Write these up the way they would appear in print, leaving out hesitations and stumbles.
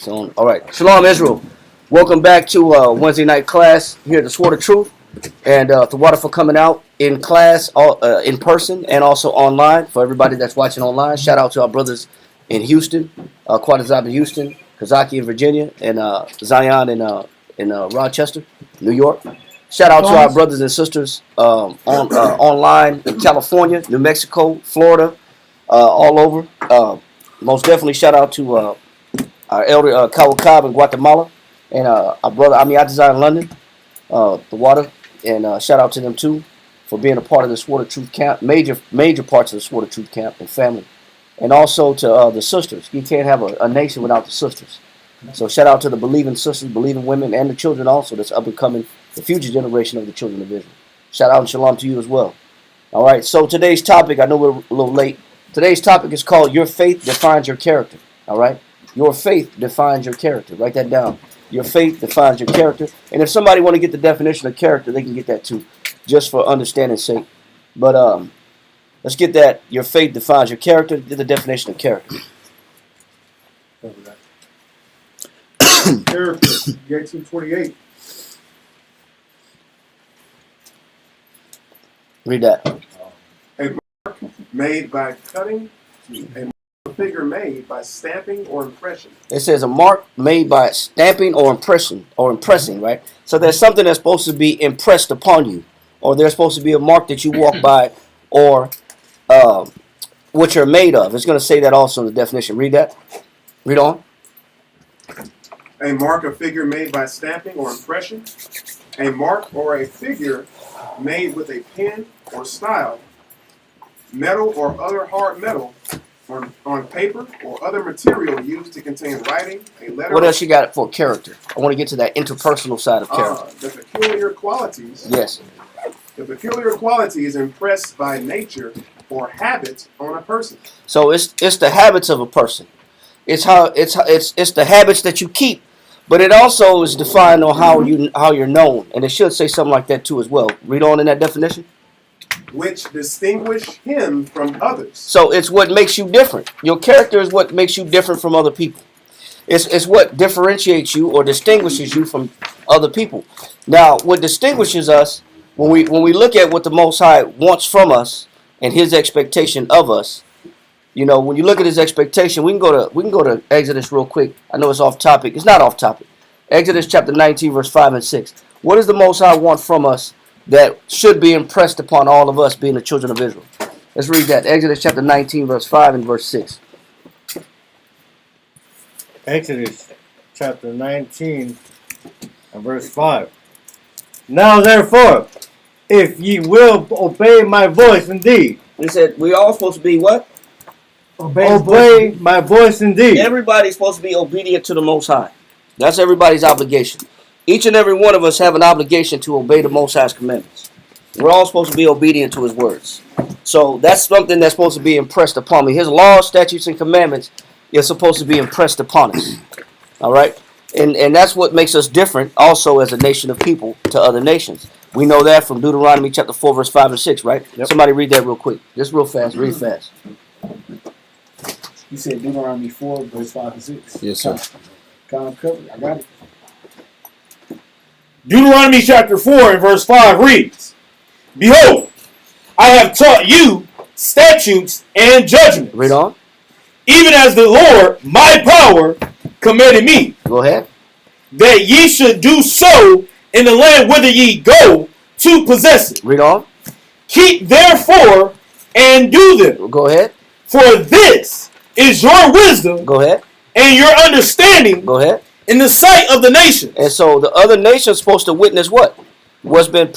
So, all right. Shalom, Israel. Welcome back to Wednesday night class here at the Sword of Truth. And the water for coming out in class, in person, and also online for everybody that's watching online. Shout out to our brothers in Houston, Quadazab in Houston, Kazaki in Virginia, and Zion in Rochester, New York. Shout out to our brothers and sisters online in California, New Mexico, Florida, all over. Most definitely shout out to our elder Kawakab in Guatemala, and our brother Amiatazar in London, the water, and shout out to them too for being a part of the Sword of Truth camp, major parts of the Sword of Truth camp and family, and also to the sisters. You can't have a nation without the sisters. So shout out to the believing sisters, believing women, and the children also that's up and coming, the future generation of the children of Israel. Shout out and shalom to you as well. All right, so today's topic, I know we're a little late. Today's topic is called Your Faith Defines Your Character. All right? Your faith defines your character. Write that down. Your faith defines your character. And if somebody want to get the definition of character, they can get that too, just for understanding's sake. But let's get that. Your faith defines your character. Get the definition of character. Character, 1828. Read that. A mark made by cutting, a figure made by stamping or impression. It says a mark made by stamping or impressing, right? So there's something that's supposed to be impressed upon you, or there's supposed to be a mark that you walk by, or what you're made of. It's going to say that also in the definition. Read that. Read on. A mark, a figure made by stamping or impression. A mark or a figure made with a pen or style, metal or other hard metal, on paper or other material used to contain writing, a letter. What else you got for character? I want to get to that interpersonal side of character. The peculiar qualities. Yes. The peculiar qualities impressed by nature or habits on a person. So it's the habits of a person. It's the habits that you keep, but it also is defined on how you're known, and it should say something like that too as well. Read on in that definition. Which distinguish him from others. So it's what makes you different. Your character is what makes you different from other people. It's what differentiates you or distinguishes you from other people. Now, what distinguishes us when we look at what the Most High wants from us and His expectation of us, you know, when you look at His expectation, we can go to Exodus real quick. I know it's off topic. It's not off topic. Exodus chapter 19, verse 5 and 6. What does the Most High want from us that should be impressed upon all of us being the children of Israel? Let's read that. Exodus chapter 19, verse 5 and verse 6. Exodus chapter 19 and verse 5. Now therefore, if ye will obey my voice indeed. He said we all supposed to be what? Obey my voice indeed. Everybody's supposed to be obedient to the Most High. That's everybody's obligation. Each and every one of us have an obligation to obey the Most High's commandments. We're all supposed to be obedient to His words. So that's something that's supposed to be impressed upon me. His laws, statutes, and commandments are supposed to be impressed upon us. All right? And that's what makes us different also as a nation of people to other nations. We know that from Deuteronomy chapter 4, verse 5 and 6, right? Yep. Somebody read that real quick. Just real fast. Read fast. You said Deuteronomy 4, verse 5 and 6? Yes, sir. I got it. Deuteronomy chapter 4 and verse 5 reads, Behold, I have taught you statutes and judgments. Read on. Even as the Lord, my power, commanded me. Go ahead. That ye should do so in the land whither ye go to possess it. Read on. Keep therefore and do them. Go ahead. For this is your wisdom. Go ahead. And your understanding. Go ahead. In the sight of the nations. And so the other nations supposed to witness what? What's been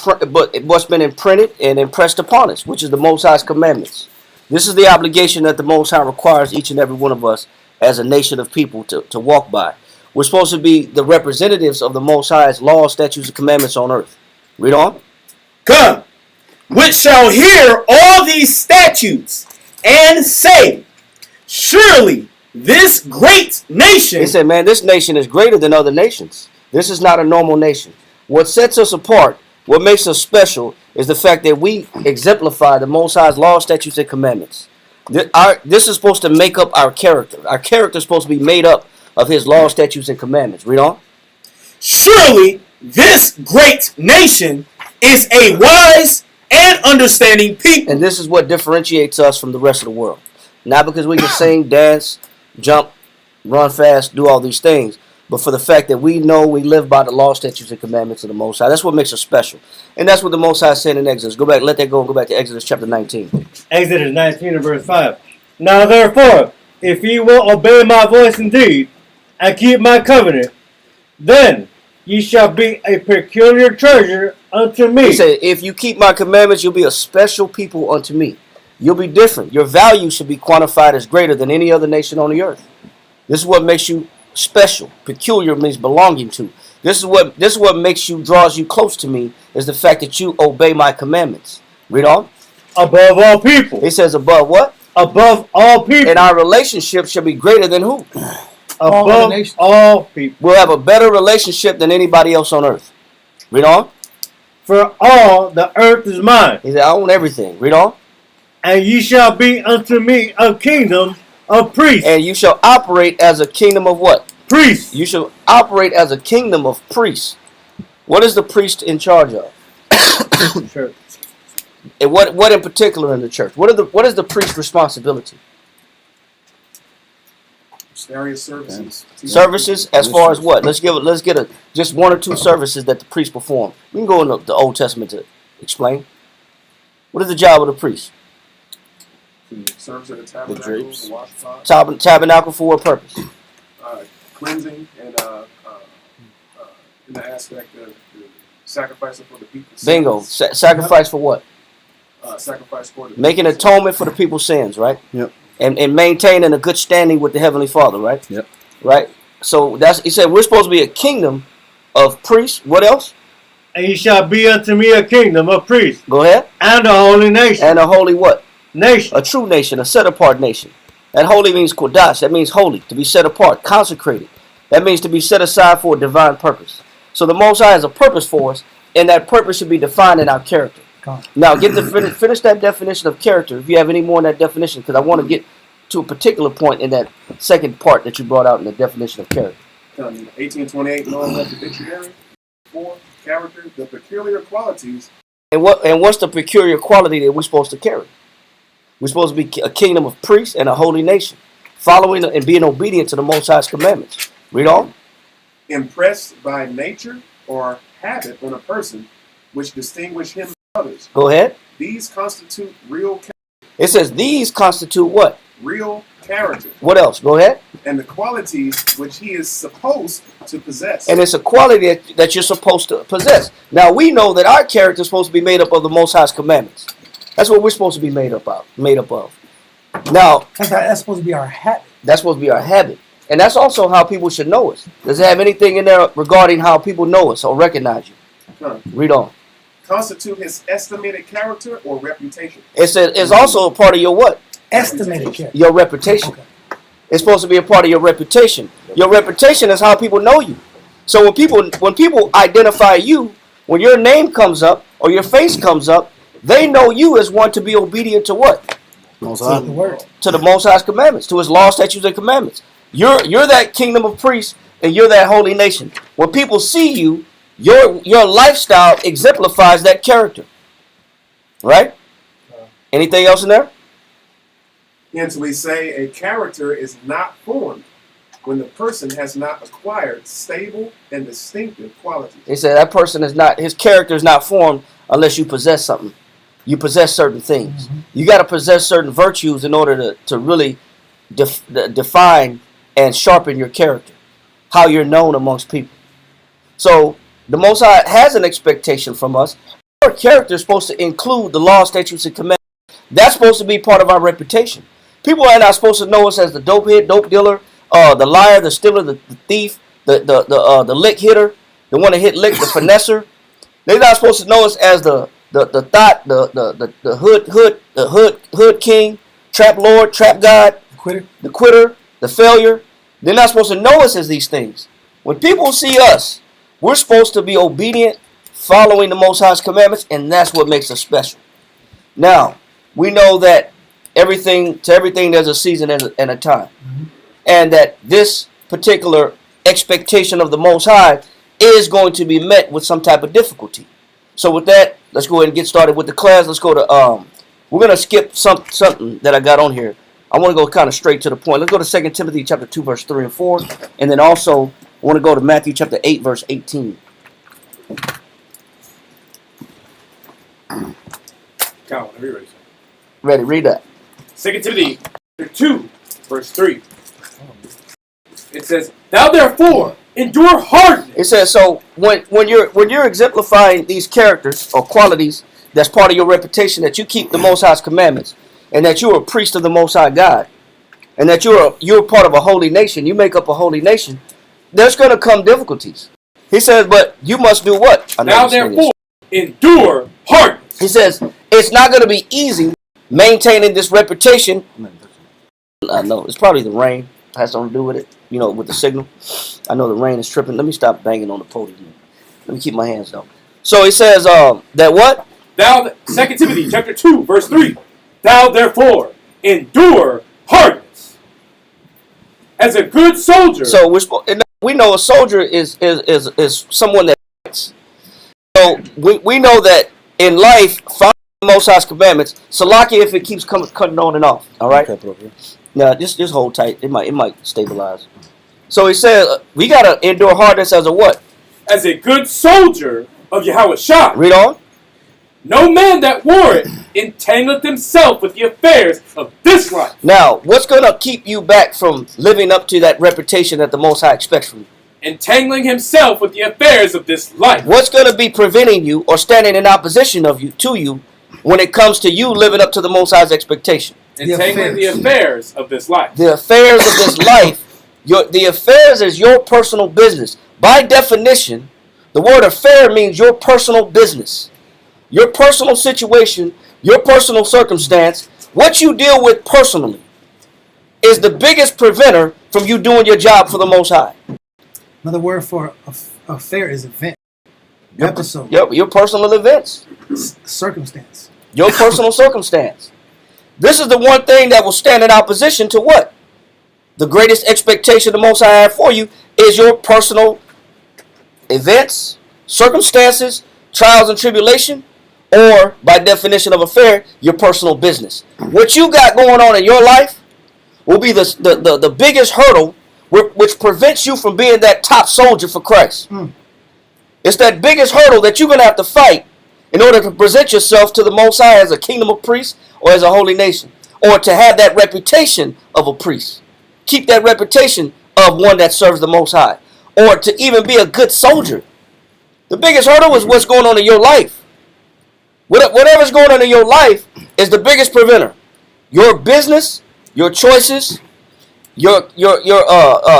imprinted and impressed upon us, which is the Most High's commandments. This is the obligation that the Most High requires each and every one of us as a nation of people to walk by. We're supposed to be the representatives of the Most High's laws, statutes, and commandments on earth. Read on. Come, which shall hear all these statutes and say, Surely this great nation. He said, man, this nation is greater than other nations. This is not a normal nation. What sets us apart, what makes us special, is the fact that we exemplify the Most High's laws, statutes, and commandments. This is supposed to make up our character. Our character is supposed to be made up of his law, statutes, and commandments. Read on. Surely this great nation is a wise and understanding people. And this is what differentiates us from the rest of the world. Not because we can sing, dance, jump, run fast, do all these things, but for the fact that we know we live by the law, statutes, and commandments of the Most High. That's what makes us special. And that's what the Most High said in Exodus. Go back, let that go and go back to Exodus chapter 19. Exodus 19 and verse 5. Now therefore, if ye will obey my voice indeed, and keep my covenant, then ye shall be a peculiar treasure unto me. He said, if you keep my commandments, you'll be a special people unto me. You'll be different. Your value should be quantified as greater than any other nation on the earth. This is what makes you special. Peculiar means belonging to. This is what makes you, draws you close to me, is the fact that you obey my commandments. Read on. Above all people. He says above what? Above all people. And our relationship shall be greater than who? Above all people. We'll have a better relationship than anybody else on earth. Read on. For all the earth is mine. He said, I own everything. Read on. And ye shall be unto me a kingdom of priests. And you shall operate as a kingdom of what? Priests. You shall operate as a kingdom of priests. What is the priest in charge of? Sure. And what in particular in the church? What is the priest's responsibility? Various services. Services as far as what? Let's get just one or two services that the priest perform. We can go in the Old Testament to explain. What is the job of the priest? Serves at the tabernacle, drapes. the washcloth, Tabernacle for what purpose? cleansing, and in the aspect of the sacrificing for the people's Bingo. sins. Sacrifice for what? Sacrifice for the Making people's atonement for the people's sins, right? Yep. And maintaining a good standing with the Heavenly Father, right? Yep. Right? So he said we're supposed to be a kingdom of priests. What else? And ye shall be unto me a kingdom of priests. Go ahead. And a holy nation. And a holy what? Nation. A true nation, a set apart nation. That holy means kodash. That means holy, to be set apart, consecrated. That means to be set aside for a divine purpose. So the Most High has a purpose for us, and that purpose should be defined in our character. Now, finish that definition of character, if you have any more in that definition, because I want to get to a particular point in that second part that you brought out in the definition of character. 1828 Noah left the dictionary. 4. Character, the peculiar qualities. And what's the peculiar quality that we're supposed to carry? We're supposed to be a kingdom of priests and a holy nation, following and being obedient to the Most High's commandments. Read on. Impressed by nature or habit on a person, which distinguish him from others. Go ahead. These constitute real It says these constitute what? real character, What else? Go ahead. and the qualities which he is supposed to possess. And it's a quality that you're supposed to possess. Now we know that our character is supposed to be made up of the Most High's commandments. That's what we're supposed to be made up of. Now That's supposed to be our habit. that's supposed to be our habit, and that's also how people should know us. Does it have anything in there regarding how people know us or recognize you? Huh. Read on. Constitute his estimated character or reputation. It says it's also a part of your what? Estimated character. Your reputation. Okay. It's supposed to be a part of your reputation. Your reputation is how people know you. So when people identify you, when your name comes up or your face comes up, they know you as one to be obedient to what? The word. To the Most High's commandments, to His law, statutes, and commandments. You're that kingdom of priests, and you're that holy nation. When people see you, your lifestyle exemplifies that character. Right? Anything else in there? Hence, we say a character is not formed when the person has not acquired stable and distinctive qualities. They said that person his character is not formed unless you possess something. You possess certain things. Mm-hmm. You got to possess certain virtues in order to really define and sharpen your character, how you're known amongst people. So the Most High has an expectation from us. Our character is supposed to include the law, statutes, and commandments. That's supposed to be part of our reputation. People are not supposed to know us as the dope head, dope dealer, the liar, the stealer, the thief, the lick hitter, the one that hit lick, the finesser. They're not supposed to know us as the thought, the hood king, trap lord, trap god, the quitter, the failure. They're not supposed to know us as these things. When people see us, we're supposed to be obedient, following the Most High's commandments, and that's what makes us special. Now, we know that everything there's a season and a time. And that this particular expectation of the Most High is going to be met with some type of difficulty. So with that, let's go ahead and get started with the class. Let's go to we're gonna skip something that I got on here. I want to go kind of straight to the point. Let's go to 2 Timothy chapter 2 verse 3 and 4, and then also I want to go to Matthew chapter 8 verse 18. Count whenever you're ready. Ready? Read that. 2 Timothy chapter 2, verse 3. It says, "Thou therefore endure hardness." It says so when you're exemplifying these characters or qualities, that's part of your reputation, that you keep the Most High's commandments, and that you're a priest of the Most High God, and that you're part of a holy nation. You make up a holy nation. There's going to come difficulties. He says, but you must do what? Thou therefore endure hardness. He says it's not going to be easy maintaining this reputation. I know it's probably the rain has something to do with it. You know, with the signal. I know the rain is tripping. Let me stop banging on the podium. Let me keep my hands down. So he says that what? 2 Timothy chapter 2, verse 3. "Thou therefore endure hardness as a good soldier." So we know a soldier is someone that fights. So we know that in life, following the Most High's commandments, Salaki, if it keeps cutting on and off. All right. Now just hold tight. It might stabilize. So he said we gotta endure hardness as a what? As a good soldier of Yahweh Shai. Read on. "No man that warreth entangleth himself with the affairs of this life." Now, what's gonna keep you back from living up to that reputation that the Most High expects from you? Entangling himself with the affairs of this life. What's gonna be preventing you or standing in opposition to you when it comes to you living up to the Most High's expectation? Entangling the affairs of this life. The affairs of this life, the affairs is your personal business. By definition, the word affair means your personal business. Your personal situation, your personal circumstance, what you deal with personally is the biggest preventer from you doing your job for the Most High. Another word for affair is event. Episode. Your personal events. Circumstance. Your personal circumstance. This is the one thing that will stand in opposition to what? The greatest expectation the Most High have for you is your personal events, circumstances, trials and tribulation, or by definition of affair, your personal business. What you got going on in your life will be the biggest hurdle which prevents you from being that top soldier for Christ. It's that biggest hurdle that you're going to have to fight in order to present yourself to the Most High as a kingdom of priests or as a holy nation, or to have that reputation of a priest. Keep that reputation of one that serves the Most High, or to even be a good soldier. The biggest hurdle is what's going on in your life. Whatever's going on in your life is the biggest preventer. Your business, your choices, your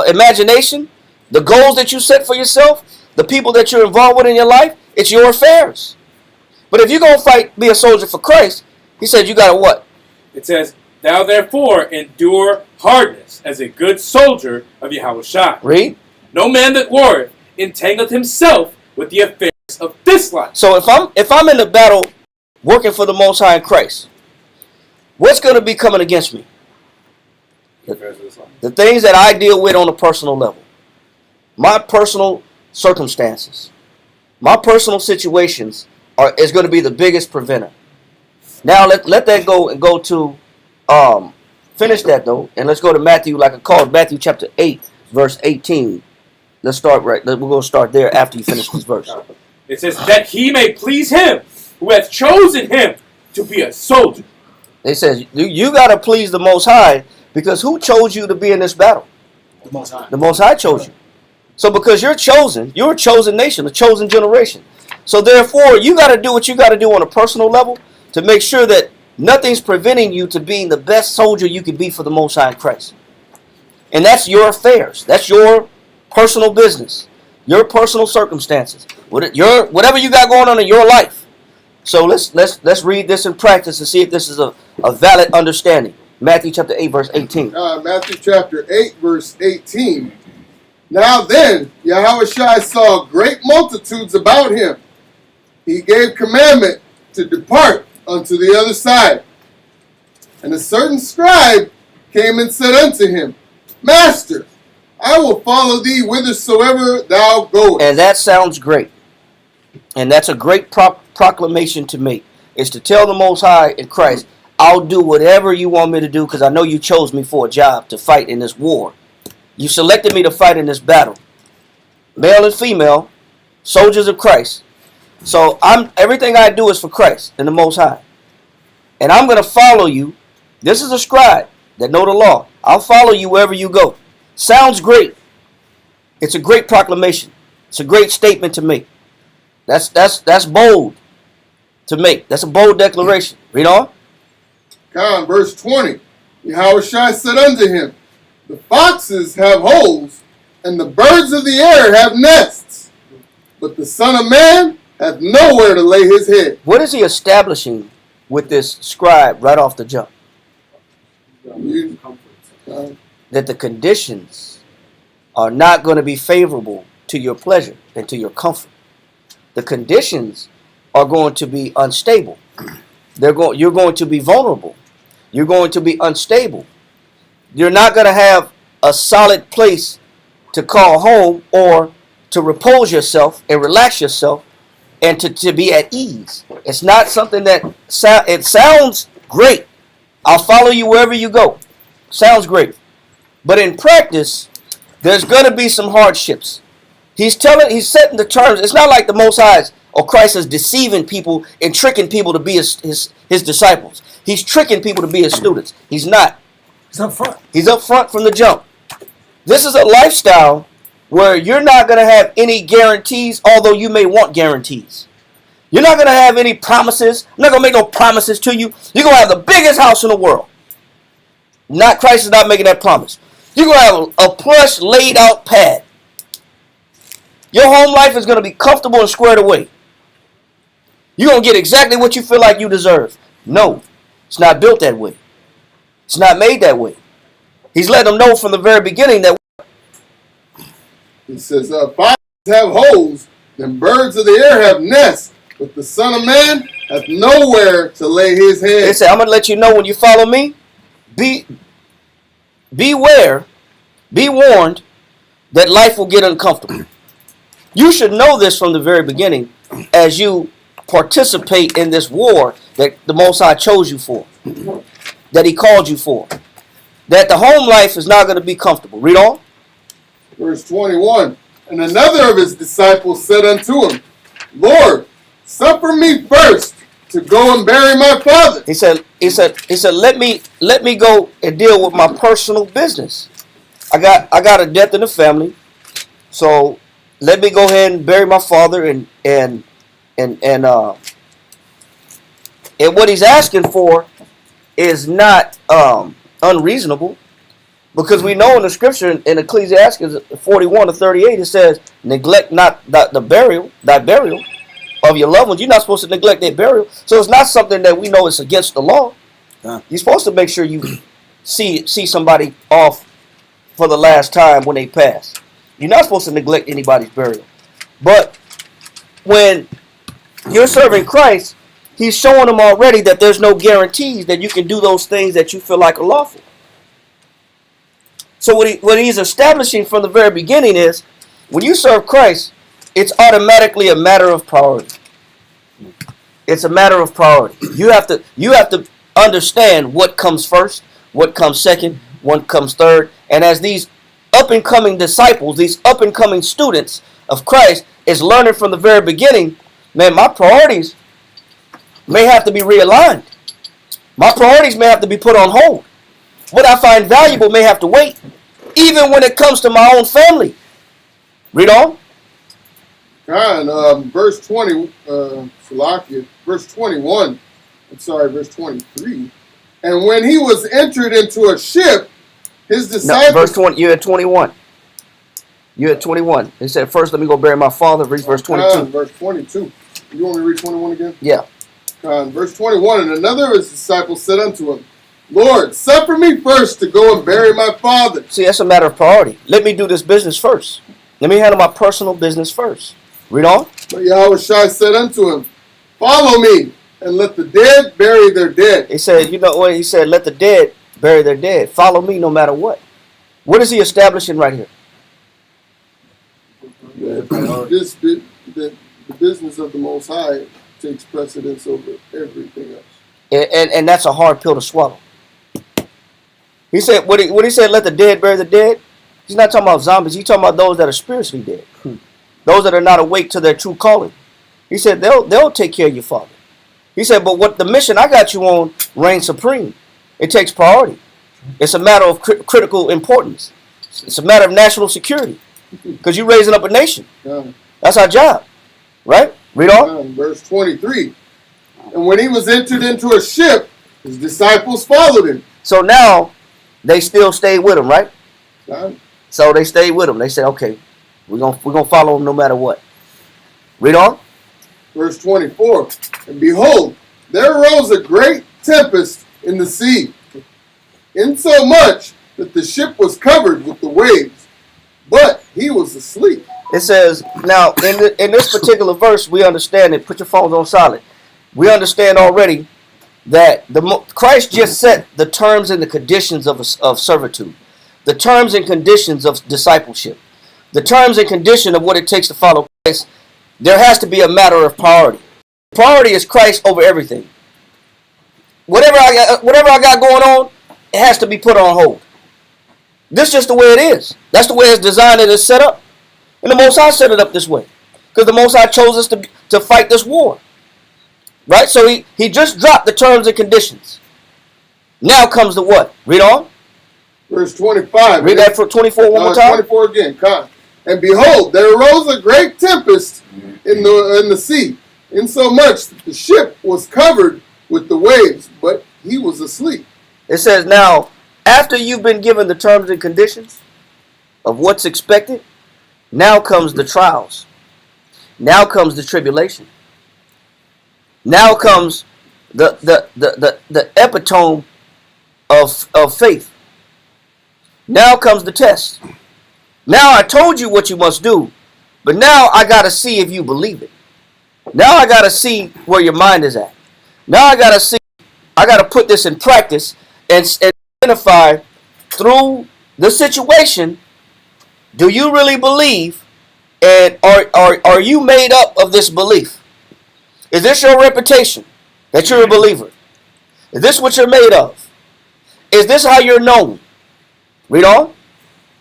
imagination, the goals that you set for yourself, the people that you're involved with in your life, it's your affairs. But if you're going to be a soldier for Christ, he said you got to what? It says, "Thou therefore endure hardness as a good soldier of Yahweh Shai. Read. No man that warreth entangleth himself with the affairs of this life." So if I'm in the battle working for the Most High in Christ, what's going to be coming against me? The things that I deal with on a personal level. My personal circumstances. My personal situations is going to be the biggest preventer. Now let that go and go to finish that though, and let's go to Matthew, like I called Matthew chapter 8, verse 18. Let's start right. We're going to start there after you finish this verse. It says, "That he may please him who hath chosen him to be a soldier." It says you got to please the Most High, because who chose you to be in this battle? The Most High. The Most High chose you. So because you're a chosen nation, a chosen generation. So therefore, you got to do what you got to do on a personal level to make sure that nothing's preventing you to being the best soldier you can be for the Most High in Christ. And that's your affairs. That's your personal business, your personal circumstances, whatever you got going on in your life. So let's read this in practice and see if this is a valid understanding. Matthew chapter 8, verse 18. Matthew chapter 8, verse 18. "Now then, Yahushua saw great multitudes about him. He gave commandment to depart unto the other side. And a certain scribe came and said unto him, Master, I will follow thee whithersoever thou goest. And that sounds great. And that's a great proclamation to make. Is to tell the Most High in Christ, I'll do whatever you want me to do because I know you chose me for a job to fight in this war. You selected me to fight in this battle. Male and female, soldiers of Christ. So everything I do is for Christ and the Most High. And I'm going to follow you. This is a scribe that know the law. I'll follow you wherever you go. Sounds great. It's a great proclamation. It's a great statement to make. That's bold to make. That's a bold declaration. Read on. Come, verse 20. Yahushua said unto him, the foxes have holes, and the birds of the air have nests, but the Son of Man hath nowhere to lay his head. What is he establishing with this scribe right off the jump? That the conditions are not going to be favorable to your pleasure and to your comfort. The conditions are going to be unstable. You're going to be vulnerable. You're going to be unstable. You're not going to have a solid place to call home or to repose yourself and relax yourself and to be at ease. It's not something that it sounds great. I'll follow you wherever you go. Sounds great. But in practice, there's going to be some hardships. He's setting the terms. It's not like the Most High or Christ is deceiving people and tricking people to be his disciples. He's tricking people to be his students. He's not. He's up front. He's up front from the jump. This is a lifestyle where you're not going to have any guarantees, although you may want guarantees. You're not going to have any promises. I'm not going to make no promises to you. You're going to have the biggest house in the world. Christ is not making that promise. You're going to have a plush, laid out pad. Your home life is going to be comfortable and squared away. You're going to get exactly what you feel like you deserve. No, it's not built that way. It's not made that way. He's letting them know from the very beginning that he says, foxes have holes, and birds of the air have nests, but the Son of Man hath nowhere to lay his head. He said, I'm going to let you know when you follow me, beware, be warned that life will get uncomfortable. You should know this from the very beginning as you participate in this war that the Most High chose you for, that he called you for, that the home life is not going to be comfortable. Read on. Verse 21, and another of his disciples said unto him, Lord, suffer me first to go and bury my father. He said, let me go and deal with my personal business. I got a death in the family, so let me go ahead and bury my father and what he's asking for is not unreasonable, because we know in the scripture in Ecclesiastes 41:38 it says, neglect not thy burial of your loved ones. You're not supposed to neglect their burial. So it's not something that we know is against the law. You're supposed to make sure you see somebody off for the last time when they pass. You're not supposed to neglect anybody's burial. But when you're serving Christ, he's showing them already that there's no guarantees that you can do those things that you feel like are lawful. So what he's establishing from the very beginning is, when you serve Christ, it's automatically a matter of priority. It's a matter of priority. You have to understand what comes first, what comes second, what comes third. And as these up-and-coming disciples, these up-and-coming students of Christ is learning from the very beginning, man, my priorities may have to be realigned. My priorities may have to be put on hold. What I find valuable may have to wait, even when it comes to my own family. Read on. Verse 20, verse 21, verse 23. And when he was entered into a ship, his disciples... No, verse 20, you're at 21. You're at 21. He said, first let me go bury my father. Read verse 22. Verse 22. You want me to read 21 again? Yeah. Verse 21, and another of his disciples said unto him, Lord, suffer me first to go and bury my father. See, that's a matter of priority. Let me do this business first. Let me handle my personal business first. Read on. But Yahushua said unto him, Follow me, and let the dead bury their dead. He said, you know what? He said, let the dead bury their dead. Follow me no matter what. What is he establishing right here? The business of the Most High takes precedence over everything else. And that's a hard pill to swallow. He said, when he said, let the dead bury the dead, he's not talking about zombies. He's talking about those that are spiritually dead. Those that are not awake to their true calling. He said, they'll take care of your father. He said, but what the mission I got you on reigns supreme. It takes priority. It's a matter of critical importance. It's a matter of national security. Because you're raising up a nation. That's our job. Right? Read on. Verse 23. And when he was entered into a ship, his disciples followed him. So now, they still stayed with him, right? Right. So they stayed with him. They said, okay, we're gonna follow him no matter what. Read on. Verse 24. And behold, there arose a great tempest in the sea, insomuch that the ship was covered with the waves, but he was asleep. It says, now, in this particular verse, we understand it. Put your phones on silent. We understand already that Christ just set the terms and the conditions of servitude, the terms and conditions of discipleship, the terms and condition of what it takes to follow Christ. There has to be a matter of priority. Priority is Christ over everything. Whatever I got going on, it has to be put on hold. This is just the way it is. That's the way it's designed and it's set up. And the Most High set it up this way. Because the Most High chose us to fight this war. Right? So he just dropped the terms and conditions. Now comes the what? Read on. Verse 25. Read that for 24 one more time. 24 again. Come. And behold, there arose a great tempest in the sea, insomuch that the ship was covered with the waves, but he was asleep. It says, now, after you've been given the terms and conditions of what's expected, now comes the trials. Now comes the tribulation. Now comes the epitome of faith. Now comes the test. Now I told you what you must do, but now I got to see if you believe it. Now I got to see where your mind is at. Now I got to put this in practice and identify through the situation, do you really believe, and are you made up of this belief? Is this your reputation, that you're a believer? Is this what you're made of? Is this how you're known? Read on.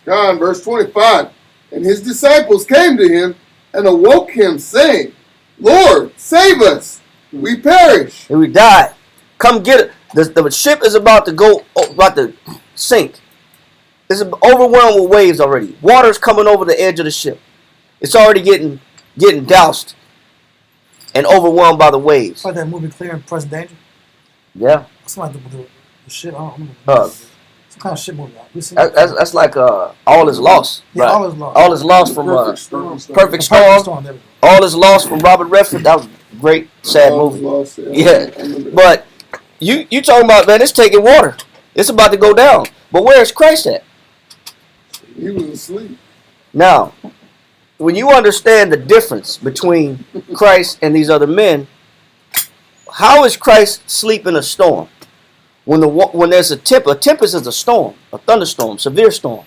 John, verse 25. And his disciples came to him and awoke him, saying, Lord, save us. We perish. And we die. Come get it. The ship is about to sink. It's overwhelmed with waves already. Water's coming over the edge of the ship. It's already getting doused and overwhelmed by the waves. It's like that movie Clear and Present Danger. Yeah. It's like the ship. I don't know. Some kind of ship movie. That's like All Is Lost. Yeah, right? All Is Lost. All Is Lost from Perfect Storm. All Is Lost from Robert Redford. That was a great, sad movie. Lost, Yeah. But you talking about, man, it's taking water. It's about to go down. But where is Christ at? He was asleep. Now, when you understand the difference between Christ and these other men, how is Christ asleep in a storm? When there's a tempest is a storm, a thunderstorm, severe storm.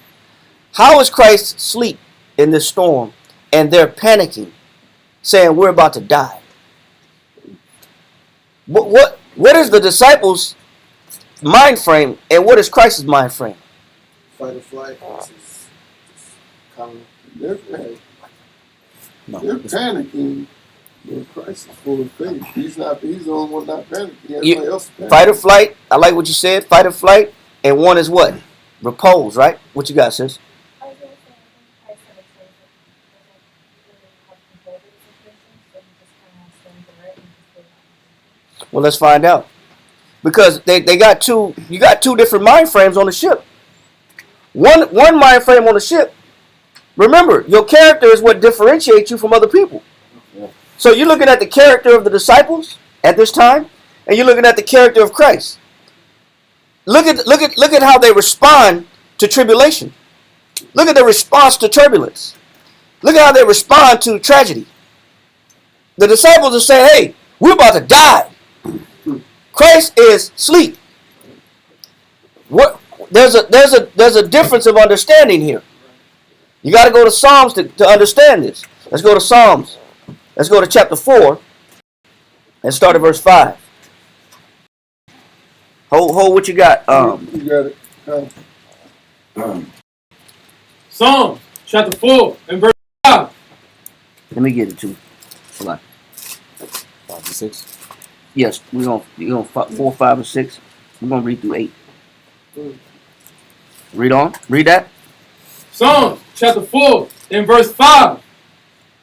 How is Christ asleep in this storm and they're panicking, saying we're about to die? What is the disciples' mind frame and what is Christ's mind frame? Fight or flight. They're panicking. But Christ is full of faith. He's the only one not panicking. Everybody else is panicking. Fight or flight. I like what you said. Fight or flight. And one is what? Repose, right? What you got, sis? I was going to say, I think Christ said it's like you really have control of the situation, so you just kind of stand for it and just do it. Well, let's find out. Because they got you got two different mind frames on the ship. One mind frame on the ship. Remember, your character is what differentiates you from other people. So you're looking at the character of the disciples at this time, and you're looking at the character of Christ. Look at how they respond to tribulation. Look at their response to turbulence. Look at how they respond to tragedy. The disciples are saying, "Hey, we're about to die." Christ is asleep. There's a difference of understanding here. You got to go to Psalms to understand this. Let's go to Psalms. Let's go to chapter 4 and start at verse 5. Hold what you got. You got it. Psalms chapter 4 and verse 5. Let me get it too. Hold on. 5 to 6. Yes, we're gonna 4, 5, and 6. We're gonna read through 8. Read on. Read that. Psalms chapter 4 and verse 5.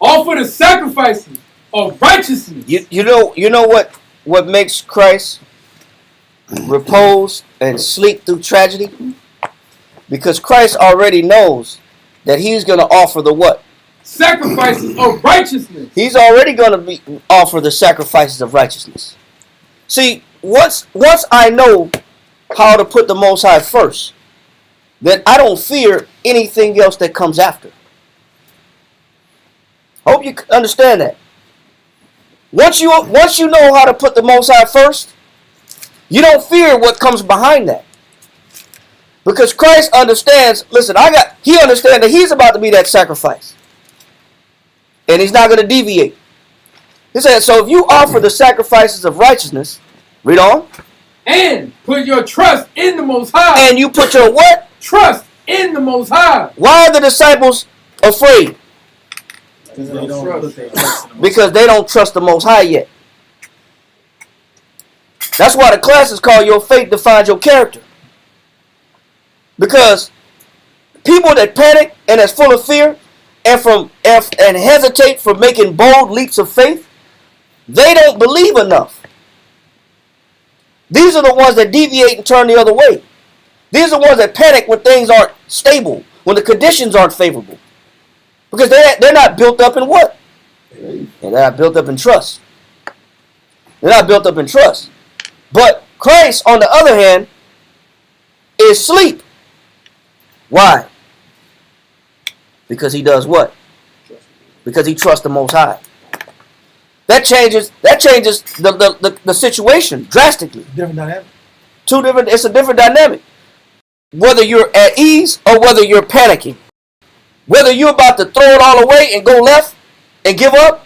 Offer the sacrifices of righteousness. You know what makes Christ repose and sleep through tragedy? Because Christ already knows that he's going to offer the what? Sacrifices of righteousness. He's already going to offer the sacrifices of righteousness. See, once I know how to put the Most High first, then I don't fear anything else that comes after. Hope you understand that. Once you know how to put the Most High first, you don't fear what comes behind that. Because Christ understands, listen, he understands that he's about to be that sacrifice. And he's not going to deviate. He said, so if you offer the sacrifices of righteousness, read on. And put your trust in the Most High. And you put your what? Trust in the Most High. Why are the disciples afraid? Because they don't trust the Most High yet. That's why the class is called Your Faith Defines Your Character. Because people that panic and that's full of fear and hesitate from making bold leaps of faith, they don't believe enough. These are the ones that deviate and turn the other way. These are the ones that panic when things aren't stable, when the conditions aren't favorable. Because they're not built up in what? They're not built up in trust. They're not built up in trust. But Christ, on the other hand, is sleep. Why? Because he does what? Because he trusts the Most High. That changes the situation drastically. Different dynamic. It's a different dynamic. Whether you're at ease or whether you're panicking. Whether you're about to throw it all away and go left and give up,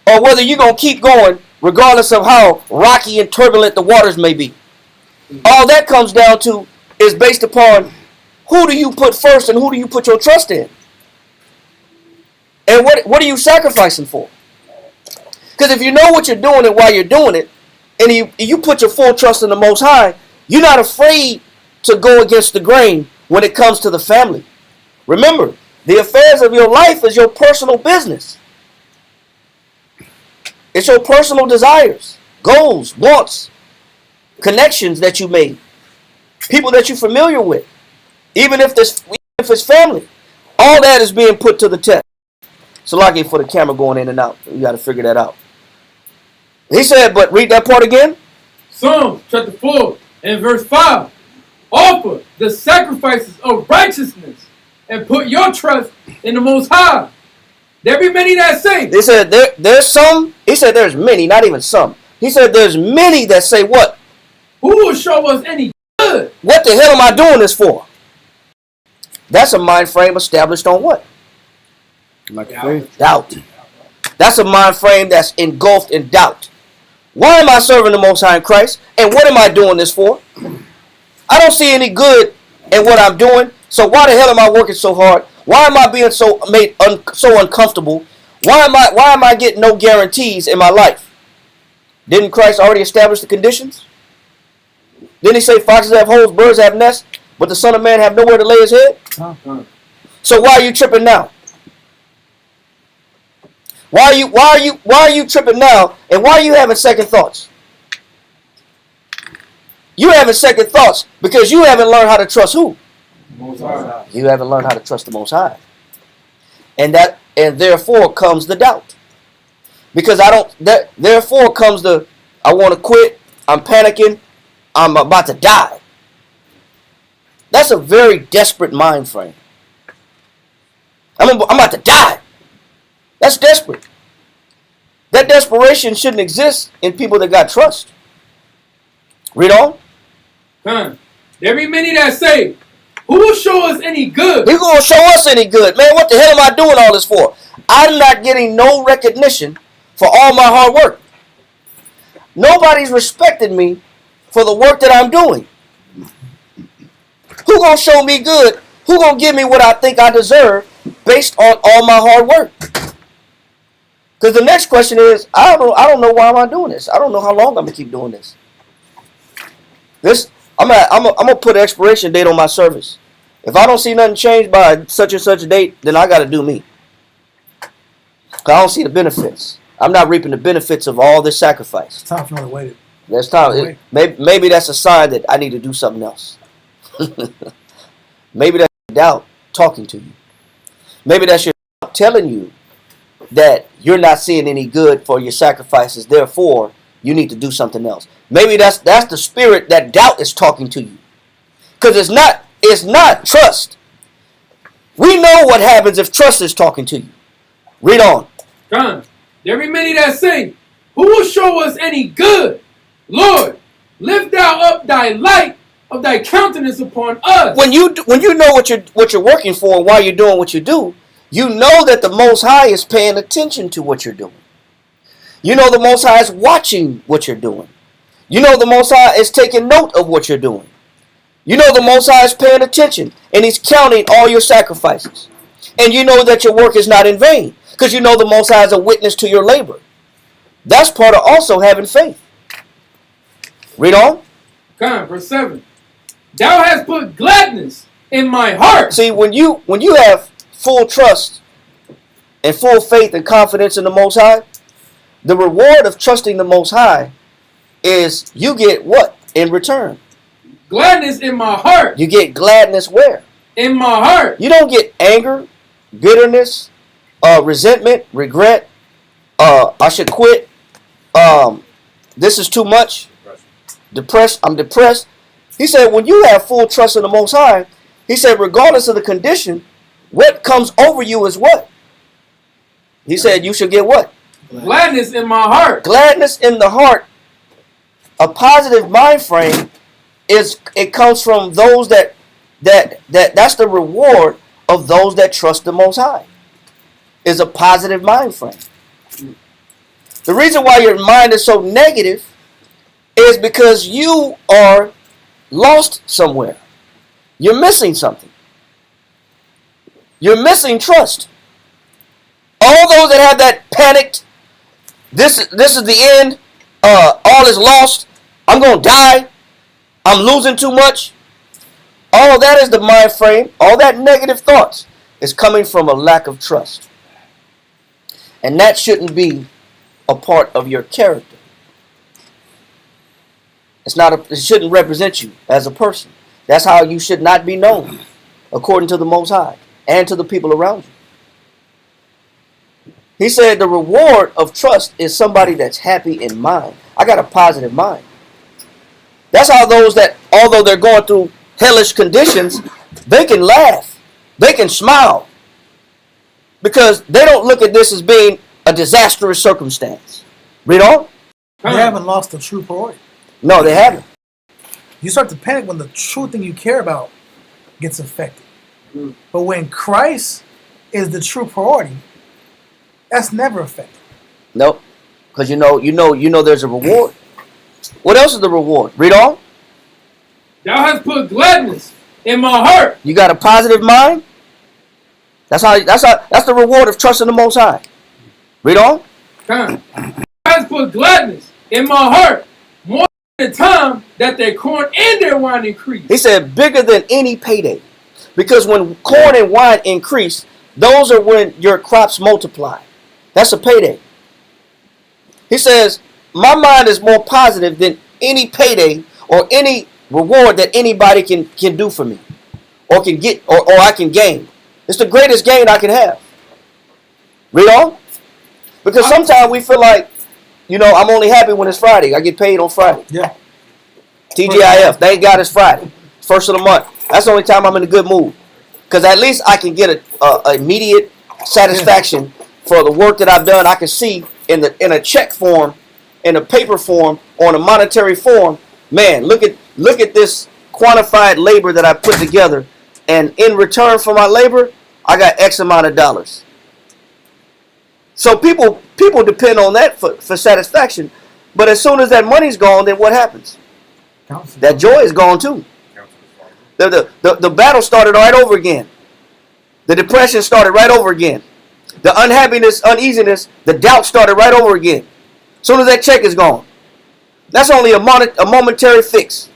or whether you're going to keep going regardless of how rocky and turbulent the waters may be. All that comes down to is based upon who do you put first and who do you put your trust in? And what are you sacrificing for? Because if you know what you're doing and why you're doing it, and you put your full trust in the Most High, you're not afraid to go against the grain when it comes to the family. Remember, the affairs of your life is your personal business. It's your personal desires, goals, wants, connections that you made, people that you're familiar with, even if it's family. All that is being put to the test. So lucky for the camera going in and out. You got to figure that out. He said, but read that part again. Psalm chapter 4 and verse 5. Offer the sacrifices of righteousness and put your trust in the Most High. There be many that say. They said there's some. He said there's many, not even some. He said there's many that say what? Who will show us any good? What the hell am I doing this for? That's a mind frame established on what? Like faith. Doubt. That's a mind frame that's engulfed in doubt. Why am I serving the Most High in Christ? And what am I doing this for? I don't see any good in what I'm doing. So why the hell am I working so hard? Why am I being so uncomfortable? Why am I getting no guarantees in my life? Didn't Christ already establish the conditions? Didn't he say foxes have holes, birds have nests, but the Son of Man have nowhere to lay his head? So why are you tripping now? Why are you tripping now? And why are you having second thoughts? You're having second thoughts because you haven't learned how to trust who? Most High. You haven't learned how to trust the Most High. And therefore comes the doubt. Because therefore comes I want to quit, I'm panicking, I'm about to die. That's a very desperate mind frame. I'm about to die. That's desperate. That desperation shouldn't exist in people that got trust. Read on. There be many that say, who will show us any good? He gonna show us any good. Man, what the hell am I doing all this for? I'm not getting no recognition for all my hard work. Nobody's respecting me for the work that I'm doing. Who gonna show me good? Who gonna give me what I think I deserve based on all my hard work? Because the next question is, I don't know why am I doing this. I don't know how long I'm gonna keep doing this. I'm gonna put an expiration date on my service. If I don't see nothing change by such and such a date, then I got to do me. Cause I don't see the benefits. I'm not reaping the benefits of all this sacrifice. It's time for another way to. That's time. Maybe that's a sign that I need to do something else. Maybe that's your doubt talking to you. Maybe that's your doubt telling you that you're not seeing any good for your sacrifices. Therefore, you need to do something else. Maybe that's the spirit that doubt is talking to you. Because it's not trust. We know what happens if trust is talking to you. Read on. Come. There be many that say, who will show us any good? Lord, lift thou up thy light of thy countenance upon us. When you know what you're working for and why you're doing what you do, you know that the Most High is paying attention to what you're doing. You know the Most High is watching what you're doing. You know the Most High is taking note of what you're doing. You know the Most High is paying attention and He's counting all your sacrifices. And you know that your work is not in vain because you know the Most High is a witness to your labor. That's part of also having faith. Read on. Come, verse 7. Thou hast put gladness in my heart. See, when you have full trust and full faith and confidence in the Most High, the reward of trusting the Most High is you get what in return? Gladness in my heart. You get gladness where? In my heart. You don't get anger, bitterness, resentment, regret, I should quit, this is too much, depressed, I'm depressed. He said when you have full trust in the Most High, he said regardless of the condition, what comes over you is what? He said you should get what? Gladness in my heart. Gladness in the heart. A positive mind frame it comes from those that's the reward of those that trust the Most High. Is a positive mind frame. The reason why your mind is so negative is because you are lost somewhere. You're missing something. You're missing trust. All those that have that panicked, this is the end, all is lost, I'm going to die, I'm losing too much. All that is the mind frame, all that negative thoughts is coming from a lack of trust. And that shouldn't be a part of your character. It shouldn't represent you as a person. That's how you should not be known, according to the Most High and to the people around you. He said the reward of trust is somebody that's happy in mind. I got a positive mind. That's how those that, although they're going through hellish conditions, they can laugh. They can smile. Because they don't look at this as being a disastrous circumstance. Read on. They haven't lost the true priority. No, they haven't. You start to panic when the true thing you care about gets affected. But when Christ is the true priority, that's never affected. Nope. Because you know there's a reward. What else is the reward? Read on. Thou hast put gladness in my heart. You got a positive mind? That's the reward of trusting the Most High. Read on. Thou hast put gladness in my heart more than the time that their corn and their wine increased. He said bigger than any payday. Because when corn and wine increase, those are when your crops multiply. That's a payday. He says, my mind is more positive than any payday or any reward that anybody can do for me or can get or I can gain. It's the greatest gain I can have. Read on. Because sometimes we feel like, I'm only happy when it's Friday. I get paid on Friday. Yeah. TGIF. Thank God it's Friday. First of the month. That's the only time I'm in a good mood. Because at least I can get a immediate satisfaction for the work that I've done. I can see in a check form, in a paper form, on a monetary form. Man, look at this quantified labor that I put together and in return for my labor, I got X amount of dollars. So people depend on that for satisfaction. But as soon as that money's gone, then what happens? That joy is gone too. The battle started right over again. The depression started right over again. The unhappiness, uneasiness, the doubt started right over again. As soon as that check is gone. That's only a momentary fix.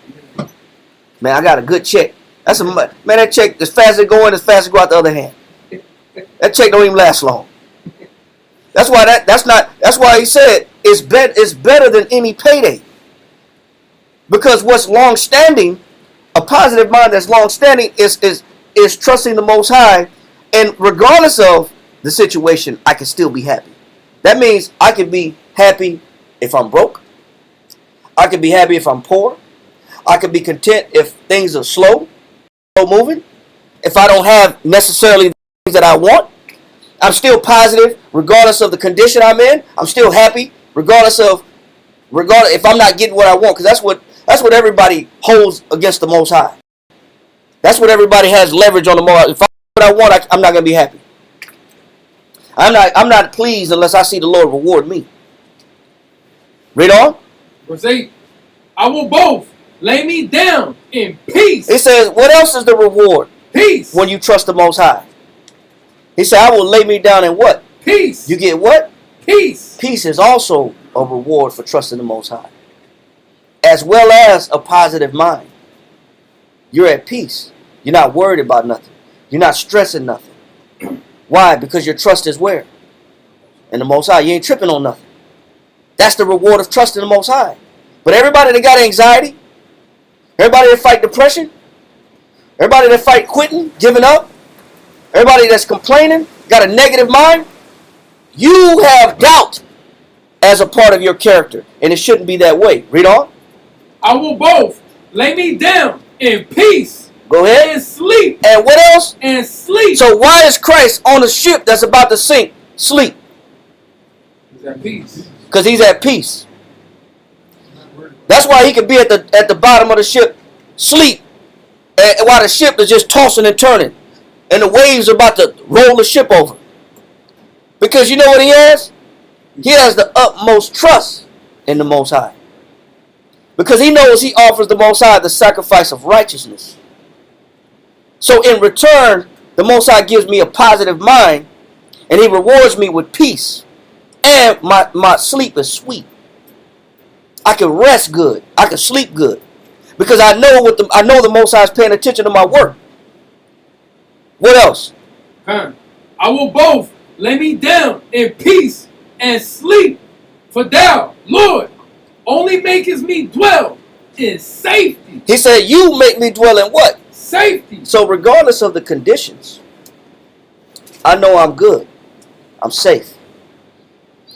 Man, I got a good check. Man, that check, as fast as it go in, as fast as it go out the other hand. That check don't even last long. That's why he said it's better than any payday. Because what's long standing, a positive mind that's long standing is trusting the Most High, and regardless of the situation, I can still be happy. That means I can be happy if I'm broke. I can be happy if I'm poor. I can be content if things are slow moving. If I don't have necessarily the things that I want, I'm still positive regardless of the condition I'm in. I'm still happy regardless if I'm not getting what I want, because that's what everybody holds against the Most High. That's what everybody has leverage on the Most High. If I get what I want, I'm not going to be happy. I'm not pleased unless I see the Lord reward me. Read on. Verse 8. I will both lay me down in peace. It says, what else is the reward? Peace. When you trust the Most High. He said, I will lay me down in what? Peace. You get what? Peace. Peace is also a reward for trusting the Most High, as well as a positive mind. You're at peace. You're not worried about nothing. You're not stressing nothing. Why? Because your trust is where? In the Most High. You ain't tripping on nothing. That's the reward of trusting the Most High. But everybody that got anxiety, everybody that fight depression, everybody that fight quitting, giving up, everybody that's complaining, got a negative mind, you have doubt as a part of your character. And it shouldn't be that way. Read on. I will both lay me down in peace. Go ahead. And sleep. And what else? And sleep. So why is Christ on a ship that's about to sink? Sleep. He's at peace. Because he's at peace. That's why he could be at the bottom of the ship, sleep, while the ship is just tossing and turning, and the waves are about to roll the ship over. Because you know what he has? He has the utmost trust in the Most High. Because he knows he offers the Most High the sacrifice of righteousness. So in return, the Most High gives me a positive mind, and he rewards me with peace. And my sleep is sweet. I can rest good. I can sleep good. Because I know the Most High is paying attention to my work. What else? I will both lay me down in peace and sleep. For thou, Lord, only makest me dwell in safety. He said, you make me dwell in what? Safety. So regardless of the conditions, I know I'm good. I'm safe.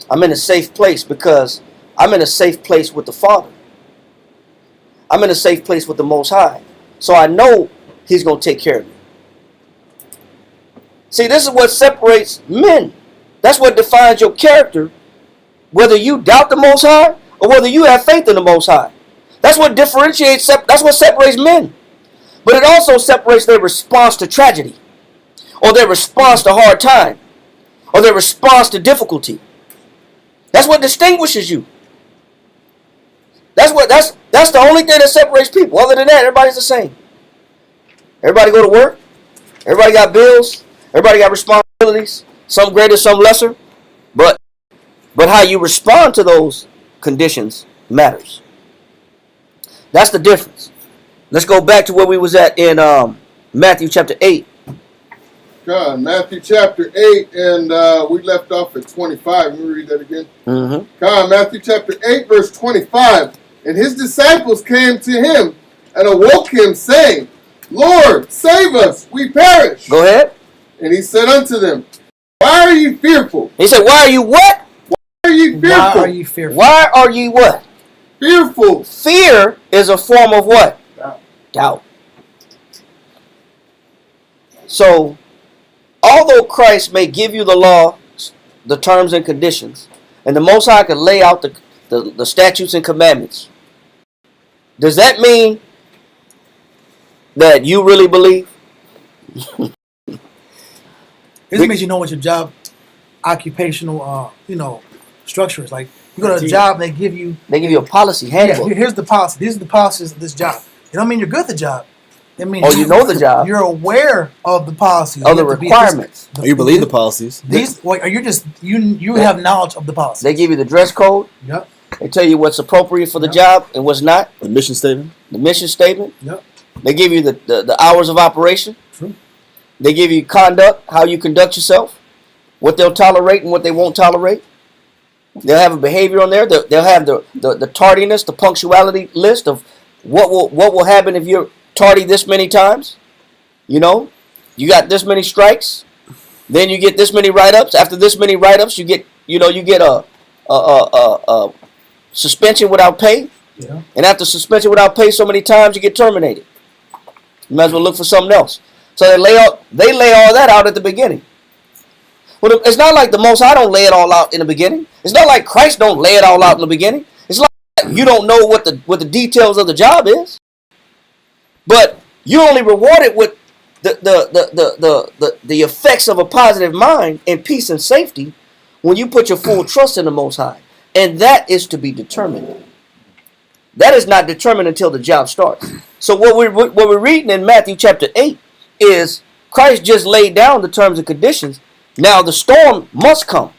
I'm in a safe place because I'm in a safe place with the Father. I'm in a safe place with the Most High. So I know he's going to take care of me. See, this is what separates men. That's what defines your character, whether you doubt the Most High or whether you have faith in the Most High. That's what differentiates, that's what separates men. But it also separates their response to tragedy, or their response to hard time, or their response to difficulty. That's what distinguishes you. That's the only thing that separates people. Other than that, everybody's the same. Everybody go to work. Everybody got bills. Everybody got responsibilities. Some greater, some lesser. But how you respond to those conditions matters. That's the difference. Let's go back to where we was at in Matthew chapter 8. God, Matthew chapter 8, and we left off at 25. Let me read that again. God, Matthew chapter 8, verse 25. And his disciples came to him and awoke him, saying, Lord, save us, we perish. Go ahead. And he said unto them, why are you fearful? He said, why are you what? Why are you fearful? Why are you fearful? Why are you what? Fearful. Fear is a form of what? Doubt. So, although Christ may give you the law, the terms and conditions, and the Most High can lay out the statutes and commandments, does that mean that you really believe? This makes you know what your job occupational structure is. Like you go to a job, they give you a policy handbook. here's the policy. These are the policies of this job. It don't mean you're good at the job. It means you know the job. You're aware of the policies, of the requirements. You believe the policies. Are you just you have knowledge of the policies? They give you the dress code. Yep. They tell you what's appropriate for the job and what's not. The mission statement. The mission statement. Yep. They give you the hours of operation. True. They give you conduct, how you conduct yourself, what they'll tolerate and what they won't tolerate. They'll have a behavior on there. They'll have the tardiness, the punctuality list of what will happen if you're tardy this many times. You know, you got this many strikes, then you get this many write-ups. After this many write-ups, you get a suspension without pay. Yeah. And after suspension without pay so many times, you get terminated. You might as well look for something else. So they lay all that out at the beginning. Well, it's not like the Most High don't lay it all out in the beginning. It's not like Christ don't lay it all out in the beginning. It's like you don't know what the details of the job is. But you're only rewarded with the effects of a positive mind and peace and safety when you put your full trust in the Most High. And that is to be determined. That is not determined until the job starts. So what we're reading in Matthew chapter 8 is Christ just laid down the terms and conditions. Now the storm must come.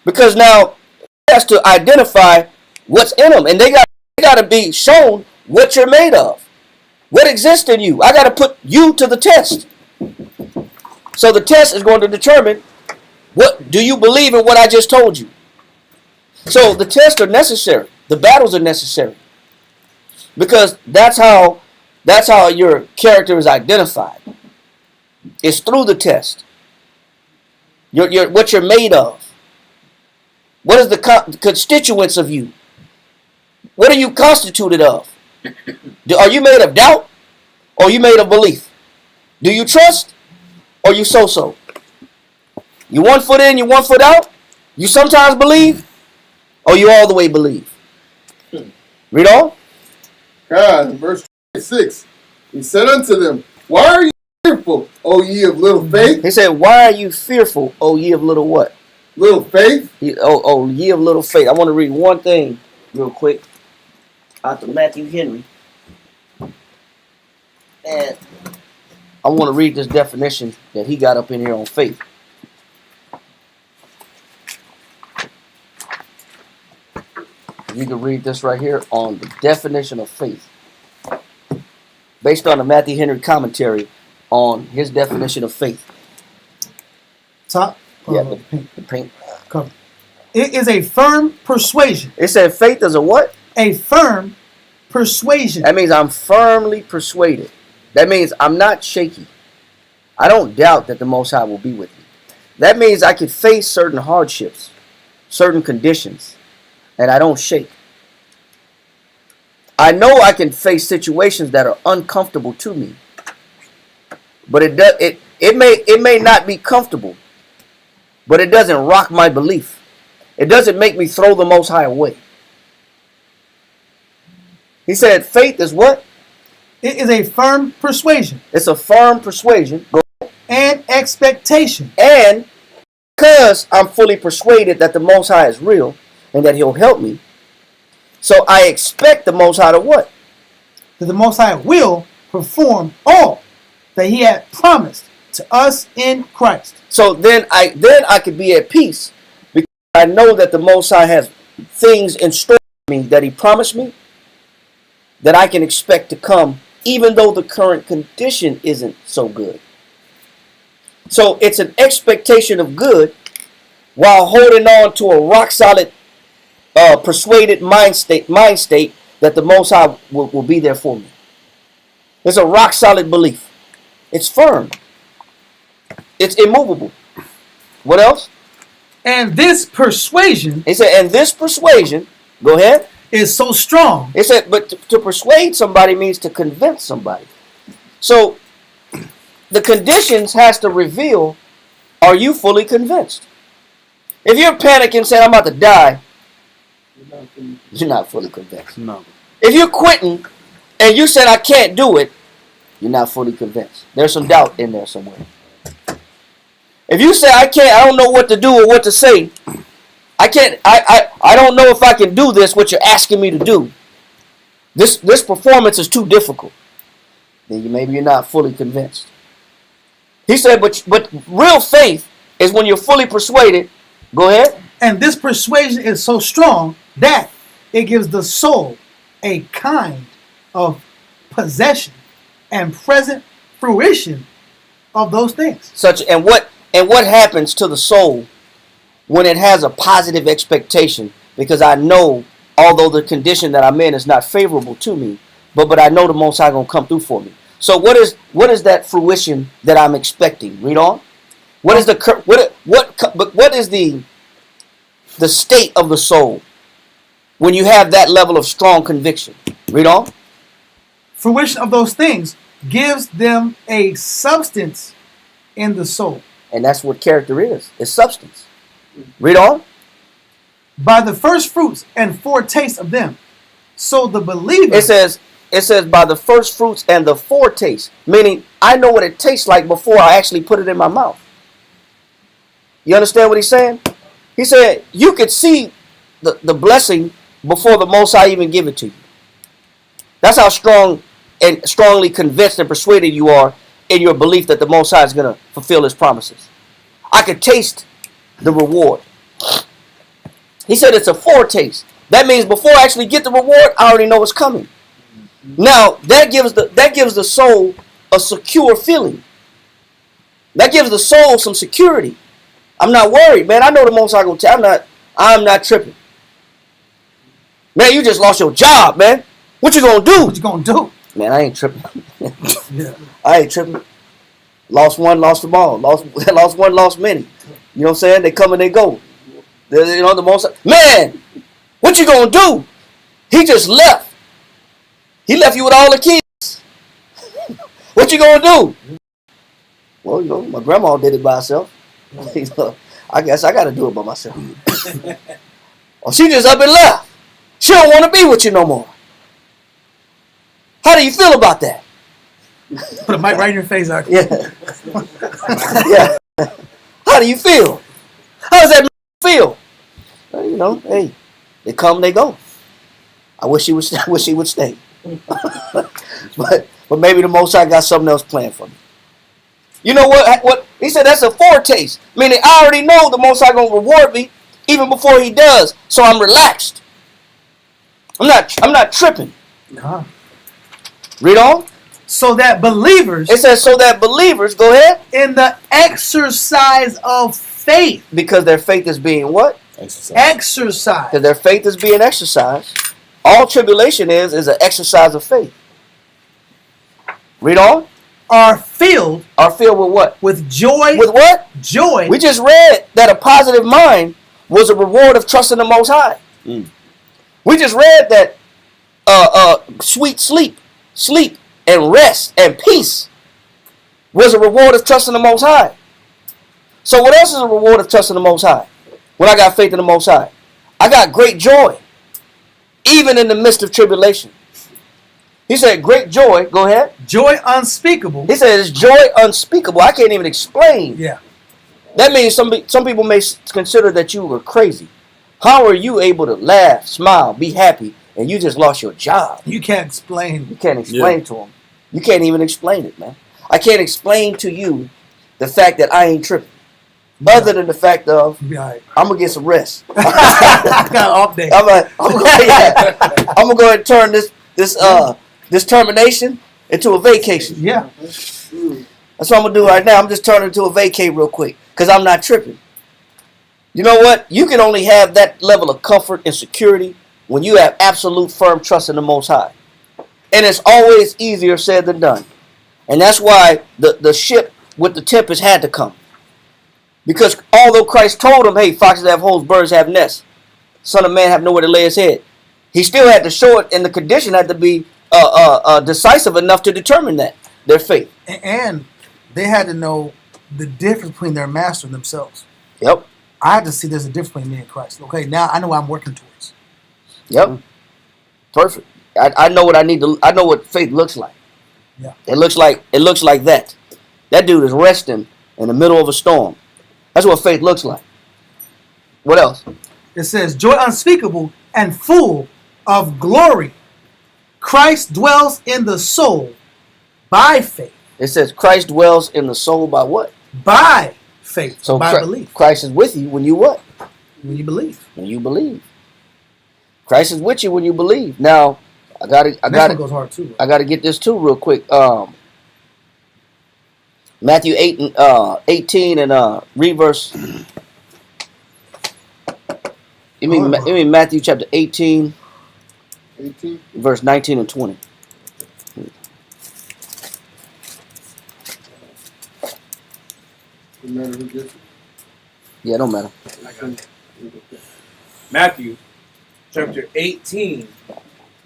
Because now he has to identify what's in them. And they got to be shown what you're made of. What exists in you. I got to put you to the test. So the test is going to determine, what do you believe in what I just told you? So the tests are necessary. The battles are necessary. Because that's how your character is identified. It's through the test. What you're made of. What is the constituents of you? What are you constituted of? Are you made of doubt? Or are you made of belief? Do you trust? Or you so-so? You 1 foot in, you 1 foot out? You sometimes believe? Or you all the way believe? Read on. God, in verse 26, he said unto them, why are you fearful, O ye of little faith? He said, why are you fearful, O ye of little what? Little faith? Ye of little faith. I want to read one thing real quick out of Matthew Henry. And I want to read this definition that he got up in here on faith. You can read this right here on the definition of faith. Based on the Matthew Henry commentary on his definition of faith. Top. Yeah, the pink cover. It is a firm persuasion. It said faith is a what? A firm persuasion. That means I'm firmly persuaded. That means I'm not shaky. I don't doubt that the Most High will be with me. That means I could face certain hardships, certain conditions, and I don't shake. I know I can face situations that are uncomfortable to me, but it may not be comfortable, but it doesn't rock my belief. It doesn't make me throw the Most High away. He said faith is what? It is a firm persuasion. It's a firm persuasion. And expectation. And because I'm fully persuaded that the Most High is real and that He'll help me, so I expect the Most High to what? That the Most High will perform all that He had promised to us in Christ. So then I could be at peace because I know that the Most High has things in store for me that He promised me that I can expect to come, even though the current condition isn't so good. So it's an expectation of good while holding on to a rock solid, persuaded mind state that the Most High will be there for me. It's a rock solid belief. It's firm. It's immovable. What else? And this persuasion. He said, and this persuasion, go ahead. Is so strong. It said, but to persuade somebody means to convince somebody. So the conditions has to reveal, are you fully convinced? If you're panicking saying, I'm about to die, you're not fully convinced. No. If you're quitting and you said, I can't do it, You're not fully convinced. There's some doubt in there somewhere. If you say I don't know what to do or what to say, I don't know if I can do this, what you're asking me to do. This performance is too difficult. Then maybe you're not fully convinced. He said, but real faith is when you're fully persuaded. Go ahead. And this persuasion is so strong that it gives the soul a kind of possession and present fruition of those things. And what happens to the soul when it has a positive expectation? Because I know, although the condition that I'm in is not favorable to me, but I know the Most High gonna come through for me. So what is that fruition that I'm expecting? Read on. What is the state of the soul when you have that level of strong conviction? Read on. Fruition of those things gives them a substance in the soul. And that's what character is. It's substance. Read on. By the first fruits and foretaste of them. So the believer. It says by the first fruits and the foretaste. Meaning I know what it tastes like before I actually put it in my mouth. You understand what he's saying? He said you could see the blessing before the Most High even give it to you. That's how strongly convinced and persuaded you are in your belief that the Most High is going to fulfill his promises. I could taste the reward. He said it's a foretaste. That means before I actually get the reward, I already know it's coming. Now, that gives the soul a secure feeling. That gives the soul some security. I'm not worried, man. I know the Most High going to tell. I'm not tripping. Man, you just lost your job, man. What you gonna do? What you gonna do? Man, I ain't tripping. Yeah. I ain't tripping. Lost one, lost them all. Lost one, lost many. You know what I'm saying? They come and they go. The Most. Man, what you gonna do? He just left. He left you with all the kids. What you gonna do? Well, my grandma did it by herself. I guess I gotta do it by myself. Well, she just up and left. She don't want to be with you no more. How do you feel about that? Put a mic right in your face, Archie. Yeah. Yeah. How do you feel? How does that feel? Well, hey, they come, they go. I wish she would stay. but maybe the Most High got something else planned for me. You know what? He said that's a foretaste. Meaning I already know the Most High gonna reward me even before he does. So I'm relaxed. I'm not tripping. Uh-huh. Read on. So that believers. It says so that believers, go ahead. In the exercise of faith. Because their faith is being what? Exercise. Because their faith is being exercised. All tribulation is an exercise of faith. Read on. Are filled with what? With joy. With what? Joy. We just read that a positive mind was a reward of trusting the Most High. We just read that sweet sleep and rest and peace was a reward of trusting the Most High. So what else is a reward of trusting the Most High? When I got faith in the Most High, I got great joy, even in the midst of tribulation. He said, great joy. Go ahead. Joy unspeakable. He said, it's joy unspeakable. I can't even explain. Yeah. That means some people may consider that you were crazy. How are you able to laugh, smile, be happy, and you just lost your job? You can't explain. You can't explain to them. You can't even explain it, man. I can't explain to you the fact that I ain't tripping. Other than the fact of, right. I'm going to get some rest. I got an off day. I'm going to go ahead and turn this termination into a vacation. Yeah. That's what I'm going to do right now. I'm just turning into a vacate real quick because I'm not tripping. You know what? You can only have that level of comfort and security when you have absolute firm trust in the Most High. And it's always easier said than done. And that's why the ship with the tempest had to come. Because although Christ told him, hey, foxes have holes, birds have nests, Son of Man have nowhere to lay his head, he still had to show it, and the condition had to be decisive enough to determine that, their faith. And they had to know the difference between their master and themselves. Yep. I had to see there's a difference between me and Christ. Okay, now I know what I'm working towards. Yep. Perfect. I know what I need to. I know what faith looks like. Yeah. It looks like that. That dude is resting in the middle of a storm. That's what faith looks like. What else? It says, joy unspeakable and full of glory. Christ dwells in the soul by faith. It says Christ dwells in the soul by what? By faith. So by belief. Christ is with you when you what? When you believe. When you believe. Christ is with you when you believe. Now, I This one goes hard too. I gotta get this too real quick. Matthew 18 and read verse. You mean Matthew chapter 18, 18. verse 19 and 20. No matter who gets it. Yeah, it don't matter. Matthew chapter 18,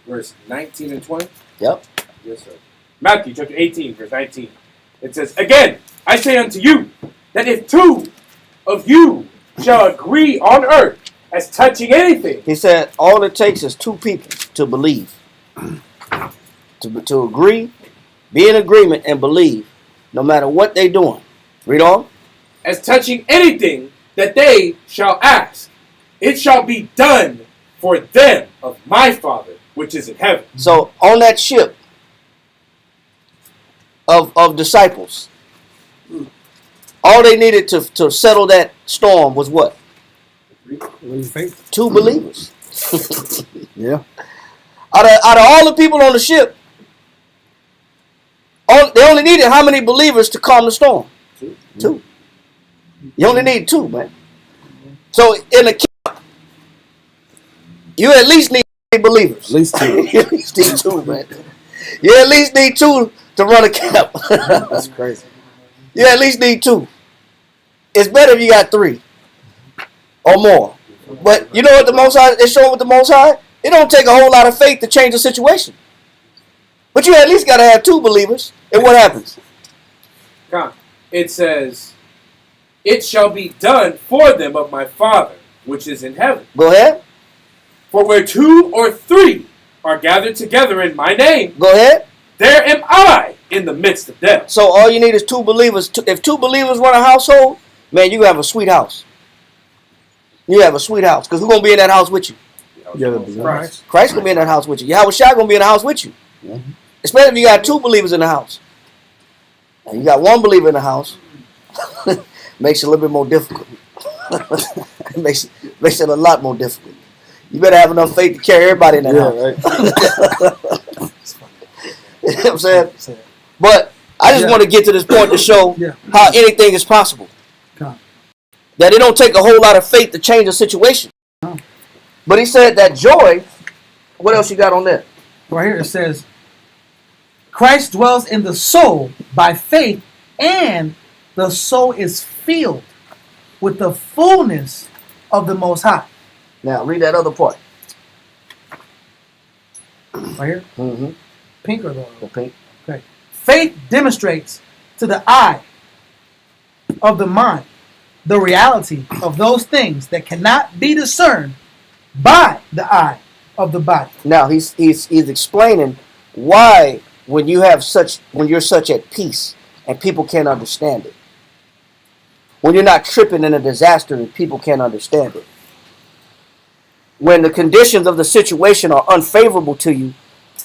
verse 19 and 20. Yep. Yes, sir. Matthew chapter 18, verse 19. It says, again, I say unto you, that if two of you shall agree on earth as touching anything. He said all it takes is two people to believe. To agree, be in agreement, and believe, no matter what they're doing. Read on. As touching anything that they shall ask, it shall be done for them of my Father which is in heaven. So on that ship of disciples, all they needed to settle that storm was what? Faith. Two believers. Yeah. Out of all the people on the ship, they only needed how many believers to calm the storm? Two. You only need two, man. So in a camp, you at least need believers. At least two. You at least need two, man. You at least need two to run a camp. That's crazy. You at least need two. It's better if you got three or more. But you know what the Most High is showing with the Most High? It don't take a whole lot of faith to change the situation. But you at least got to have two believers. And what happens? It says, it shall be done for them of my Father which is in heaven. Go ahead. For where two or three are gathered together in my name, Go ahead. there am I in the midst of them. So all you need is two believers. If two believers run a household, man, you have a sweet house. You have a sweet house. Because who's going to be in that house with you? Christ. Christ's going to be in that house with you. Yahweh Shai going to be in the house with you. Mm-hmm. Especially if you got two believers in the house. Now, you got one believer in the house. Makes it a little bit more difficult. It makes it a lot more difficult. You better have enough faith to carry everybody in that house. Right. You know what I'm saying? But I just want to get to this point to show Yeah. how anything is possible. Come. That it don't take a whole lot of faith to change a situation. No. But he said that joy, what else you got on there? Right here it says, Christ dwells in the soul by faith, and the soul is filled with the fullness of the Most High. Now read that other part. Right here? Mm-hmm. Pink or the pink. Okay. Faith demonstrates to the eye of the mind the reality of those things that cannot be discerned by the eye of the body. Now he's explaining why when you're such at peace and people can't understand it. When you're not tripping in a disaster and people can't understand it. When the conditions of the situation are unfavorable to you,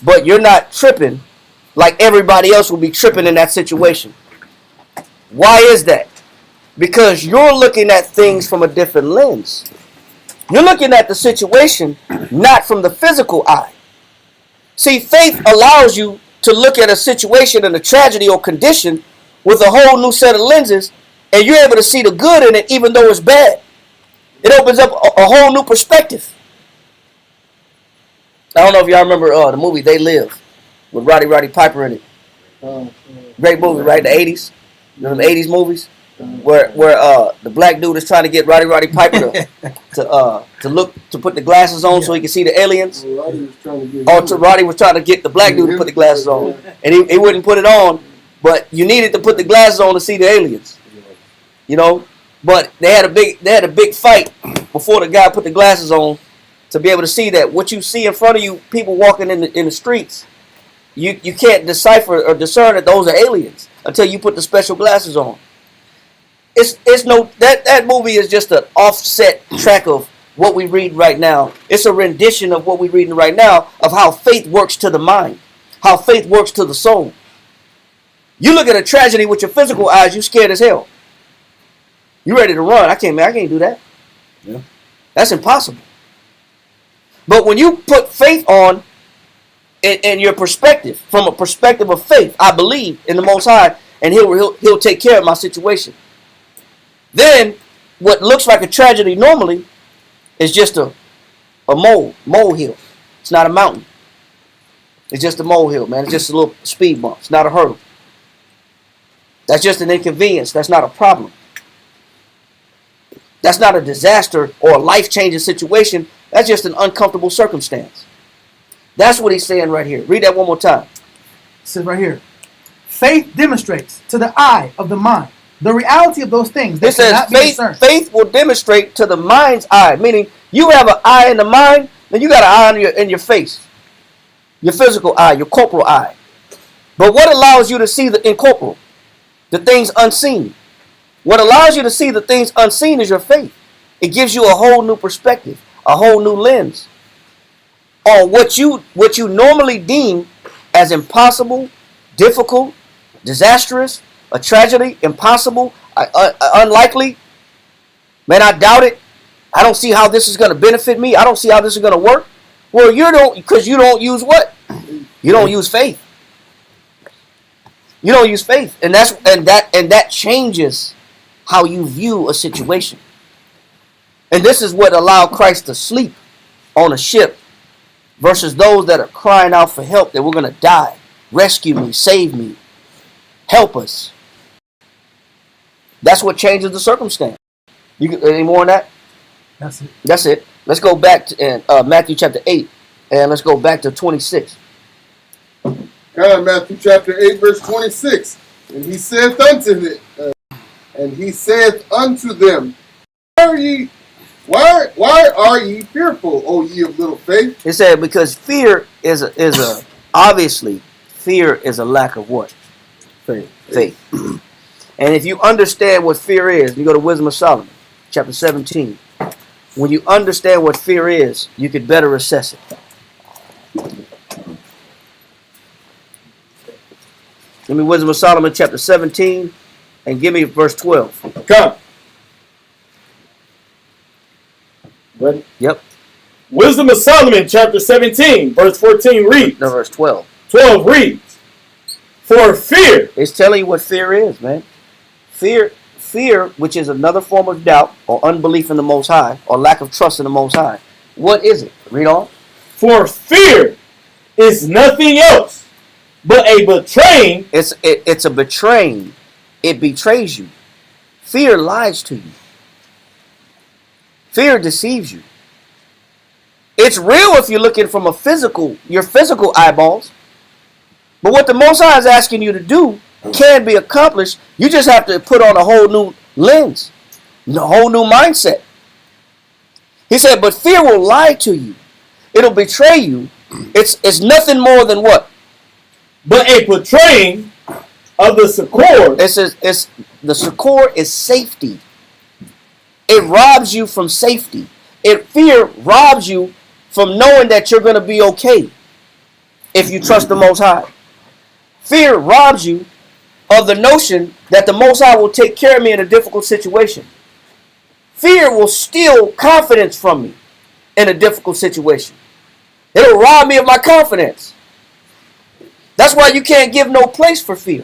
but you're not tripping like everybody else will be tripping in that situation. Why is that? Because you're looking at things from a different lens. You're looking at the situation not from the physical eye. See, faith allows you to look at a situation and a tragedy or condition with a whole new set of lenses, and you're able to see the good in it even though it's bad. It opens up a whole new perspective. I don't know if y'all remember the movie They Live with Roddy Piper in it. Great movie, right? The 80s. You know the 80s movies? Where the black dude is trying to get Roddy Piper to put the glasses on so he can see the aliens. Roddy was trying to get the black dude to put the glasses on, and he wouldn't put it on. But you needed to put the glasses on to see the aliens, you know. But they had a big fight before the guy put the glasses on to be able to see that what you see in front of you, people walking in the streets, you can't decipher or discern that those are aliens until you put the special glasses on. It's no that movie is just an offset track of what we read right now. It's a rendition of what we're reading right now of how faith works to the mind, how faith works to the soul. You look at a tragedy with your physical eyes, you scared as hell. You ready to run? I can't do that. Yeah. That's impossible. But when you put faith on in your perspective, from a perspective of faith, I believe in the Most High, and He'll take care of my situation. Then, what looks like a tragedy normally is just a molehill. It's not a mountain. It's just a molehill, man. It's just a little speed bump. It's not a hurdle. That's just an inconvenience. That's not a problem. That's not a disaster or a life-changing situation. That's just an uncomfortable circumstance. That's what he's saying right here. Read that one more time. It says right here, faith demonstrates to the eye of the mind the reality of those things that It says cannot be discerned. faith will demonstrate to the mind's eye, meaning you have an eye in the mind, then you got an eye in your face, your physical eye, your corporal eye. But what allows you to see the incorporeal, the things unseen? What allows you to see the things unseen is your faith. It gives you a whole new perspective, a whole new lens on what you normally deem as impossible, difficult, disastrous, a tragedy, impossible, unlikely. Man, I doubt it. I don't see how this is going to benefit me. I don't see how this is going to work. Well, because you don't use what? You don't use faith. You don't use faith, and that changes how you view a situation. And this is what allowed Christ to sleep on a ship versus those that are crying out for help, that we're going to die. Rescue me, save me, help us. That's what changes the circumstance. Any more on that? That's it. That's it. Let's go back to Matthew chapter 8, and let's go back to 26. Matthew chapter 8, verse 26. And he saith unto them, why are ye fearful, O ye of little faith? It said because fear is obviously fear is a lack of what? Faith. And if you understand what fear is, you go to Wisdom of Solomon, chapter 17. When you understand what fear is, you could better assess it. Give me Wisdom of Solomon, chapter 17, and give me verse 12. Come. Ready? Yep. Wisdom of Solomon, chapter 17, verse 14 reads. No, verse 12. 12 reads. For fear. It's telling you what fear is, man. Fear, which is another form of doubt or unbelief in the Most High or lack of trust in the Most High. What is it? Read on. For fear is nothing else but a betraying. It's a betraying. It betrays you. Fear lies to you. Fear deceives you. It's real if you're looking from your physical eyeballs. But what the Most High is asking you to do can be accomplished. You just have to put on a whole new lens, a whole new mindset. He said, but fear will lie to you. It'll betray you. It's nothing more than what? But a betraying of the succor. The succor is safety. It robs you from safety. Fear robs you from knowing that you're going to be okay if you trust the Most High. Fear robs you of the notion that the Most High will take care of me in a difficult situation. Fear will steal confidence from me in a difficult situation. It'll rob me of my confidence. That's why you can't give no place for fear.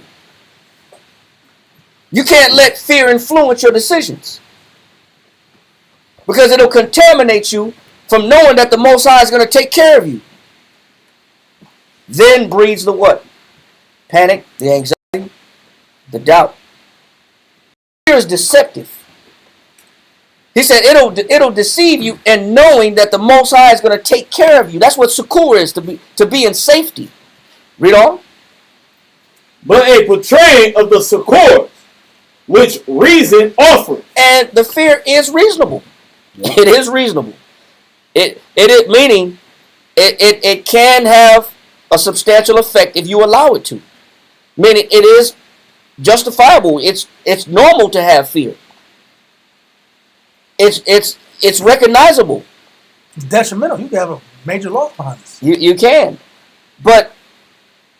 You can't let fear influence your decisions, because it'll contaminate you from knowing that the Most High is going to take care of you. Then breeds the what? Panic, the anxiety, the doubt. Fear is deceptive. He said it'll deceive you in knowing that the Most High is going to take care of you. That's what succor is, to be in safety. Read on. But a betraying of the succor, which reason offers. And the fear is reasonable. It is reasonable. Meaning it can have a substantial effect if you allow it to. Meaning it is justifiable. It's normal to have fear. It's recognizable. It's detrimental. You can have a major loss behind this. You can, but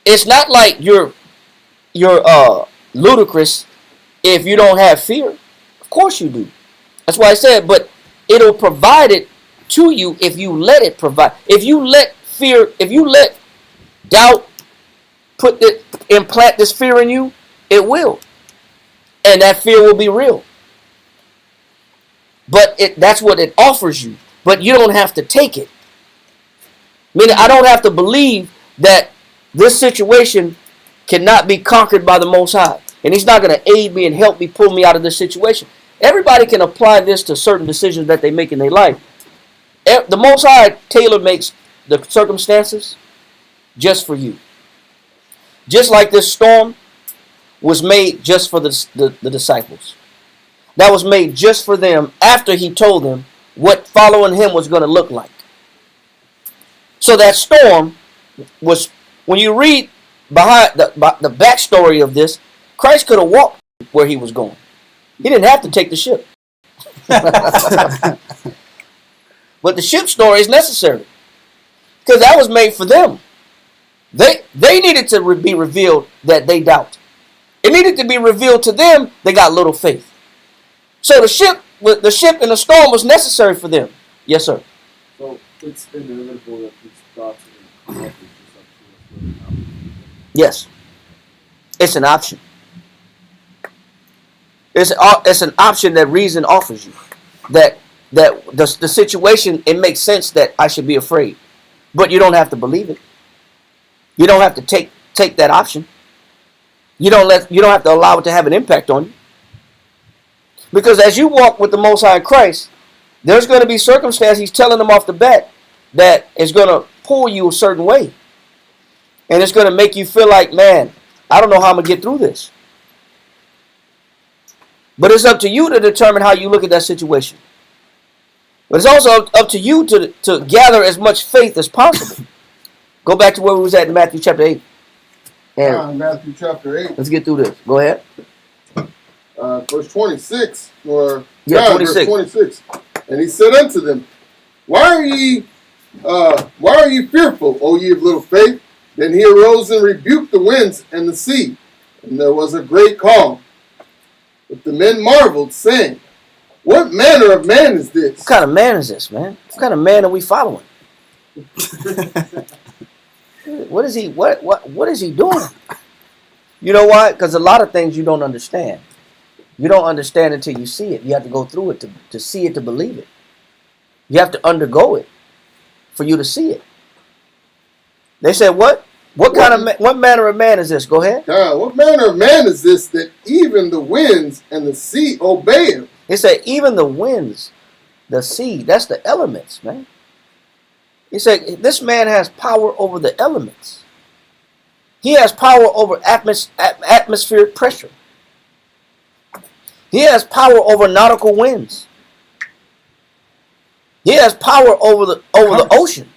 it's not like you're ludicrous if you don't have fear. Of course you do. That's why I said, but it'll provide it to you if you let it provide. If you let fear, if you let doubt implant this fear in you, it will. And that fear will be real. But that's what it offers you. But you don't have to take it. Meaning I don't have to believe that this situation cannot be conquered by the Most High. And He's not going to aid me and help me pull me out of this situation. Everybody can apply this to certain decisions that they make in their life. The Most High tailor makes the circumstances just for you. Just like this storm was made just for the disciples. That was made just for them after He told them what following Him was going to look like. So that storm was, when you read behind the backstory of this, Christ could have walked where He was going. He didn't have to take the ship. But the ship story is necessary. Because that was made for them. They needed to be revealed that they doubt. It needed to be revealed to them they got little faith. So the ship and the storm was necessary for them. Yes, sir. So it's inevitable that these thoughts are going to come up. It's just up to us whether or not we do them. Yes. It's an option. It's an option that reason offers you. That the situation, it makes sense that I should be afraid. But you don't have to believe it. You don't have to take that option. You don't have to allow it to have an impact on you. Because as you walk with the Most High Christ, there's going to be circumstances, He's telling them off the bat, that is going to pull you a certain way. And it's going to make you feel like, man, I don't know how I'm going to get through this. But it's up to you to determine how you look at that situation. But it's also up to you to gather as much faith as possible. Go back to where we was at in Matthew chapter 8. And Matthew chapter 8. let's get through this. Go ahead. Verse 26. Or, Yeah, 26. Verse 26. And He said unto them, Why are ye fearful, O ye of little faith? Then He arose and rebuked the winds and the sea, and there was a great calm. But the men marveled, saying, What manner of man is this? What kind of man is this, man? What kind of man are we following? What is he doing? You know why? Because a lot of things you don't understand. You don't understand until you see it. You have to go through it to see it, to believe it. You have to undergo it for you to see it. They said, what manner of man is this? Go ahead. What manner of man is this that even the winds and the sea obey Him? They said, even the winds, the sea, that's the elements, man. He said, this man has power over the elements. He has power over atmospheric pressure. He has power over nautical winds. He has power over the ocean.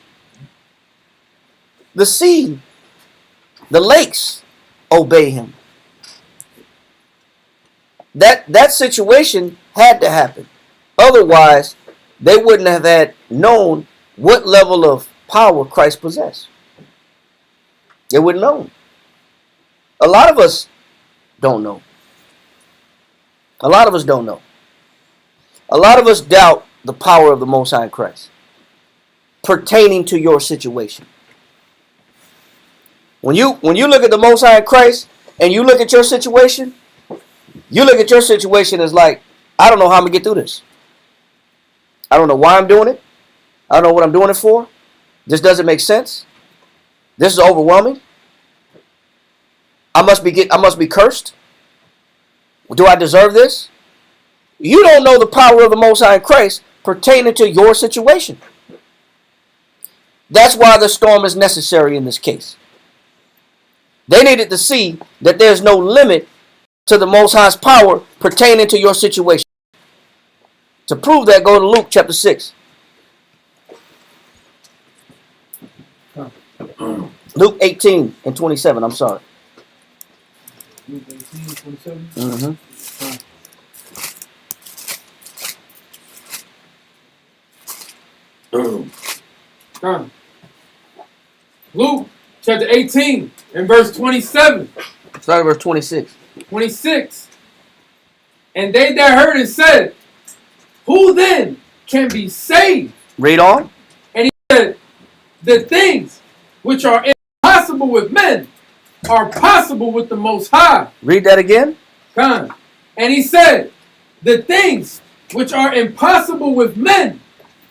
The sea, the lakes obey Him. That situation had to happen. Otherwise, they wouldn't have had known what level of power Christ possessed. They wouldn't know. A lot of us don't know. A lot of us don't know. A lot of us doubt the power of the Most High Christ pertaining to your situation. When you look at the Most High Christ and you look at your situation, you look at your situation as like, I don't know how I'm going to get through this. I don't know why I'm doing it. I don't know what I'm doing it for. This doesn't make sense. This is overwhelming. I must be cursed. Do I deserve this? You don't know the power of the Most High Christ pertaining to your situation. That's why the storm is necessary in this case. They needed to see that there's no limit to the Most High's power pertaining to your situation. To prove that, go to Luke chapter 6. Luke Luke 18 and 27. I'm sorry. Luke 18, 27. Mm-hmm. Done. Luke chapter 18 and verse 27. Start at verse 26. 26. And they that heard it said, who then can be saved? Read on. And he said, the things which are impossible with men are possible with the Most High. Read that again. Done. And he said, the things which are impossible with men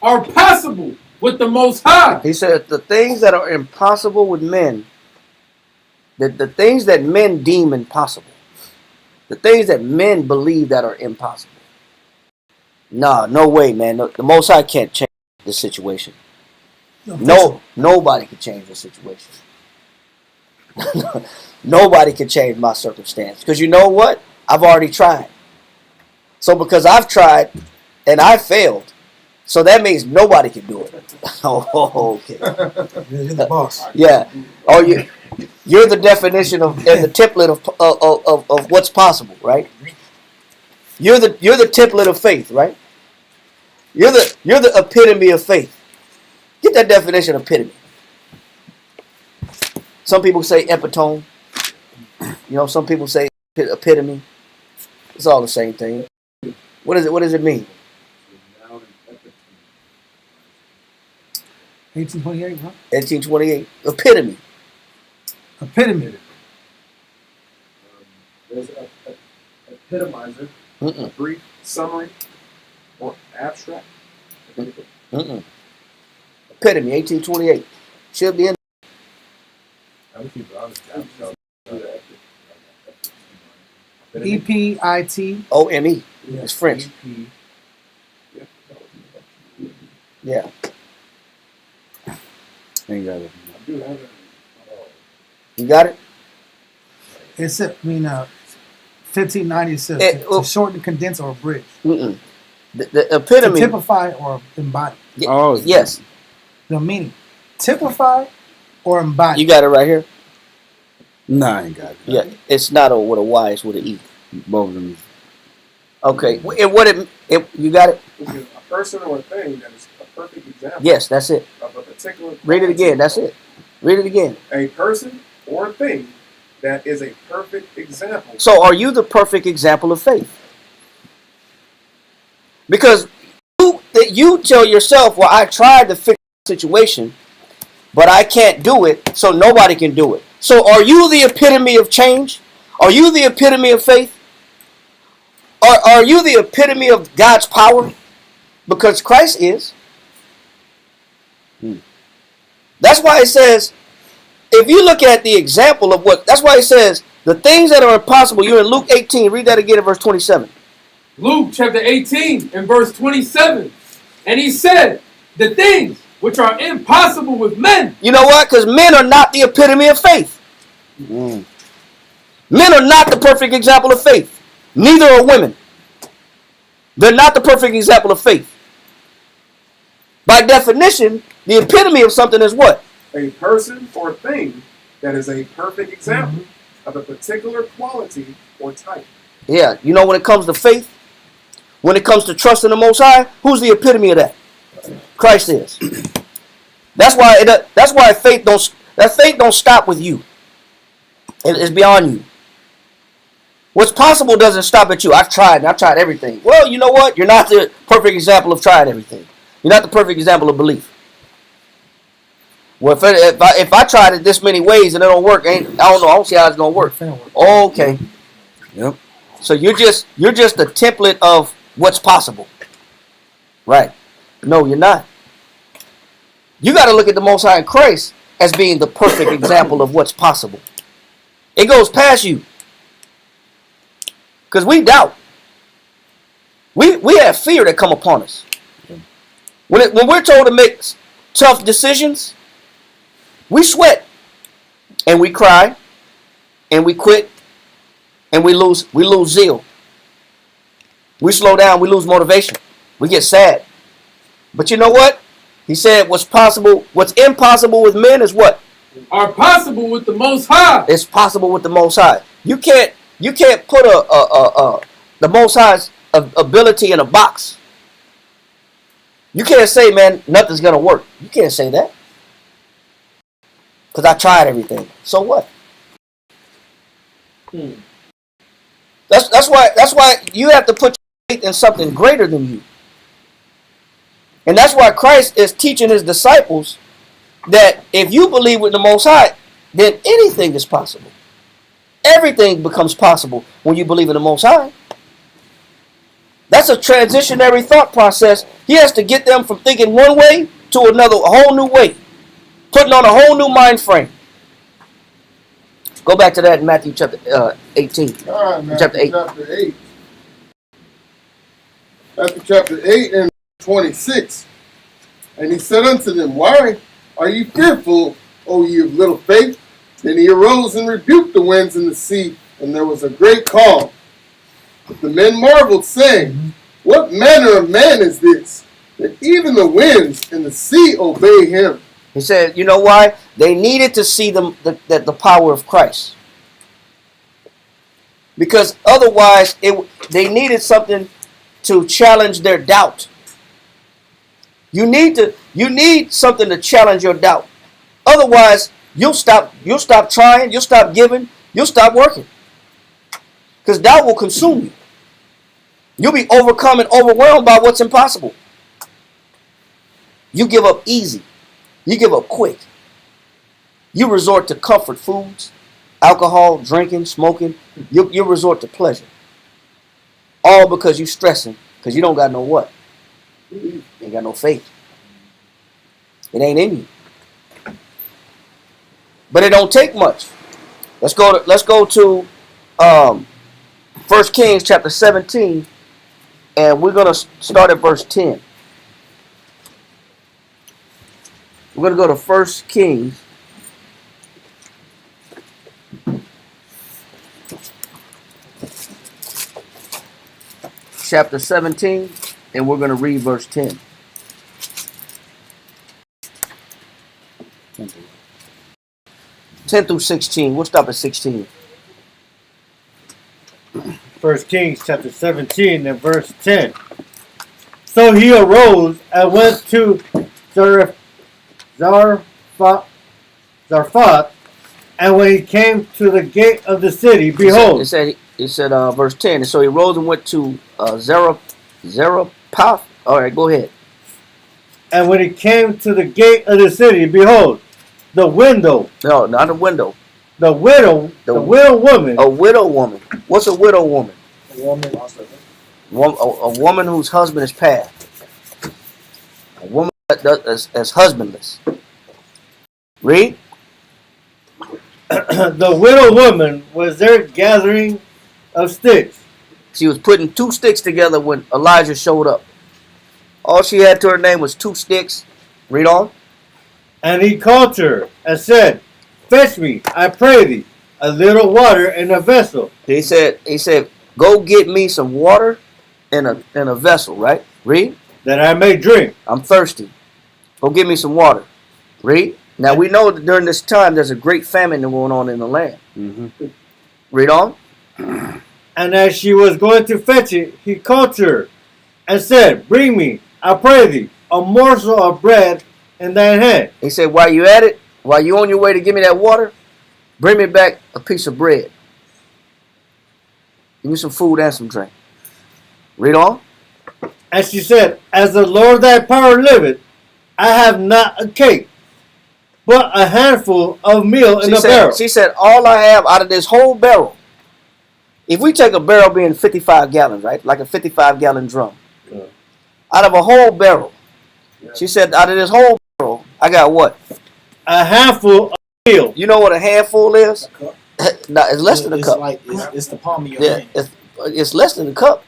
are possible with the Most High. He said the things that are impossible with men, the things that men deem impossible, the things that men believe that are impossible. Nah, no way, man. No, the Most High can't change the situation. No, nobody can change the situation. Nobody can change my circumstance. Because you know what? I've already tried. So because I've tried and I failed, so that means nobody can do it. Oh, okay. You're the boss. Yeah. Oh, you're the definition of and the template of what's possible, right? You're the template of faith, right? You're the epitome of faith. Get that definition of epitome. Some people say epitome. You know, some people say epitome. It's all the same thing. What is it? What does it mean? 1828, huh? 1828. Epitome. Epitome. There's a epitomizer, Mm-mm. brief summary, or abstract. Mm-mm. Epitome. 1828. Should be in. EPIT. OME. It's French. Yeah. Ain't got it. You got it? It's 1590 says well- to shorten, condense, or abridge. Mm-mm. The To epitome. typify or embody. Oh, Yes. The meaning. Typify or embody. You got it right here. Nah, I ain't got it. Yeah. It's not with a Y. It's with an E. Both of them. Okay. You got it? Which is a person or a thing that is a perfect example Yes. That's it. of a particular Read it again. That's it. Read it again. A person or a thing that is a perfect example. So, are you the perfect example of faith? Because you tell yourself, well, I tried to fix the situation, but I can't do it, so nobody can do it. So, are you the epitome of change? Are you the epitome of faith? Are you the epitome of God's power? Because Christ is. That's why it says, if you look at the example of that's why it says, the things that are impossible, you're in Luke 18, read that again in verse 27. Luke chapter 18 and verse 27. And he said, the things which are impossible with men. You know what? Because men are not the epitome of faith. Men are not the perfect example of faith. Neither are women. They're not the perfect example of faith. By definition, the epitome of something is what? A person or thing that is a perfect example of a particular quality or type. Yeah, you know, when it comes to faith, when it comes to trust in the Most High, who's the epitome of that? Christ is. That's why faith don't stop with you. It's beyond you. What's possible doesn't stop at you. I've tried everything. Well, you know what? You're not the perfect example of trying everything. You're not the perfect example of belief. Well, if I tried it this many ways and it don't work, I don't know. I don't see how it's gonna work. Okay. Yep. So you're just a template of what's possible, right? No, you're not. You got to look at the Most High in Christ as being the perfect example of what's possible. It goes past you, because we doubt. We have fear that come upon us. When we're told to make tough decisions, we sweat and we cry and we quit and we lose zeal. We slow down, we lose motivation. We get sad. But you know what? He said what's impossible with men is what? are possible with the Most High. It's possible with the Most High. You can't put the Most High's ability in a box. You can't say, man, nothing's gonna work. You can't say that. Because I tried everything. So what? That's why you have to put your faith in something greater than you. And that's why Christ is teaching his disciples that if you believe with the Most High, then anything is possible. Everything becomes possible when you believe in the Most High. That's a transitionary thought process. He has to get them from thinking one way to another, a whole new way. Putting on a whole new mind frame. Go back to that in Matthew chapter 18. All right, Matthew Chapter 8. Chapter 8. Matthew chapter 8 and 26. And he said unto them, Why are ye fearful, O ye of little faith? Then he arose and rebuked the winds and the sea, and there was a great calm. But the men marveled, saying, What manner of man is this, that even the winds and the sea obey him? He said, you know why? They needed to see the power of Christ. Because otherwise, they needed something to challenge their doubt. You need something to challenge your doubt. Otherwise, you'll stop trying, you'll stop giving, you'll stop working. Because doubt will consume you. You'll be overcome and overwhelmed by what's impossible. You give up easy. You give up quick. You resort to comfort foods, alcohol, drinking, smoking. You resort to pleasure. All because you're stressing, because you don't got no what? You ain't got no faith. It ain't in you. But it don't take much. Let's go to 1 Kings chapter 17, and we're going to start at verse 10. We're going to go to 1 Kings chapter 17, and we're going to read verse 10. Through 16. We'll stop at 16. 1 Kings chapter 17 and verse 10. So he arose and went to Zarephath, and when he came to the gate of the city, behold. It said verse 10. And so he rose and went to Zarephath. All right, go ahead. And when he came to the gate of the city, behold, the window. No, not a window. The widow woman. A widow woman. What's a widow woman? A woman lost her A woman whose husband is passed. A woman that's husbandless. Read. The widow woman was there gathering of sticks. She was putting 2 sticks together when Elijah showed up. All she had to her name was 2 sticks. Read on. And he called to her and said, Fetch me, I pray thee, a little water in a vessel. He said, go get me some water in a vessel, right? Read. That I may drink. I'm thirsty. Go get me some water. Read. Now we know that during this time there's a great famine going on in the land. Mm-hmm. Read on. And as she was going to fetch it, he called to her and said, Bring me, I pray thee, a morsel of bread in thine hand. He said, while you at it, while you on your way to give me that water, bring me back a piece of bread. Give me some food and some drink. Read on. And she said, As the Lord thy power liveth, I have not a cake, but a handful of meal in a barrel. She said, all I have out of this whole barrel, if we take a barrel being 55 gallons, right? Like a 55-gallon drum. Yeah. Out of a whole barrel. Yeah. She said, out of this whole barrel, I got what? A handful of meal. You know what a handful is? No, it's less than a cup. It's the palm of your hand. It's less than a cup.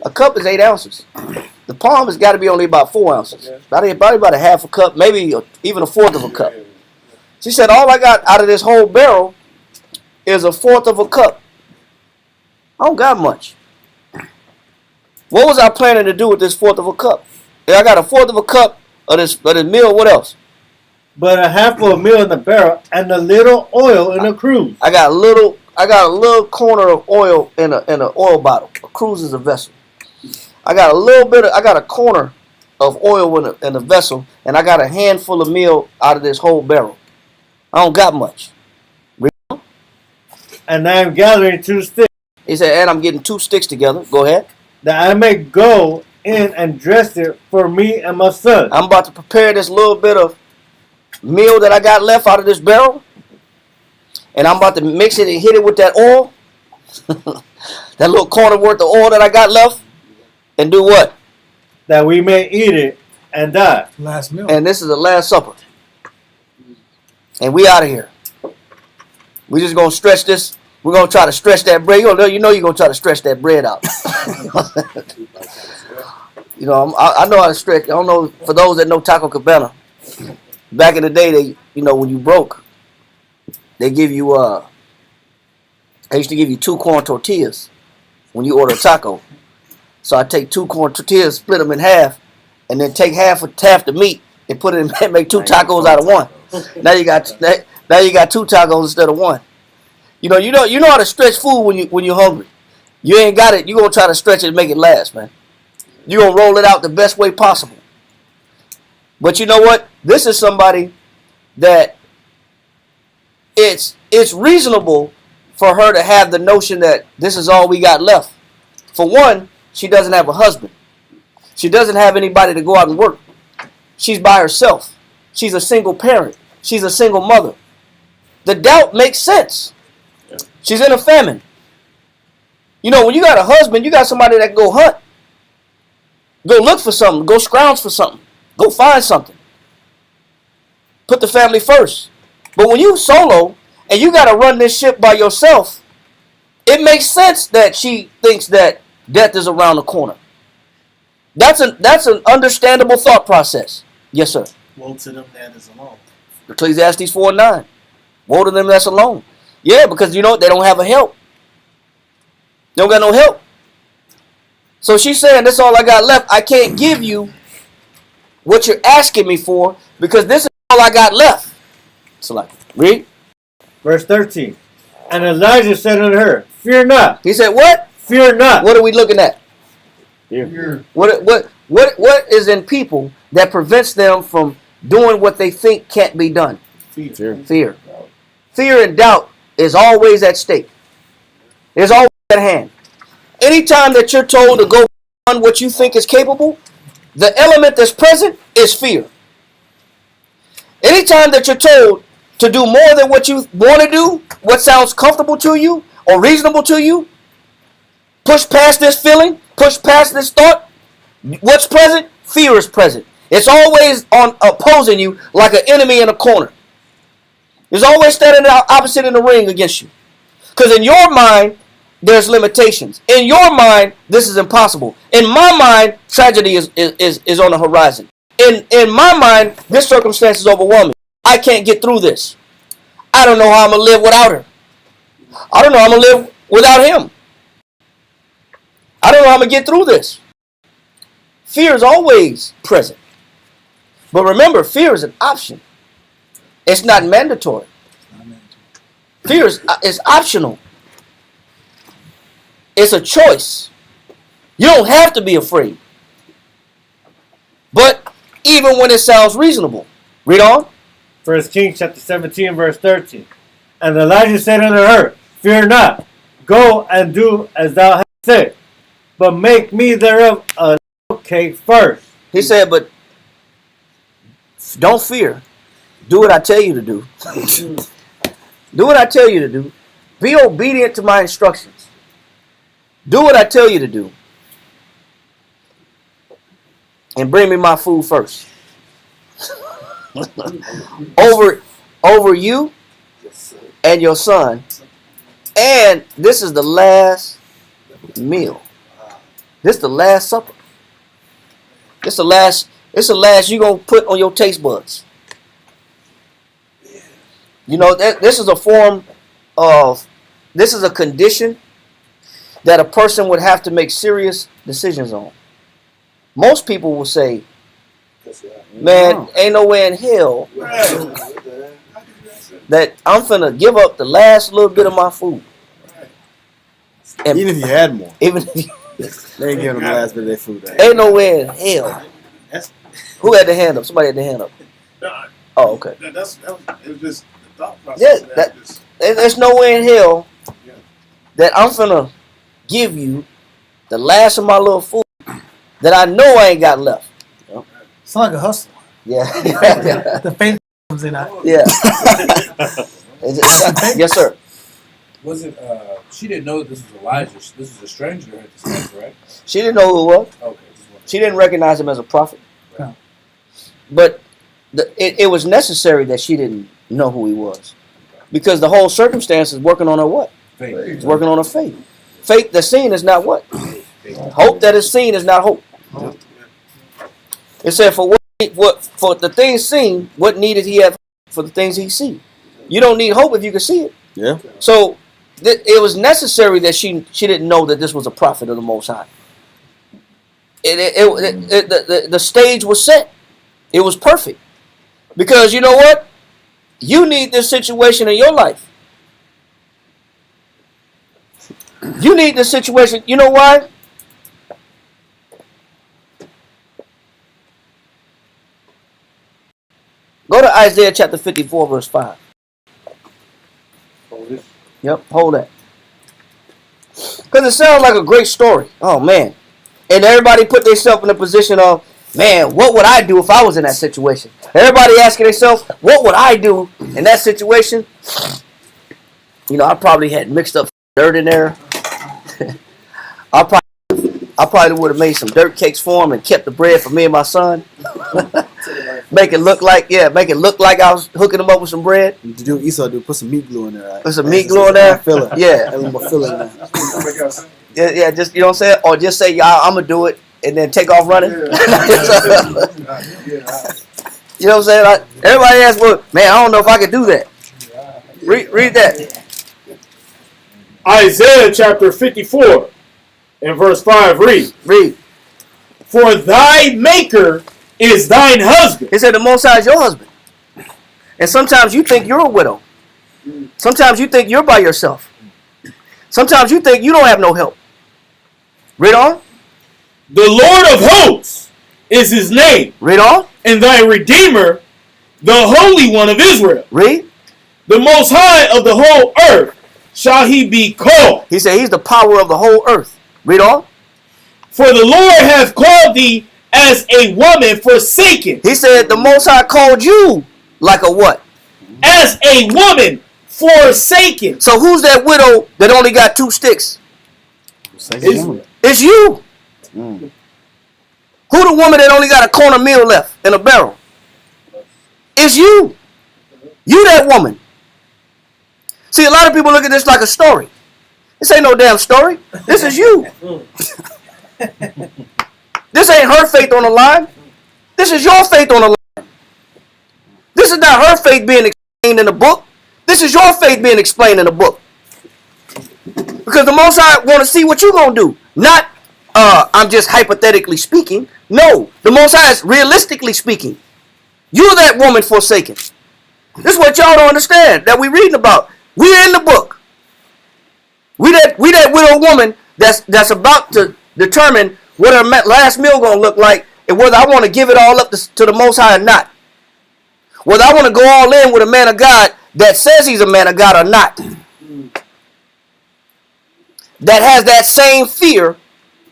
A cup is 8 ounces. The palm has got to be only about 4 ounces. Probably about a half a cup, maybe even a fourth of a cup. She said, all I got out of this whole barrel is a fourth of a cup. I don't got much. What was I planning to do with this fourth of a cup? If I got a fourth of a cup of this meal, what else? but a handful of meal in the barrel and a little oil in the cruse. I got a little corner of oil in an oil bottle. A cruse is a vessel. I got a corner of oil in a vessel, and I got a handful of meal out of this whole barrel. I don't got much. And I am gathering 2 sticks, He said, and I'm getting 2 sticks together. Go ahead. that I may go in and dress it for me and my son. I'm about to prepare this little bit of meal that I got left out of this barrel, and I'm about to mix it and hit it with that oil, that little corner worth of oil that I got left, and do what? That we may eat it and die. Last meal. And this is the Last Supper. And we out of here. We just gonna stretch this. We're gonna try to stretch that bread. You know you're gonna try to stretch that bread out. You know, I know how to stretch. I don't know, for those that know Taco Cabana. Back in the day, when you broke, they give you they used to give you 2 corn tortillas when you order a taco. So I take 2 corn tortillas, split them in half, and then take half the meat and put it in and make 2 tacos out of one. Now you got 2 tacos instead of 1. You know how to stretch food when you're hungry. You ain't got it. You gonna try to stretch it and make it last, man. You gonna roll it out the best way possible. But you know what? This is somebody that it's reasonable for her to have the notion that this is all we got left. For one, she doesn't have a husband. She doesn't have anybody to go out and work. She's by herself. She's a single parent. She's a single mother. The doubt makes sense. She's in a famine. You know, when you got a husband, you got somebody that can go hunt. Go look for something. Go scrounge for something. Go find something. Put the family first. But when you solo and you got to run this ship by yourself, it makes sense that she thinks that death is around the corner. That's an understandable thought process. Yes, sir. Woe to them that is alone. Ecclesiastes 4:9. Woe to them that's alone. Yeah, because they don't have a help. They don't got no help. So she's saying, that's all I got left. I can't give you what you're asking me for because this is all I got left. So like, read. Verse 13. And Elijah said unto her, Fear not. He said, what? Fear not. What are we looking at? Fear. What is in people that prevents them from doing what they think can't be done? Fear. Fear and doubt is always at stake. It's always at hand. Anytime that you're told to go beyond what you think is capable, the element that's present is fear. Anytime that you're told to do more than what you want to do, what sounds comfortable to you or reasonable to you, push past this feeling, push past this thought, what's present? Fear is present. It's always on opposing you like an enemy in a corner. It's always standing opposite in the ring against you. Because in your mind, there's limitations. In your mind, this is impossible. In my mind, tragedy is on the horizon. In my mind, this circumstance is overwhelming. I can't get through this. I don't know how I'm going to live without her. I don't know how I'm going to live without him. I don't know how I'm going to get through this. Fear is always present. But remember, fear is an option. It's not mandatory. Fear is optional. It's a choice. You don't have to be afraid. But even when it sounds reasonable. Read on. 1 Kings chapter 17, verse 13. And Elijah said unto her, Fear not, go and do as thou hast said, but make me thereof a little cake first. He said, but don't fear. Do what I tell you to do. Do what I tell you to do. Be obedient to my instructions. Do what I tell you to do. And bring me my food first. over you and your son. And this is the last meal. This is the last supper. It's the last you're going to put on your taste buds. You know, this is a form of, this is a condition that a person would have to make serious decisions on. Most people will say, Man, ain't no way in hell Right. that I'm finna give up the last little bit of my food. And Even if you had more, even if they ain't giving them the last bit of their food. ain't no way in hell. Who had the hand up? Somebody had the hand up. No, Oh, okay. it was just the thought process. Yeah, of that- just, There's no way in hell Yeah. that I'm finna give you the last of my little food that I know I ain't got left. It's like a hustle. Yeah. The faith comes in. Yeah. Yes, sir. Wasn't she didn't know that this was Elijah. This was a stranger to her at this time, correct? She didn't know who it was. Okay, just wondering. She didn't recognize him as a prophet. No. But it was necessary that she didn't know who he was. Because the whole circumstance is working on her what? Faith. It's working on her faith. Faith that's seen is not what? Hope that is seen is not hope. It said for for the things seen, what needed he have for the things he see? You don't need hope if you can see it. Yeah. So it was necessary that she didn't know that this was a prophet of the Most High. The stage was set. It was perfect. Because you know what? You need this situation in your life. You need this situation. You know why? Go to Isaiah chapter 54, verse 5. Hold it. Yep, hold that. Because it sounds like a great story. Oh, man. And everybody put themselves in a position of, man, what would I do if I was in that situation? Everybody asking themselves, what would I do in that situation? You know, I probably had mixed up dirt in there. I probably would have made some dirt cakes for him and kept the bread for me and my son. Make it look like I was hooking him up with some bread. To do what Esau do, put some meat glue in there. Right? Put some meat glue in there. Fill it. Yeah. A little more filling in there. Yeah, just, you know what I'm saying? Or just say, y'all, I'm going to do it and then take off running. You know what I'm saying? Everybody asks, well, man, I don't know if I could do that. Read that. Isaiah chapter 54 and verse 5 Read. For thy maker is thine husband. It said the Most High is your husband. And sometimes you think you're a widow. Sometimes you think you're by yourself. Sometimes you think you don't have no help. Read on. The Lord of hosts is his name, Read on. and thy Redeemer, the Holy One of Israel. Read. The Most High of the whole earth shall he be called. He said he's the power of the whole earth. Read on. For the Lord hath called thee as a woman forsaken. He said the Most High called you like a what? As a woman forsaken. So who's that widow that only got 2 sticks? It's you. Who the woman that only got a corner meal left in a barrel? It's you. You that woman. See, a lot of people look at this like a story. This ain't no damn story. This is you. This ain't her faith on the line. This is your faith on the line. This is not her faith being explained in the book. This is your faith being explained in the book. Because the Most High want to see what you're going to do. Not, I'm just hypothetically speaking. No, the Most High is realistically speaking. You're that woman forsaken. This is what y'all don't understand that we reading about. We're in the book. We that widow woman that's about to determine what her last meal gonna look like and whether I want to give it all up to the Most High or not. Whether I want to go all in with a man of God that says he's a man of God or not. That has that same fear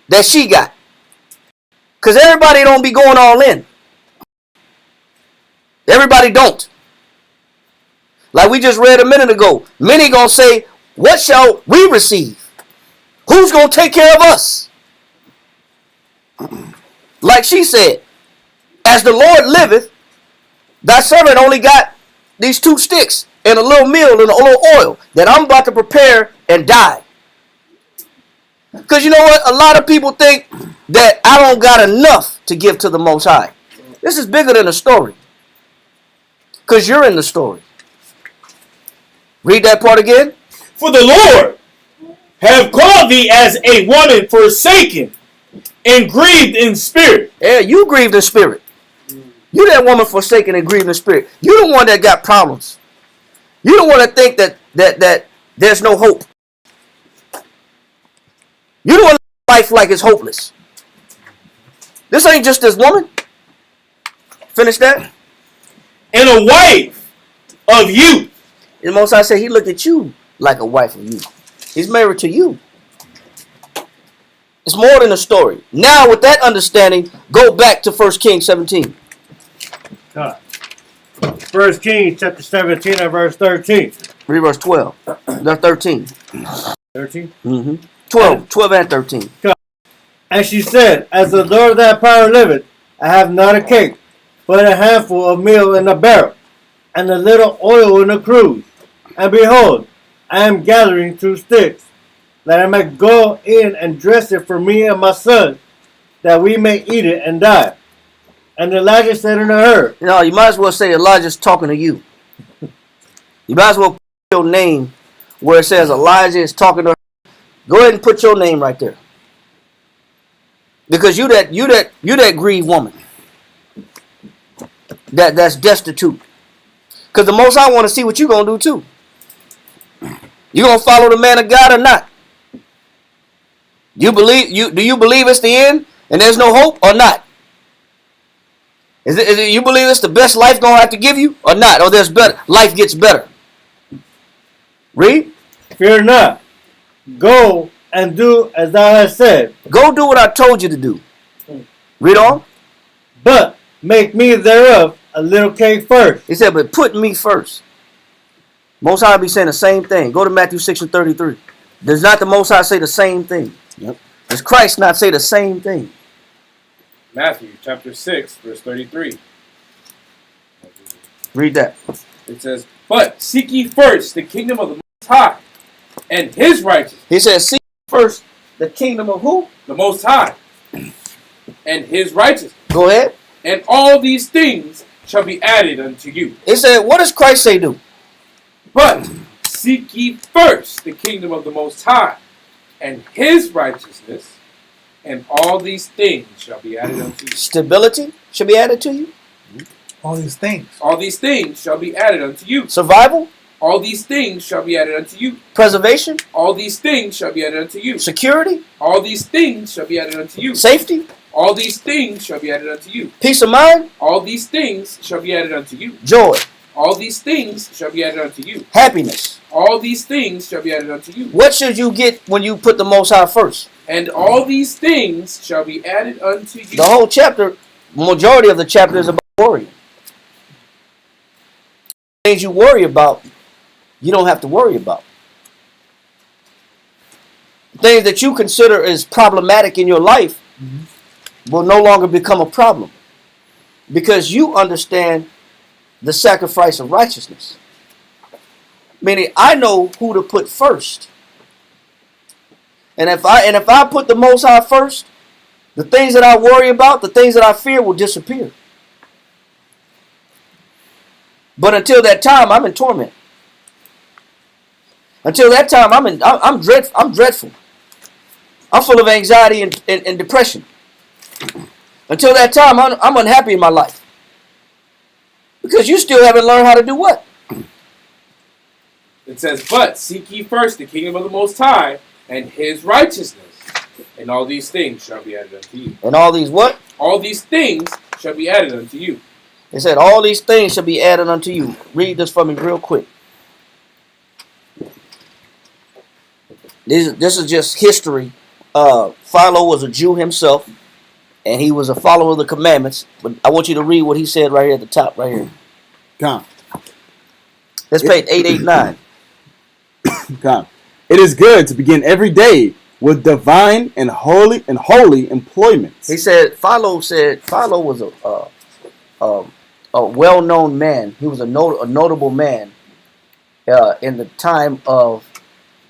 that she got. Because everybody don't be going all in. Everybody don't. Like we just read a minute ago. Many gonna say, what shall we receive? Who's gonna take care of us? Like she said, as the Lord liveth, thy servant only got these 2 sticks and a little meal and a little oil that I'm about to prepare and die. Because you know what? A lot of people think that I don't got enough to give to the Most High. This is bigger than a story. Because you're in the story. Read that part again. For the Lord have called thee as a woman forsaken and grieved in spirit. Yeah, you grieved in spirit. You that woman forsaken and grieving the spirit. You the one that got problems. You don't want to think that there's no hope. You don't want to live life like it's hopeless. This ain't just this woman. Finish that. And a wife of you. The Most High said he looked at you like a wife of you. He's married to you. It's more than a story. Now, with that understanding, go back to 1 Kings 17. 1 Kings chapter 17 and verse 13. Read verse 12. No, 13. 13? 12 and 13. And she said, As the Lord that power liveth, I have not a cake, but a handful of meal in a barrel, and a little oil in a cruse. And behold, I am gathering 2 sticks, that I may go in and dress it for me and my son, that we may eat it and die. And Elijah said unto her, You know, you might as well say Elijah's talking to you. You might as well put your name where it says Elijah is talking to her. Go ahead and put your name right there. Because you that grieved woman. That's destitute. Because the Most High want to see what you're going to do too. You going to follow the man of God or not? Do you believe it's the end and there's no hope or not? Is it you believe it's the best life going to have to give you or not? Or there's better, life gets better? Read. Fear not, go and do as thou hast said. Go do what I told you to do. Read on. But make me thereof a little cake first. He said, but put me first. Most High be saying the same thing. Go to Matthew 6 and 33. Does not the Most High say the same thing? Yep. Does Christ not say the same thing? Matthew chapter 6, verse 33. Read that. It says, But seek ye first the kingdom of the Most High, and his righteousness. He says, seek first the kingdom of who? The Most High, and his righteousness. Go ahead. And all these things shall be added unto you. He said, what does Christ say do? But seek ye first the kingdom of the Most High, and his righteousness, and all these things shall be added unto you. Stability should be added to you. All these things. All these things shall be added unto you. Survival. All these things shall be added unto you. Preservation. All these things shall be added unto you. Security. All these things shall be added unto you. Safety. All these things shall be added unto you. Peace of mind. All these things shall be added unto you. Joy. All these things shall be added unto you. Happiness. All these things shall be added unto you. What should you get when you put the Most High first? And all these things shall be added unto you. The whole chapter, majority of the chapter is about worrying. Things you worry about, you don't have to worry about. Things that you consider as problematic in your life will no longer become a problem. Because you understand the sacrifice of righteousness. Meaning, I know who to put first. And if I put the Most High first, the things that I worry about, the things that I fear will disappear. But until that time, I'm in torment. Until that time, I'm dreadful. I'm full of anxiety and depression. Until that time, I'm unhappy in my life. Because you still haven't learned how to do what? It says, But seek ye first the kingdom of the Most High, and his righteousness, and all these things shall be added unto you. And all these what? All these things shall be added unto you. It said, all these things shall be added unto you. Read this for me real quick. This is just history. Philo was a Jew himself, and he was a follower of the commandments. But I want you to read what he said right here at the top, right here. Come. Let's page 889. Come. It is good to begin every day with divine and holy employments. He said Philo was a well-known man. He was a notable man in the time of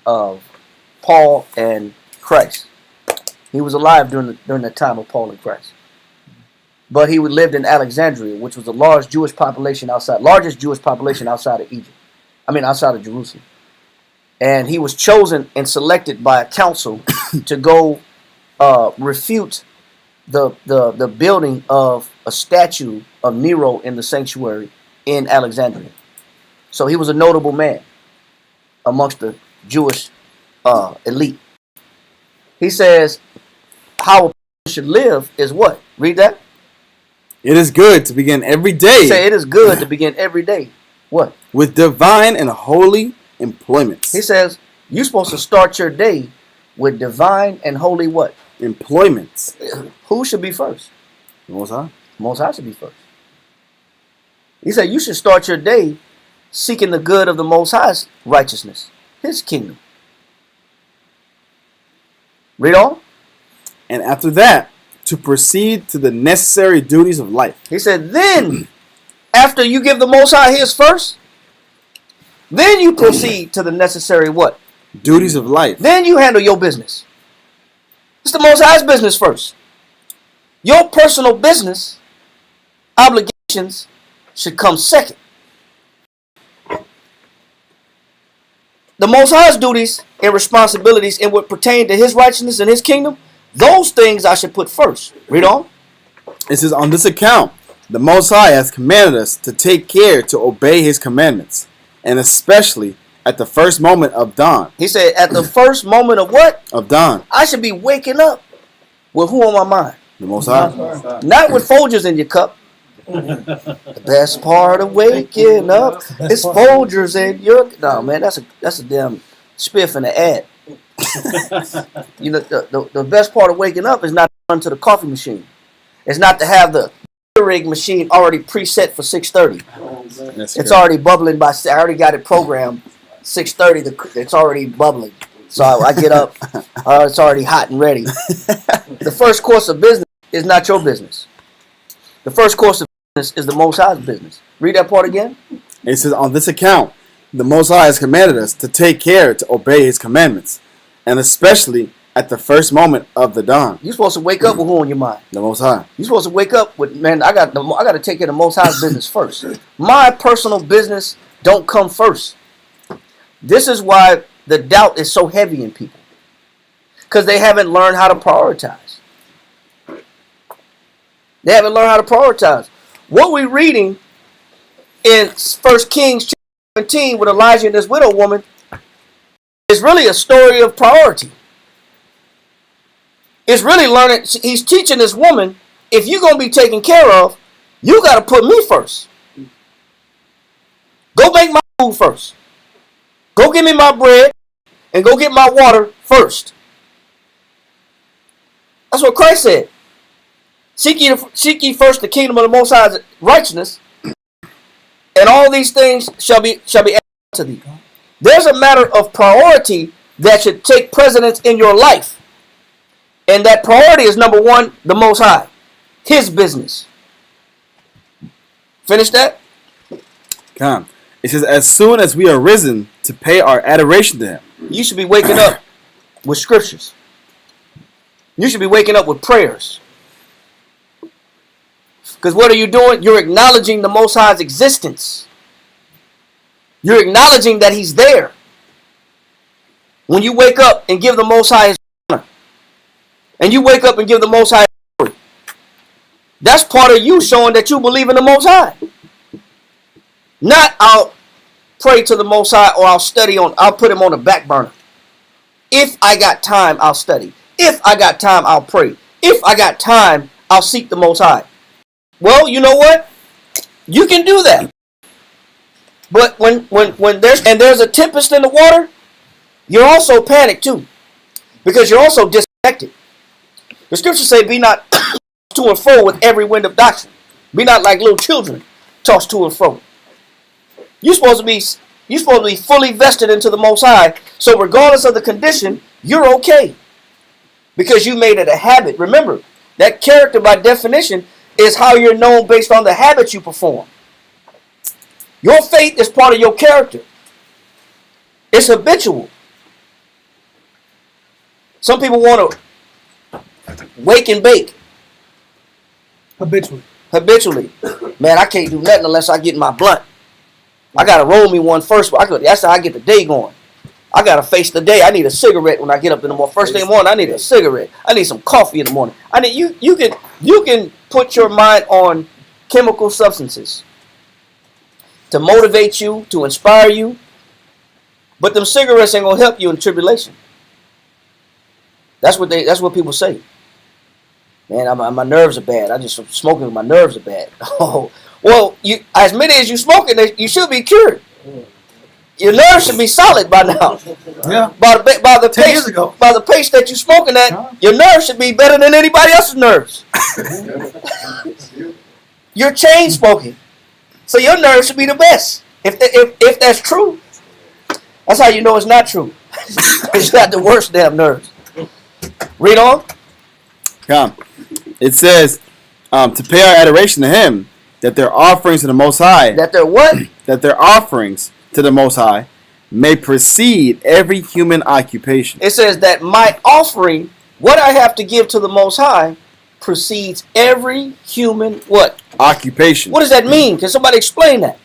Paul and Christ. He was alive during the time of Paul and Christ. But he lived in Alexandria, which was the largest Jewish population outside of Egypt. Outside of Jerusalem. And he was chosen and selected by a council to go refute the building of a statue of Nero in the sanctuary in Alexandria. So he was a notable man amongst the Jewish elite. He says how a person should live is what? Read that. It is good to begin every day. Say it is good to begin every day. What? With divine and holy employments. He says you're supposed to start your day with divine and holy what? Employments. Who should be first? The Most High. Most High should be first. He said you should start your day seeking the good of the Most High's righteousness, His kingdom. Read on. And after that, to proceed to the necessary duties of life. He said, then, after you give the Most High His first, then you proceed to the necessary what? Duties of life. Then you handle your business. It's the Most High's business first. Your personal business obligations should come second. The Most High's duties and responsibilities in what pertain to His righteousness and His kingdom, those things I should put first. Read on. It says, on this account, the Most High has commanded us to take care to obey His commandments, and especially at the first moment of dawn. He said, at the first moment of what? Of dawn. I should be waking up with who on my mind? The Most High. Not with Folgers in your cup. The best part of waking up is Folgers in your... No, man, that's a damn spiff in the ad. You know, the best part of waking up is not to run to the coffee machine. It's not to have the Keurig machine already preset for 6:30. It's already bubbling by. I already got it programmed. 6:30. It's already bubbling. So I get up. It's already hot and ready. The first course of business is not your business. The first course of business is the Most High's business. Read that part again. It says, on this account, the Most High has commanded us to take care to obey His commandments, and especially at the first moment of the dawn. You're supposed to wake up with who on your mind? The Most High. You're supposed to wake up with, man, I got to take care of the Most High's business first. My personal business don't come first. This is why the doubt is so heavy in people. Because they haven't learned how to prioritize. They haven't learned how to prioritize. What we're reading in 1 Kings 17 with Elijah and this widow woman is really a story of priority. It's really learning. He's teaching this woman, if you're going to be taken care of, you got to put me first. Go make my food first. Go give me my bread and go get my water first. That's what Christ said. Seek ye first the kingdom of the Most High's righteousness, and all these things shall be added to thee. There's a matter of priority that should take precedence in your life. And that priority is number one, the Most High. His business. Finish that? Come. It says, as soon as we are risen to pay our adoration to Him. You should be waking up with scriptures. You should be waking up with prayers. Because what are you doing? You're acknowledging the Most High's existence. You're acknowledging that He's there. When you wake up and give the Most High His honor, and you wake up and give the Most High His glory, that's part of you showing that you believe in the Most High. Not I'll pray to the Most High or I'll put Him on the back burner. If I got time, I'll study. If I got time, I'll pray. If I got time, I'll seek the Most High. Well, you know what? You can do that. But when there's a tempest in the water, you're also panicked too. Because you're also disconnected. The scriptures say, be not to and fro with every wind of doctrine. Be not like little children tossed to and fro. You're supposed to be fully vested into the Most High. So regardless of the condition, you're okay. Because you made it a habit. Remember, that character by definition is how you're known based on the habits you perform. Your faith is part of your character. It's habitual. Some people want to wake and bake. Habitually. Man, I can't do nothing unless I get my blunt. I got to roll me one first. That's how I get the day going. I gotta face the day. I need a cigarette when I get up in the morning. First thing in the morning, I need a cigarette. I need some coffee in the morning. I need you can put your mind on chemical substances to motivate you, to inspire you, but them cigarettes ain't gonna help you in tribulation. That's what people say. Man, my nerves are bad. I just smoking. My nerves are bad. Oh, well, you as many as you smoking, you should be cured. Your nerves should be solid by now. Yeah. By the 10 pace years ago. by the pace that you're smoking at, your nerves should be better than anybody else's nerves. You're chain smoking, so your nerves should be the best. If that's true, that's how you know it's not true. It's got the worst damn nerves. Read on. Come. It says to pay our adoration to Him, that their offerings to the Most High, That they're what? that their offerings to the Most High may precede every human occupation. It says that my offering, what I have to give to the Most High, precedes every human what? Occupation. What does that mean? Can somebody explain that?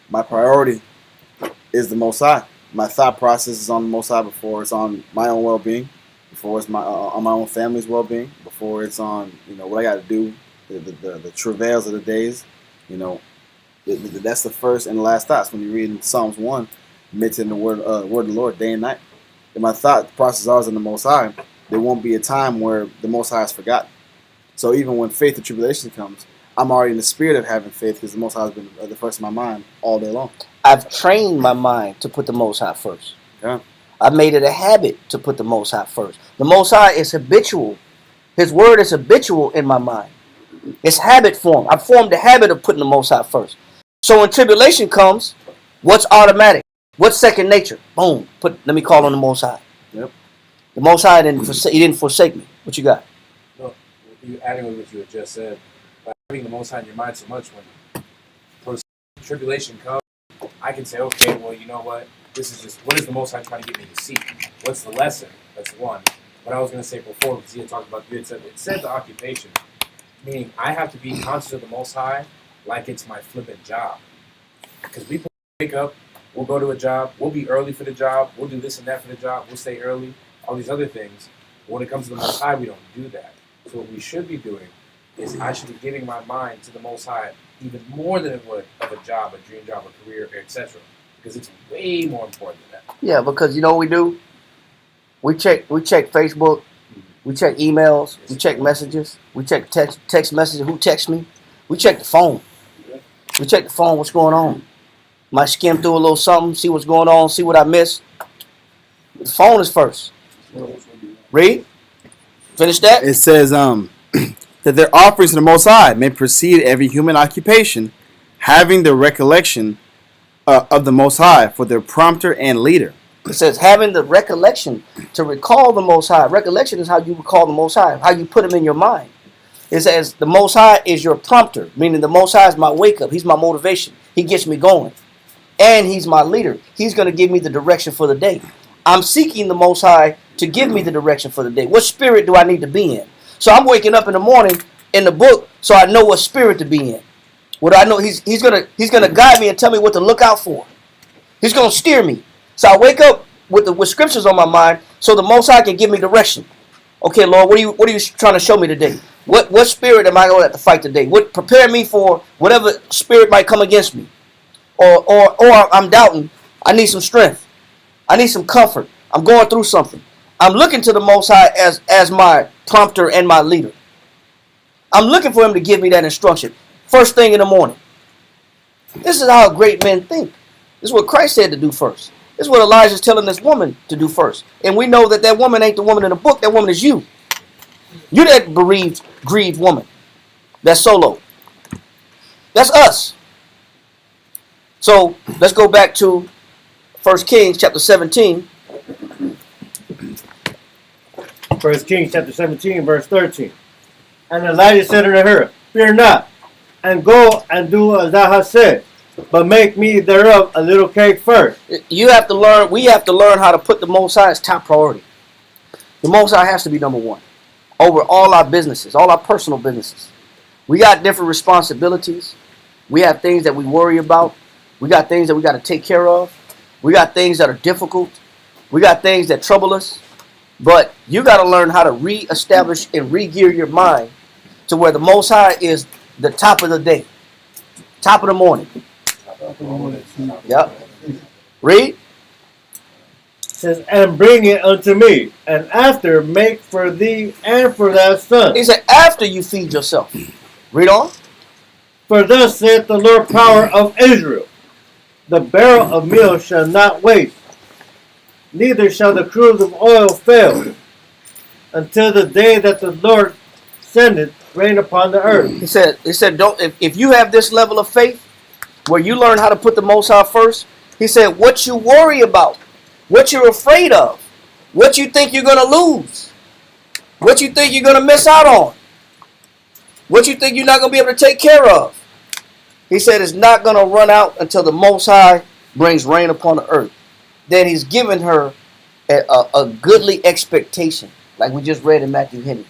My priority is the Most High. My thought process is on the Most High before it's on my own well-being, before it's on my own family's well-being, before it's on what I got to do, the travails of the days. That's the first and the last thoughts when you read in Psalms 1, meditating the word of the Lord day and night. If my thought process is always in the Most High, there won't be a time where the Most High is forgotten. So even when faith and tribulation comes, I'm already in the spirit of having faith because the Most High has been the first in my mind all day long. I've trained my mind to put the Most High first. Yeah. I've made it a habit to put the Most High first. The Most High is habitual. His word is habitual in my mind. It's habit form. I've formed the habit of putting the Most High first. So when tribulation comes, what's automatic? What's second nature? Boom. Let me call on the Most High. Yep. The Most High he didn't forsake me. What you got? No, you adding on what you had just said, by having the Most High in your mind so much, when tribulation comes, I can say, okay, well, you know what? This is just, what is the Most High trying to get me to see? What's the lesson? That's one. What I was going to say before, because you had talked about, it said the occupation, meaning I have to be conscious of the Most High like it's my flippant job. Because people wake up, we'll go to a job, we'll be early for the job, we'll do this and that for the job, we'll stay early, all these other things. But when it comes to the Most High, we don't do that. So what we should be doing is I should be giving my mind to the Most High even more than it would of a job, a dream job, a career, etc. Because it's way more important than that. Yeah, because you know what we do? We check Facebook, we check emails, we check messages, we check text messages, who texts me. We check the phone. We check the phone, what's going on. Might skim through a little something, see what's going on, see what I missed. The phone is first. Read. Finish that. It says that their offerings to the Most High may precede every human occupation, having the recollection of the Most High for their prompter and leader. It says having the recollection to recall the Most High. Recollection is how you recall the Most High, how you put him in your mind. It says the Most High is your prompter, meaning the Most High is my wake up. He's my motivation. He gets me going. And he's my leader. He's going to give me the direction for the day. I'm seeking the Most High to give me the direction for the day. What spirit do I need to be in? So I'm waking up in the morning in the book so I know what spirit to be in. What do I know? He's gonna guide me and tell me what to look out for. He's gonna steer me. So I wake up with scriptures on my mind so the Most High can give me direction. Okay, Lord, what are you trying to show me today? What spirit am I going to have to fight today? What prepare me for whatever spirit might come against me? Or I'm doubting. I need some strength. I need some comfort. I'm going through something. I'm looking to the Most High as my prompter and my leader. I'm looking for him to give me that instruction. First thing in the morning. This is how great men think. This is what Christ said to do first. This is what Elijah is telling this woman to do first. And we know that woman ain't the woman in the book. That woman is you. You're that bereaved, grieved woman. That's solo. That's us. So let's go back to 1 Kings chapter 17. 1 Kings chapter 17, verse 13. And Elijah said unto her, Fear not, and go and do as thou hast said, but make me thereof a little cake first. We have to learn how to put the Most High as top priority. The Most High has to be number one over all our businesses, all our personal businesses. We got different responsibilities. We have things that we worry about. We got things that we got to take care of. We got things that are difficult. We got things that trouble us. But you got to learn how to reestablish and re-gear your mind to where the Most High is the top of the day, top of the morning. Yep. Read. Says, and bring it unto me, and after make for thee and for thy son. He said, after you feed yourself. Read on. For thus saith the Lord power of Israel, the barrel of meal shall not waste, neither shall the cruse of oil fail, until the day that the Lord sendeth rain upon the earth. He said, don't if you have this level of faith where you learn how to put the Most High first, he said, what you worry about, what you're afraid of, what you think you're gonna lose, what you think you're gonna miss out on, what you think you're not gonna be able to take care of. He said it's not going to run out until the Most High brings rain upon the earth. Then he's given her a goodly expectation, like we just read in Matthew Henry.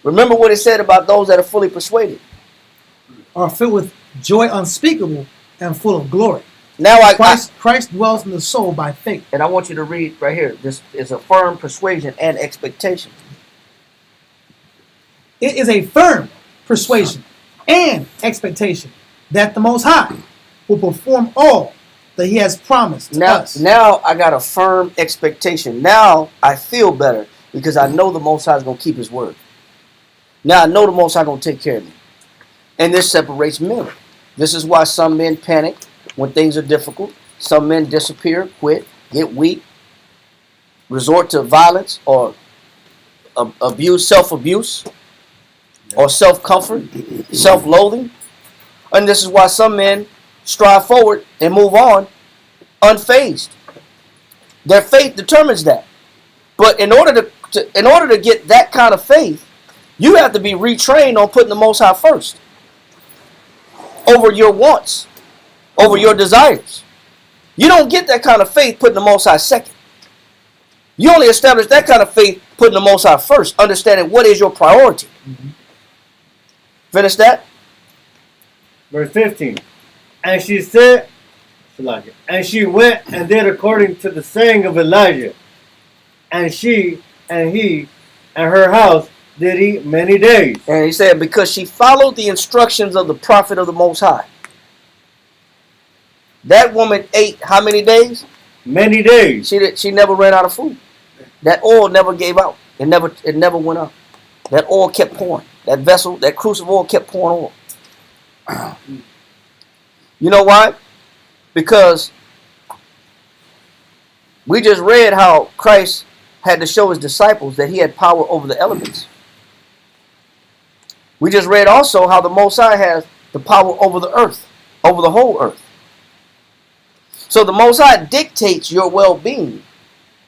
Remember what it said about those that are fully persuaded. Are filled with joy unspeakable and full of glory. Now Christ dwells in the soul by faith. And I want you to read right here. This is a firm persuasion and expectation. It is a firm persuasion and expectation that the Most High will perform all that He has promised to us. Now I got a firm expectation. Now I feel better because I know the Most High is going to keep His word. Now I know the Most High is going to take care of me. And this separates men. This is why some men panic when things are difficult. Some men disappear, quit, get weak, resort to violence or abuse, self-abuse, or self-comfort, self-loathing. And this is why some men strive forward and move on unfazed. Their faith determines that. But in order to get that kind of faith, you have to be retrained on putting the Most High first over your wants, over your desires. You don't get that kind of faith putting the Most High second. You only establish that kind of faith putting the Most High first, understanding what is your priority. Finish that. Verse 15. And she said, and she went and did according to the saying of Elijah. And she and he and her house did eat many days. And he said, because she followed the instructions of the prophet of the Most High. That woman ate how many days? Many days. She never ran out of food. That oil never gave out. It never went out. That oil kept pouring. That vessel, that crucible oil kept pouring oil. You know why? Because we just read how Christ had to show His disciples that He had power over the elements. We just read also how the Most High has the power over the earth, over the whole earth. So the Most High dictates your well-being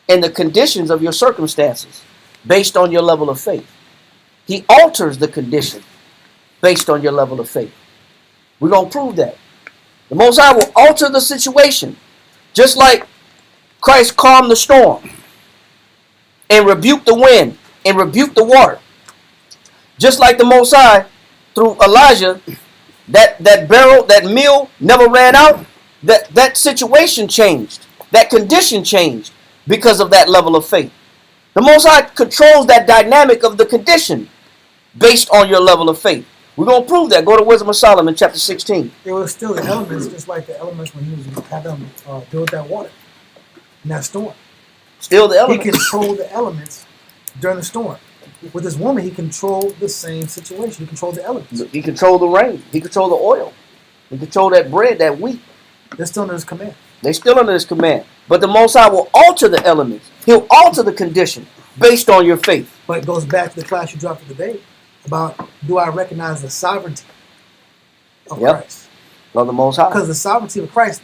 and the conditions of your circumstances based on your level of faith. He alters the condition based on your level of faith. We're going to prove that. The Most High will alter the situation, just like Christ calmed the storm and rebuked the wind and rebuked the water. Just like the Most High, through Elijah, that barrel, that meal never ran out. That situation changed. That condition changed because of that level of faith. The Most High controls that dynamic of the condition based on your level of faith. We're going to prove that. Go to Wisdom of Solomon, chapter 16. It was still the elements, just like the elements when He was had them deal with that water in that storm. Still the elements. He controlled the elements during the storm. With this woman, He controlled the same situation. He controlled the elements. He controlled the rain. He controlled the oil. He controlled that bread, that wheat. They're still under His command. They're still under His command. But the Most High will alter the elements. He'll alter the condition based on your faith. But it goes back to the class you dropped today about, do I recognize the sovereignty of Christ? Of the Most High. Because the sovereignty of Christ,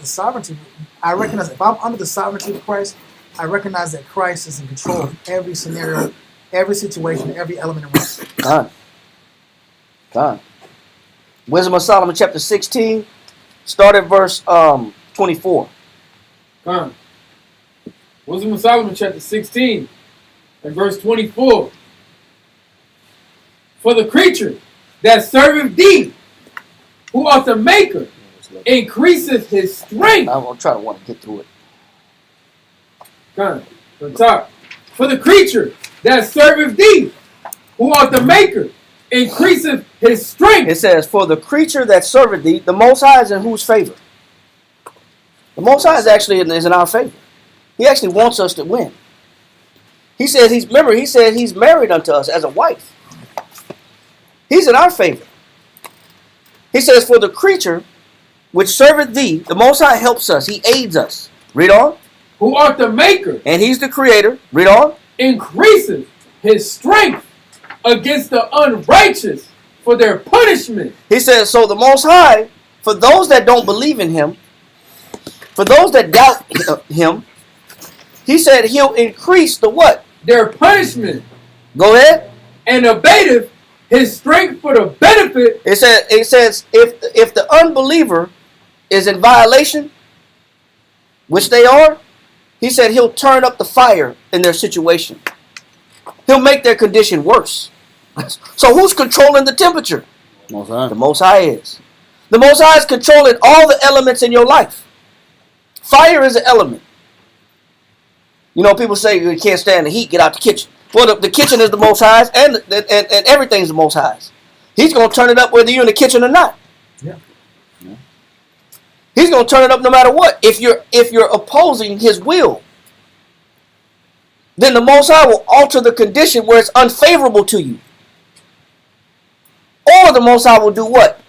I recognize, if I'm under the sovereignty of Christ, I recognize that Christ is in control of every scenario, every situation, every element around. Time. Wisdom of Solomon, chapter 16, start at verse 24. Wisdom of Solomon, chapter 16, and verse 24. For the creature that serveth thee, who art the maker, increaseth his strength. I'm gonna try to want to get through it. Come from top. For the creature that serveth thee, who art the maker, increaseth his strength. It says, "For the creature that serveth thee," the Most High is in whose favor? The Most High is actually is in our favor. He actually wants us to win. He says he said he's married unto us as a wife. He's in our favor. He says, "For the creature which serveth thee," the Most High helps us. He aids us. Read on. Who art the maker, And he's the creator. Read on. increaseth his strength against the unrighteous for their punishment. He says, so the Most High, for those that don't believe in him, for those that doubt him, he said he'll increase the what? Their punishment. Go ahead. And abateth his strength for the benefit. It says if the unbeliever is in violation, which they are, he said he'll turn up the fire in their situation. He'll make their condition worse. So who's controlling the temperature? Most High. The Most High is. The Most High is controlling all the elements in your life. Fire is an element. You know, people say you can't stand the heat, get out the kitchen. Well, the kitchen is the Most High's, and everything's the Most High's. He's going to turn it up whether you're in the kitchen or not. Yeah. He's going to turn it up no matter what. If you're opposing his will, then the Most High will alter the condition where it's unfavorable to you. Or the Most High will do what?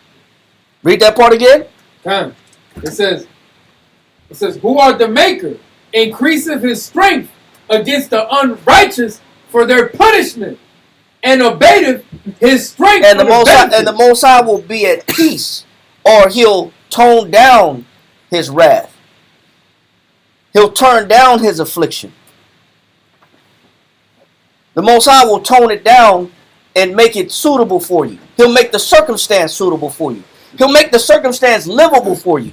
Read that part again. Time. It says, who art the maker, increaseth his strength against the unrighteous for their punishment, and abateth his strength And for the Most High, benefit. and the Most High will be at peace, or he'll tone down his wrath. He'll turn down his affliction. The Most High will tone it down and make it suitable for you. He'll make the circumstance suitable for you. He'll make the circumstance livable for you.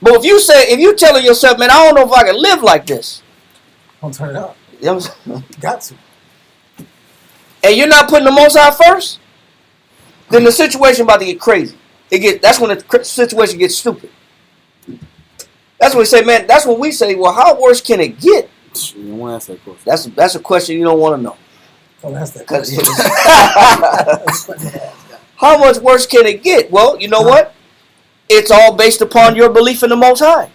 But if you telling yourself, man, I don't know if I can live like this. Don't turn it up. You know what I'm saying? You got to. And you're not putting the Most High first, then the situation about to get crazy. That's when the situation gets stupid. That's when we say, man. That's when we say, well, how worse can it get? You don't want to ask that question. That's a question you don't want to know. Don't ask that 'Cause- question. How much worse can it get? Well, you know what? It's all based upon your belief in the Most High.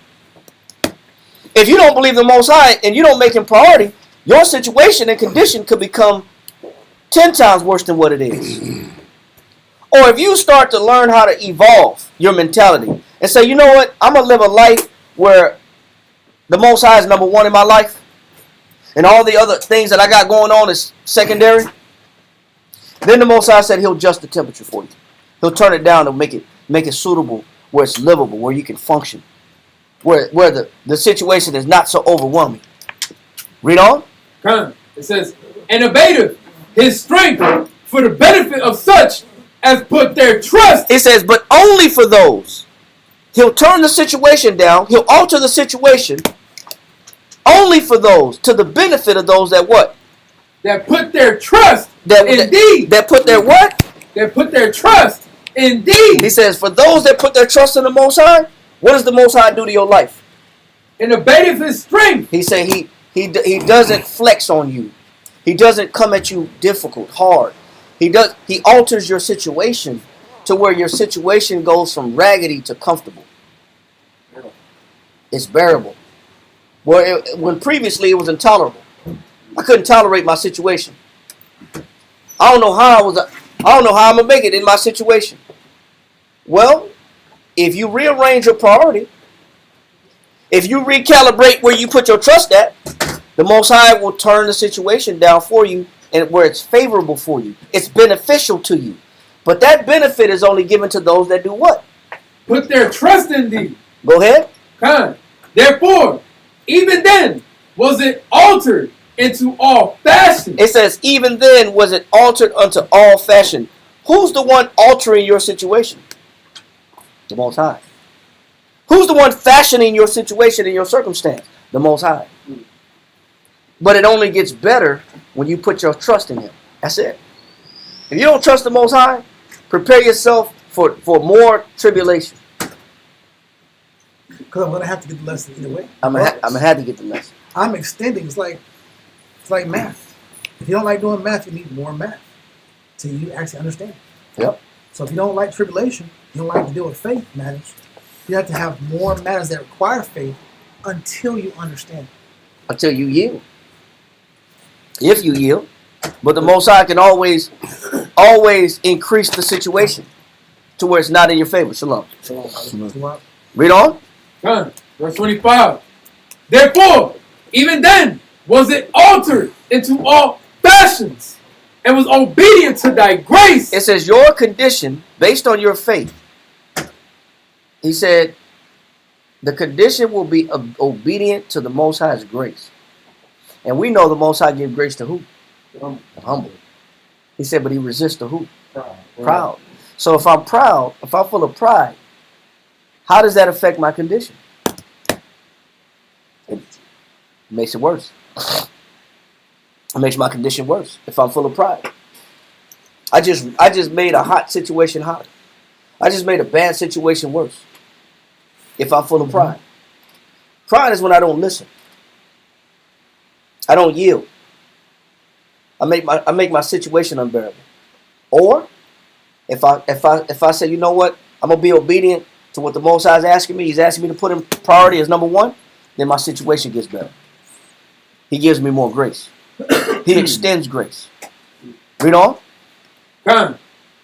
If you don't believe the Most High and you don't make him priority, your situation and condition could become 10 times worse than what it is. Or if you start to learn how to evolve your mentality and say, you know what? I'm going to live a life where the Most High is number one in my life, and all the other things that I got going on is secondary. Then the Most High said he'll adjust the temperature for you. He'll turn it down to make it suitable where it's livable, where you can function, where the situation is not so overwhelming. Read on. Come. It says, and abateth his strength for the benefit of such as put their trust. It says, but only for those. He'll turn the situation down. He'll alter the situation only for those, to the benefit of those that what? That put their trust That put their what? That put their trust indeed. He says, for those that put their trust in the Most High, what does the Most High do to your life? And abateth his strength. He said he doesn't flex on you. He doesn't come at you difficult, hard. He alters your situation to where your situation goes from raggedy to comfortable. It's bearable. When previously it was intolerable. I couldn't tolerate my situation. I don't know how I'm gonna make it in my situation. Well, if you rearrange your priority, if you recalibrate where you put your trust at, the Most High will turn the situation down for you and where it's favorable for you. It's beneficial to you. But that benefit is only given to those that do what? Put their trust in thee. Go ahead. Come. Therefore, even then was it altered into all fashion. It says, even then was it altered unto all fashion. Who's the one altering your situation? The Most High. Who's the one fashioning your situation and your circumstance? The Most High. But it only gets better when you put your trust in him. That's it. If you don't trust the Most High, prepare yourself for more tribulation. Because I'm gonna have to get the lesson either way. I'm gonna have to get the lesson. I'm extending. It's like math. If you don't like doing math, you need more math till you actually understand. Yep. So if you don't like tribulation, you don't like to deal with faith matters. You have to have more matters that require faith until you understand. Until you yield. If you yield. But the Most High can always increase the situation to where it's not in your favor. Shalom. So Read on. Verse 25. Therefore, even then was it altered into all fashions and was obedient to thy grace. It says your condition based on your faith. He said the condition will be obedient to the Most High's grace. And we know the Most High gives grace to who? The humble. He said, but he resists the who? Proud. So if I'm proud, if I'm full of pride, how does that affect my condition? It makes it worse. It makes my condition worse if I'm full of pride. I just made a hot situation hotter. I just made a bad situation worse if I'm full of pride. Pride is when I don't listen. I don't yield. I make my situation unbearable. Or if I say, you know what, I'm gonna be obedient to what the Most High is asking me. He's asking me to put him priority as number one. Then my situation gets better. He gives me more grace. He extends grace. Read on.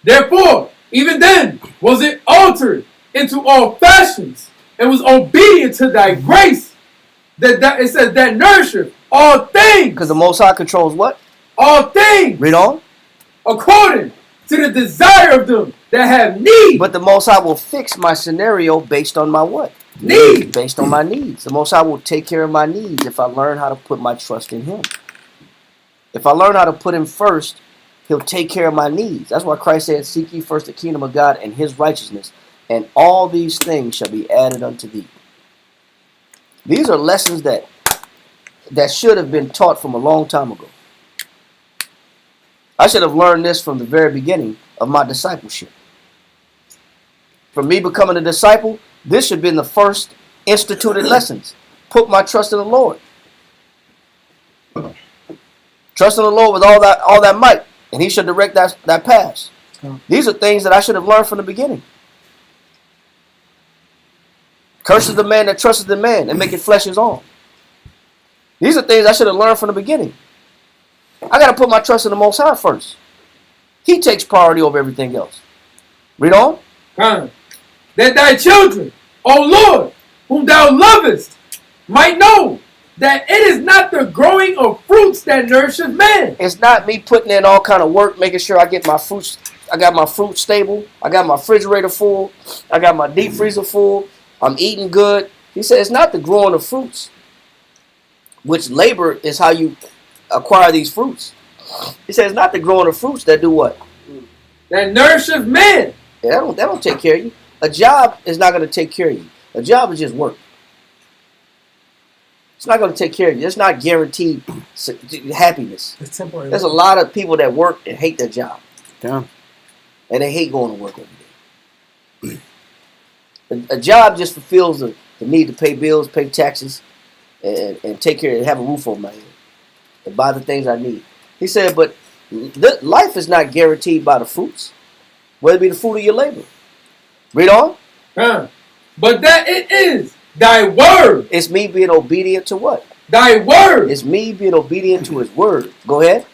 Therefore, even then was it altered into all fashions and was obedient to thy grace. That it says that nourisheth all things. Because the Most High controls what? All things. Read on. According to the desire of them that have need. But the Most High will fix my scenario based on my what? Need. Based on my needs. The Most High will take care of my needs if I learn how to put my trust in him. If I learn how to put him first, he'll take care of my needs. That's why Christ said, seek ye first the kingdom of God and his righteousness, and all these things shall be added unto thee. These are lessons that should have been taught from a long time ago. I should have learned this from the very beginning of my discipleship. For me becoming a disciple, this should have been the first instituted lessons. Put my trust in the Lord. Trust in the Lord with all that might, and he should direct that path. These are things that I should have learned from the beginning. Curses the man that trusteth in man and make it flesh his own. These are things I should have learned from the beginning. I got to put my trust in the Most High first. He takes priority over everything else. Read on. That thy children, O Lord, whom thou lovest, might know that it is not the growing of fruits that nourisheth man. It's not me putting in all kind of work, making sure I get my fruits. I got my fruit stable. I got my refrigerator full. I got my deep freezer full. I'm eating good. He said it's not the growing of fruits, which labor is how you acquire these fruits. He says it's not the growing of fruits that do what? That nourisheth man. Yeah, that don't take care of you. A job is not going to take care of you. A job is just work. It's not going to take care of you. It's not guaranteed happiness. it's temporary. There's a lot of people that work and hate their job. Yeah. And they hate going to work every day. A job just fulfills the need to pay bills, pay taxes, and take care and have a roof over my head. And buy the things I need. He said, but life is not guaranteed by the fruits, whether it be the fruit of your labor. Read on. But that it is thy word. It's me being obedient to what? Thy word. It's me being obedient to his word. Go ahead.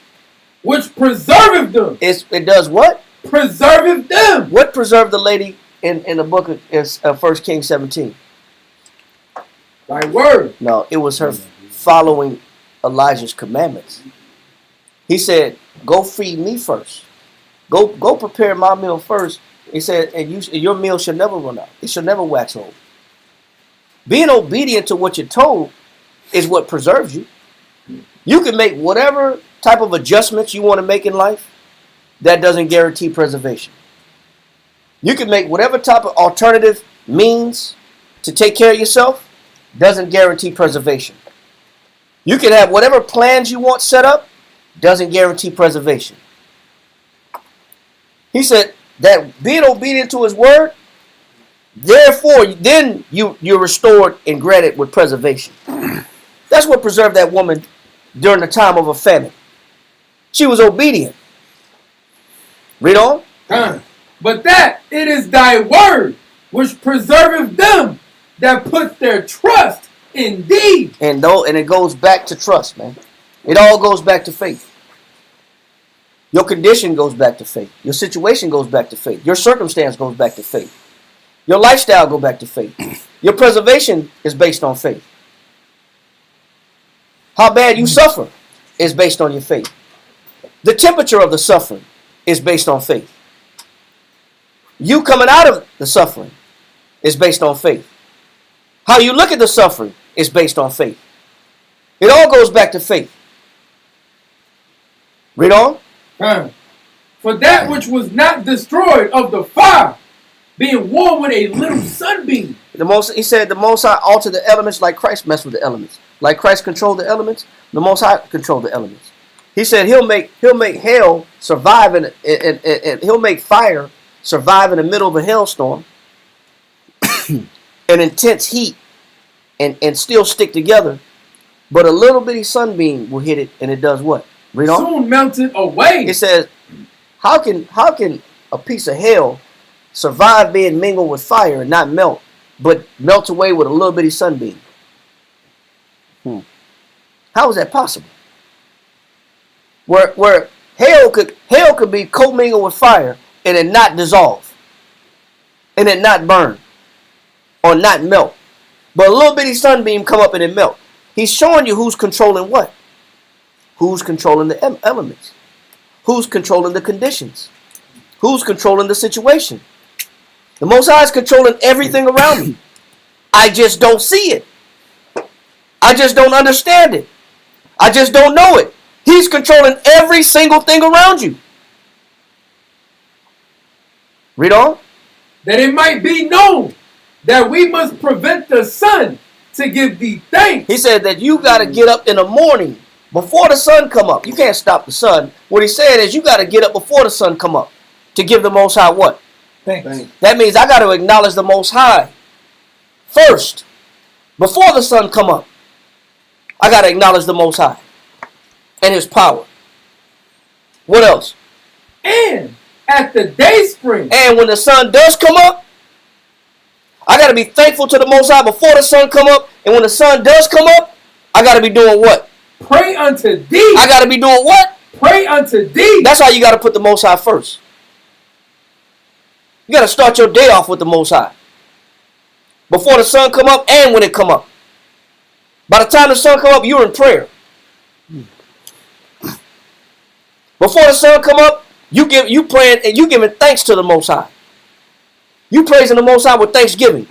Which preserveth them. It does what? Preserveth them. What preserved the lady in the book of 1 Kings 17? Thy word. No, it was her following Elijah's commandments. He said, go feed me first. Go prepare my meal first. He said, and your meal should never run out. It should never wax old. Being obedient to what you're told is what preserves you. You can make whatever type of adjustments you want to make in life. That doesn't guarantee preservation. You can make whatever type of alternative means to take care of yourself. Doesn't guarantee preservation. You can have whatever plans you want set up. Doesn't guarantee preservation. He said, that being obedient to his word, therefore, then you're restored and granted with preservation. That's what preserved that woman during the time of a famine. She was obedient. Read on. But that it is thy word which preserveth them that put their trust in thee. And it goes back to trust, man. It all goes back to faith. Your condition goes back to faith. Your situation goes back to faith. Your circumstance goes back to faith. Your lifestyle goes back to faith. Your preservation is based on faith. How bad you suffer is based on your faith. The temperature of the suffering is based on faith. You coming out of the suffering is based on faith. How you look at the suffering is based on faith. It all goes back to faith. Read on. For that which was not destroyed of the fire, being warm with a little sunbeam. He said the Most High altered the elements like Christ messed with the elements. Like Christ controlled the elements, the Most High controlled the elements. He said he'll make hell survive and he'll make fire survive in the middle of a hailstorm, an intense heat, and still stick together. But a little bitty sunbeam will hit it, and it does what? Read on. Soon melted away. It says, how can a piece of hell survive being mingled with fire and not melt, but melt away with a little bitty sunbeam? How is that possible? Where hell could be commingled with fire and it not dissolve, and it not burn, or not melt, but a little bitty sunbeam come up and it melt. He's showing you who's controlling what. Who's controlling the elements? Who's controlling the conditions? Who's controlling the situation? The Most High is controlling everything around me. I just don't see it. I just don't understand it. I just don't know it. He's controlling every single thing around you. Read on. That it might be known that we must prevent the sun to give thee thanks. He said that you got to get up in the morning before the sun come up. You can't stop the sun. What he's saying is you got to get up before the sun come up to give the Most High what? Thanks. That means I got to acknowledge the Most High first. Before the sun come up, I got to acknowledge the Most High and his power. What else? And at the day spring. And when the sun does come up, I got to be thankful to the Most High before the sun come up. And when the sun does come up, I got to be doing what? Pray unto thee. I got to be doing what? Pray unto thee. That's how you got to put the Most High first. You got to start your day off with the Most High. Before the sun come up and when it come up. By the time the sun come up, you're in prayer. Before the sun come up, you praying and you giving thanks to the Most High. You praising the Most High with thanksgiving.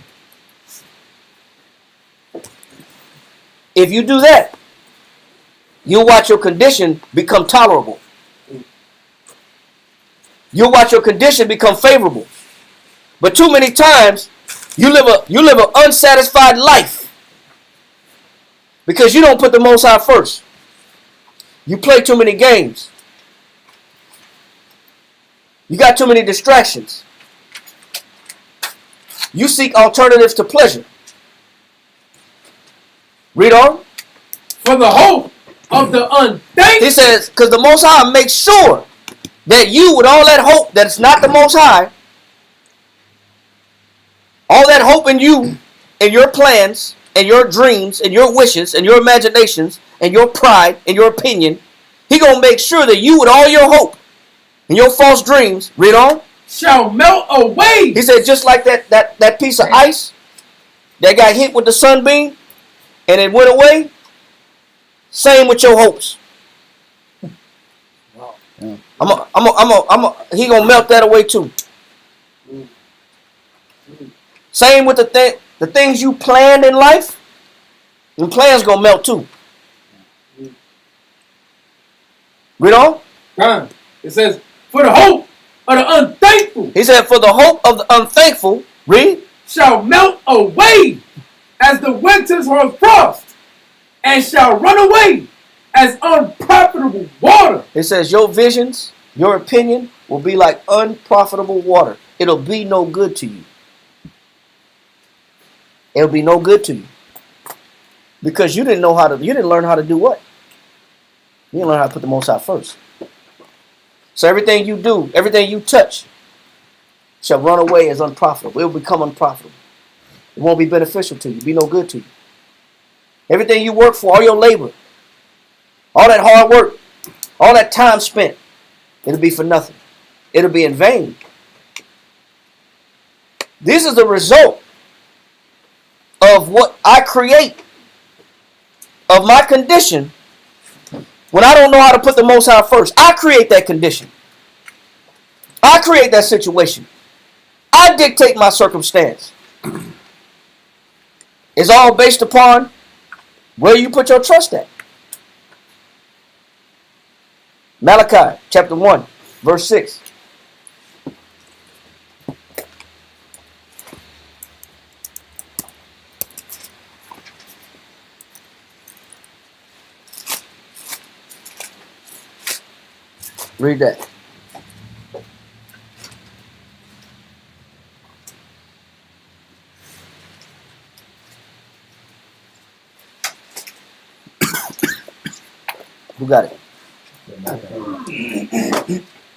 If you do that, you'll watch your condition become tolerable. You'll watch your condition become favorable. But too many times, you live an unsatisfied life because you don't put the Most High first. You play too many games. You got too many distractions. You seek alternatives to pleasure. Read on. For the hope of the unthankful. He says, because the Most High makes sure that you, with all that hope that it's not the Most High, all that hope in you, and your plans, and your dreams, and your wishes, and your imaginations, and your pride, and your opinion, he gonna make sure that you, with all your hope and your false dreams, read on, shall melt away. He said, just like that piece of ice that got hit with the sunbeam and it went away, same with your hopes. He gonna melt that away too. Same with the things you planned in life, and plans gonna melt too. Read on. It says, for the hope of the unthankful. He said, for the hope of the unthankful, read, shall melt away as the winters or frost, and shall run away as unprofitable water. It says your visions, your opinion, will be like unprofitable water. It'll be no good to you. It'll be no good to you. Because you didn't learn how to do what? You didn't learn how to put the Most High first. So everything you do, everything you touch, shall run away as unprofitable. It will become unprofitable. It won't be beneficial to you. Be no good to you. Everything you work for, all your labor, all that hard work, all that time spent, it'll be for nothing. It'll be in vain. This is the result of what I create, of my condition, when I don't know how to put the Most High first. I create that condition. I create that situation. I dictate my circumstance. It's all based upon where you put your trust at. Malachi chapter 1, verse 6. Read that. Who got it?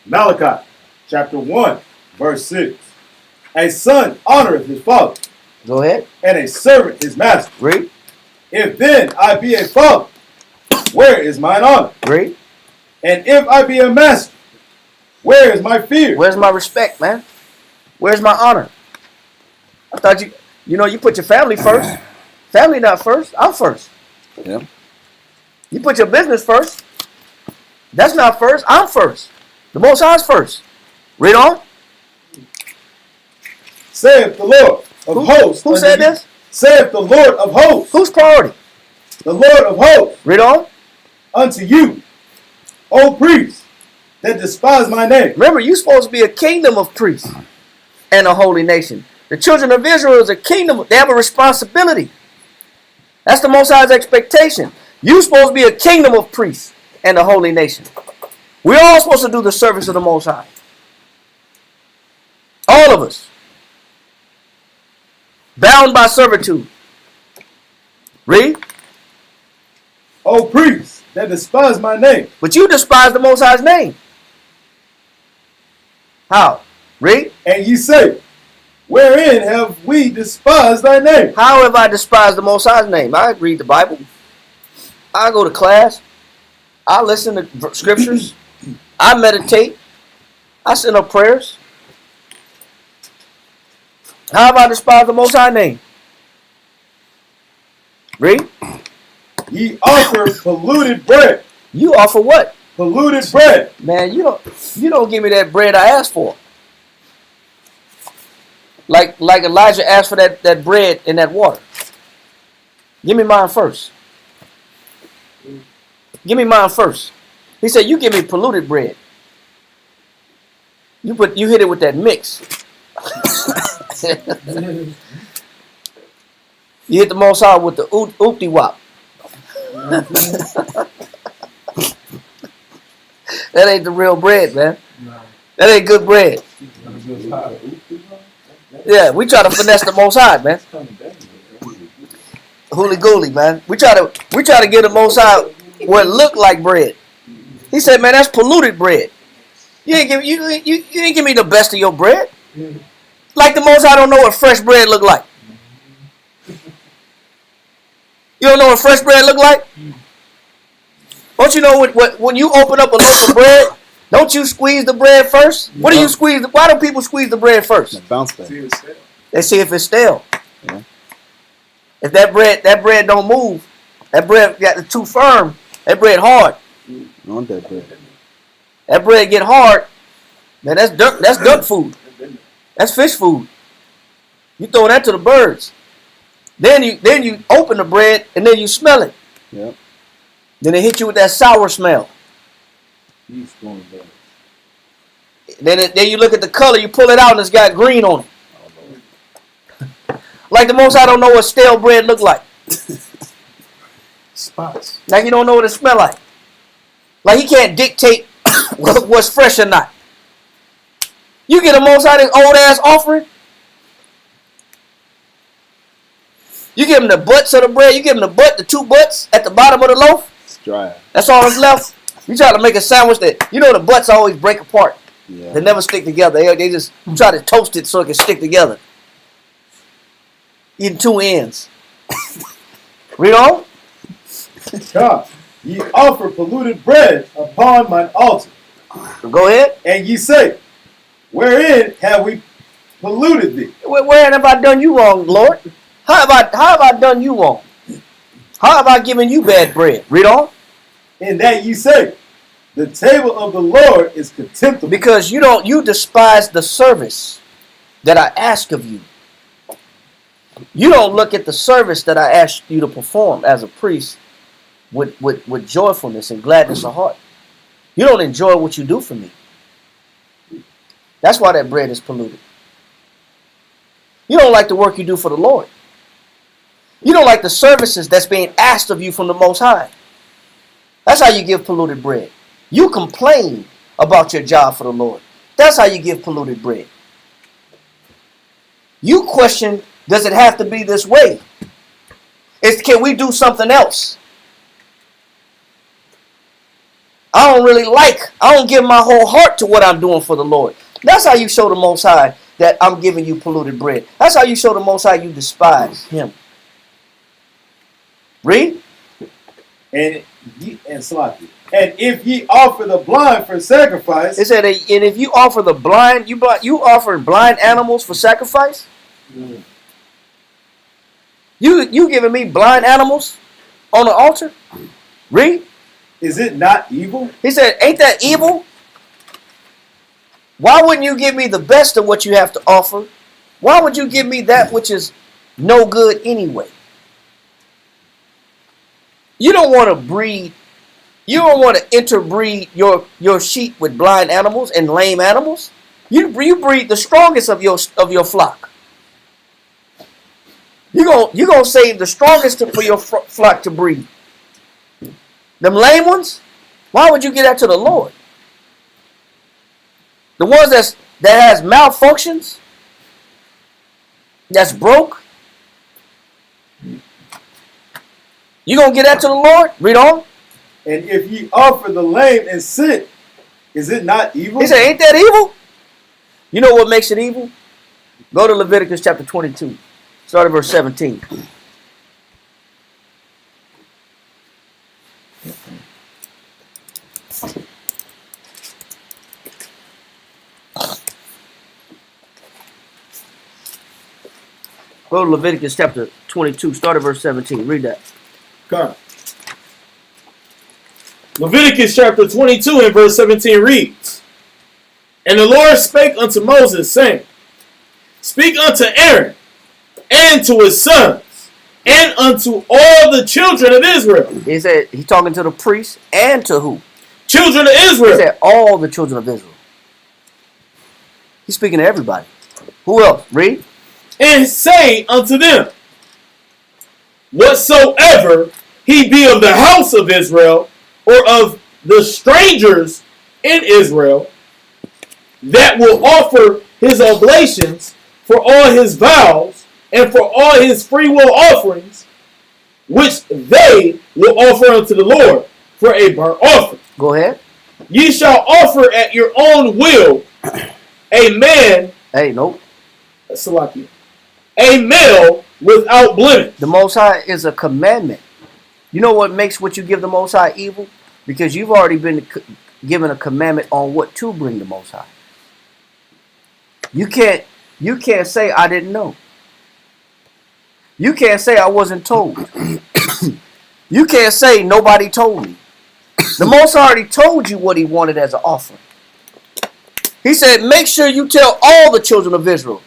Malachi chapter 1, verse 6. A son honoreth his father, Go ahead. and a servant his master. Read. If then I be a father, where is mine honor? Read. And if I be a master, where is my fear? Where's my respect, man? Where's my honor? I thought you put your family first. Family not first. I'm first. Yeah. You put your business first. That's not first. I'm first. The Most High's first. Read on. Saith the Lord of hosts. Who said this? Saith the Lord of hosts. Whose priority? The Lord of hosts. Read on. Unto you, O priests, that despise my name. Remember, you're supposed to be a kingdom of priests and a holy nation. The children of Israel is a kingdom. They have a responsibility. That's the Most High's expectation. You're supposed to be a kingdom of priests and a holy nation. We're all supposed to do the service of the Most High. All of us. Bound by servitude. Read. O priests, that despise my name. But you despise the Most High's name. How? Read. And ye say, wherein have we despised thy name? How have I despised the Most High's name? I read the Bible. I go to class. I listen to scriptures. I meditate. I send up prayers. How have I despised the Most High name? Read. Ye offer polluted bread. You offer what? Polluted bread. Man, you don't give me that bread I asked for. Like Elijah asked for that bread and that water. Give me mine first. Give me mine first. He said, you give me polluted bread. You hit it with that mix. You hit the Most High with the oopty wop. That ain't the real bread, man. That ain't good bread. Yeah, we try to finesse the Most High, man. Hooly gooly, man. We try to get the Most High what looked like bread. He said, man, that's polluted bread. You ain't give me the best of your bread. Like the Most High don't know what fresh bread look like. You don't know what fresh bread look like? Don't you know when you open up a loaf of bread, don't you squeeze the bread first? What do you squeeze? Why do people squeeze the bread first? Bounce back. They see if it's stale. Yeah. If that bread don't move, that bread got too firm. That bread hard. I want that bread. That bread get hard. Man, that's duck food. That's fish food. You throw that to the birds. Then you open the bread and then you smell it. Yep. Then it hit you with that sour smell. Then you look at the color, you pull it out and it's got green on it. Like the Most High don't know what stale bread look like. Spots. Like he don't know what it smell like. Like he can't dictate what's fresh or not. You get a Most High this old ass offering. You give him the butts of the bread. You give him the 2 butts at the bottom of the loaf. It's dry. That's all that's left. You try to make a sandwich that, you know, the butts always break apart. Yeah. They never stick together. They just try to toast it so it can stick together. Eating 2 ends. Read on. God, ye offer polluted bread upon mine altar. Go ahead. And ye say, wherein have we polluted thee? Where have I done you wrong, Lord? How have I done you wrong? How have I given you bad bread? Read on. In that ye say, the table of the Lord is contemptible. Because you despise the service that I ask of you. You don't look at the service that I ask you to perform as a priest with joyfulness and gladness of heart. You don't enjoy what you do for me. That's why that bread is polluted. You don't like the work you do for the Lord. You don't like the services that's being asked of you from the Most High. That's how you give polluted bread. You complain about your job for the Lord. That's how you give polluted bread. You question, does it have to be this way? Can we do something else? I don't give my whole heart to what I'm doing for the Lord. That's how you show the Most High that I'm giving you polluted bread. That's how you show the Most High you despise him. Read. And if ye offer the blind for sacrifice. It said, and if you offer the blind, you offering blind animals for sacrifice? Mm. You giving me blind animals on the altar? Read. Is it not evil? He said, ain't that evil? Why wouldn't you give me the best of what you have to offer? Why would you give me that which is no good anyway? You don't want to breed, you don't want to interbreed your sheep with blind animals and lame animals. You breed the strongest of your flock. You gonna save the strongest for your flock to breed. Them lame ones, why would you give that to the Lord? The ones that has malfunctions, that's broke, you gonna give that to the Lord? Read on. And if ye offer the lame and sick, is it not evil? He said, ain't that evil? You know what makes it evil? Go to Leviticus chapter 22. Start at verse 17. Go to Leviticus chapter 22. Start at verse 17. Read that. God. Leviticus chapter 22 and verse 17 reads, And the Lord spake unto Moses, saying, Speak unto Aaron and to his sons and unto all the children of Israel. He said he's talking to the priests and to who? Children of Israel. He said all the children of Israel. He's speaking to everybody. Who else? Read. And say unto them, Whatsoever he be of the house of Israel, or of the strangers in Israel, that will offer his oblations for all his vows, and for all his freewill offerings, which they will offer unto the Lord for a burnt offering. Go ahead. Ye shall offer at your own will a man. Hey, nope. Salakia. A male without blemish. The Most High is a commandment. You know what makes what you give the Most High evil? Because you've already been given a commandment on what to bring the Most High. You can't say I didn't know. You can't say I wasn't told. You can't say nobody told me. The Most High already told you what he wanted as an offering. He said, make sure you tell all the children of Israel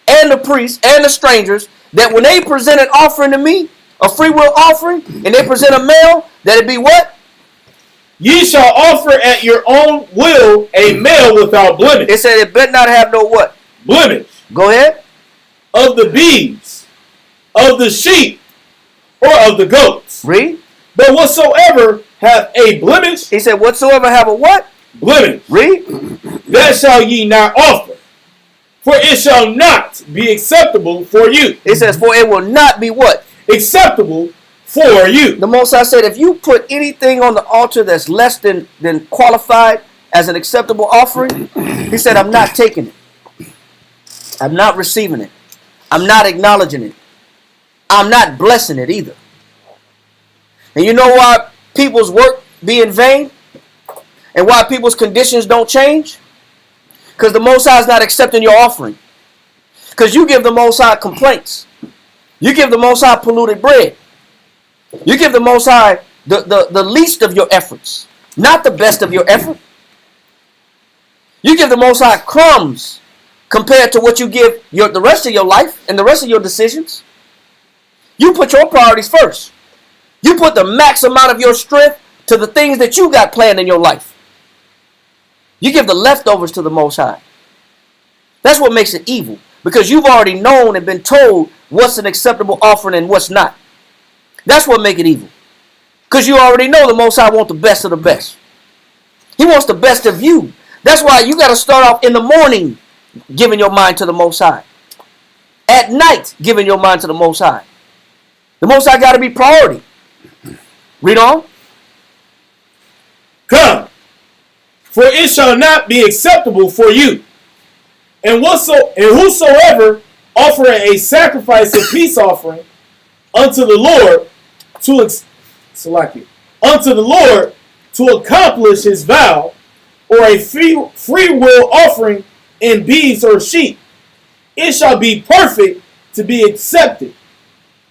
and the priests and the strangers that when they present an offering to me, a free will offering, and they present a male, that it be what? Ye shall offer at your own will a male without blemish. It said it better not have no what? Blemish. Go ahead. Of the beeves, of the sheep, or of the goats. Read. But whatsoever have a blemish. He said whatsoever have a what? Blemish. Read. That shall ye not offer. For it shall not be acceptable for you. It says, for it will not be what? Acceptable for you. The Most High said, if you put anything on the altar that's less than qualified as an acceptable offering, he said, I'm not taking it. I'm not receiving it. I'm not acknowledging it. I'm not blessing it either. And you know why people's work be in vain? And why people's conditions don't change? Because the Most High is not accepting your offering. Because you give the Most High complaints. You give the Most High polluted bread. You give the Most High the least of your efforts, not the best of your effort. You give the Most High crumbs compared to what you give the rest of your life and the rest of your decisions. You put your priorities first. You put the max amount of your strength to the things that you got planned in your life. You give the leftovers to the Most High. That's what makes it evil. Because you've already known and been told what's an acceptable offering and what's not. That's what makes it evil. Because you already know the Most High wants the best of the best. He wants the best of you. That's why you got to start off in the morning giving your mind to the Most High. At night giving your mind to the Most High. The Most High got to be priority. Read on. Come, for it shall not be acceptable for you. And whosoever offer a sacrifice of peace offering unto the Lord to accomplish his vow, or a free will offering in beeves or sheep, it shall be perfect to be accepted.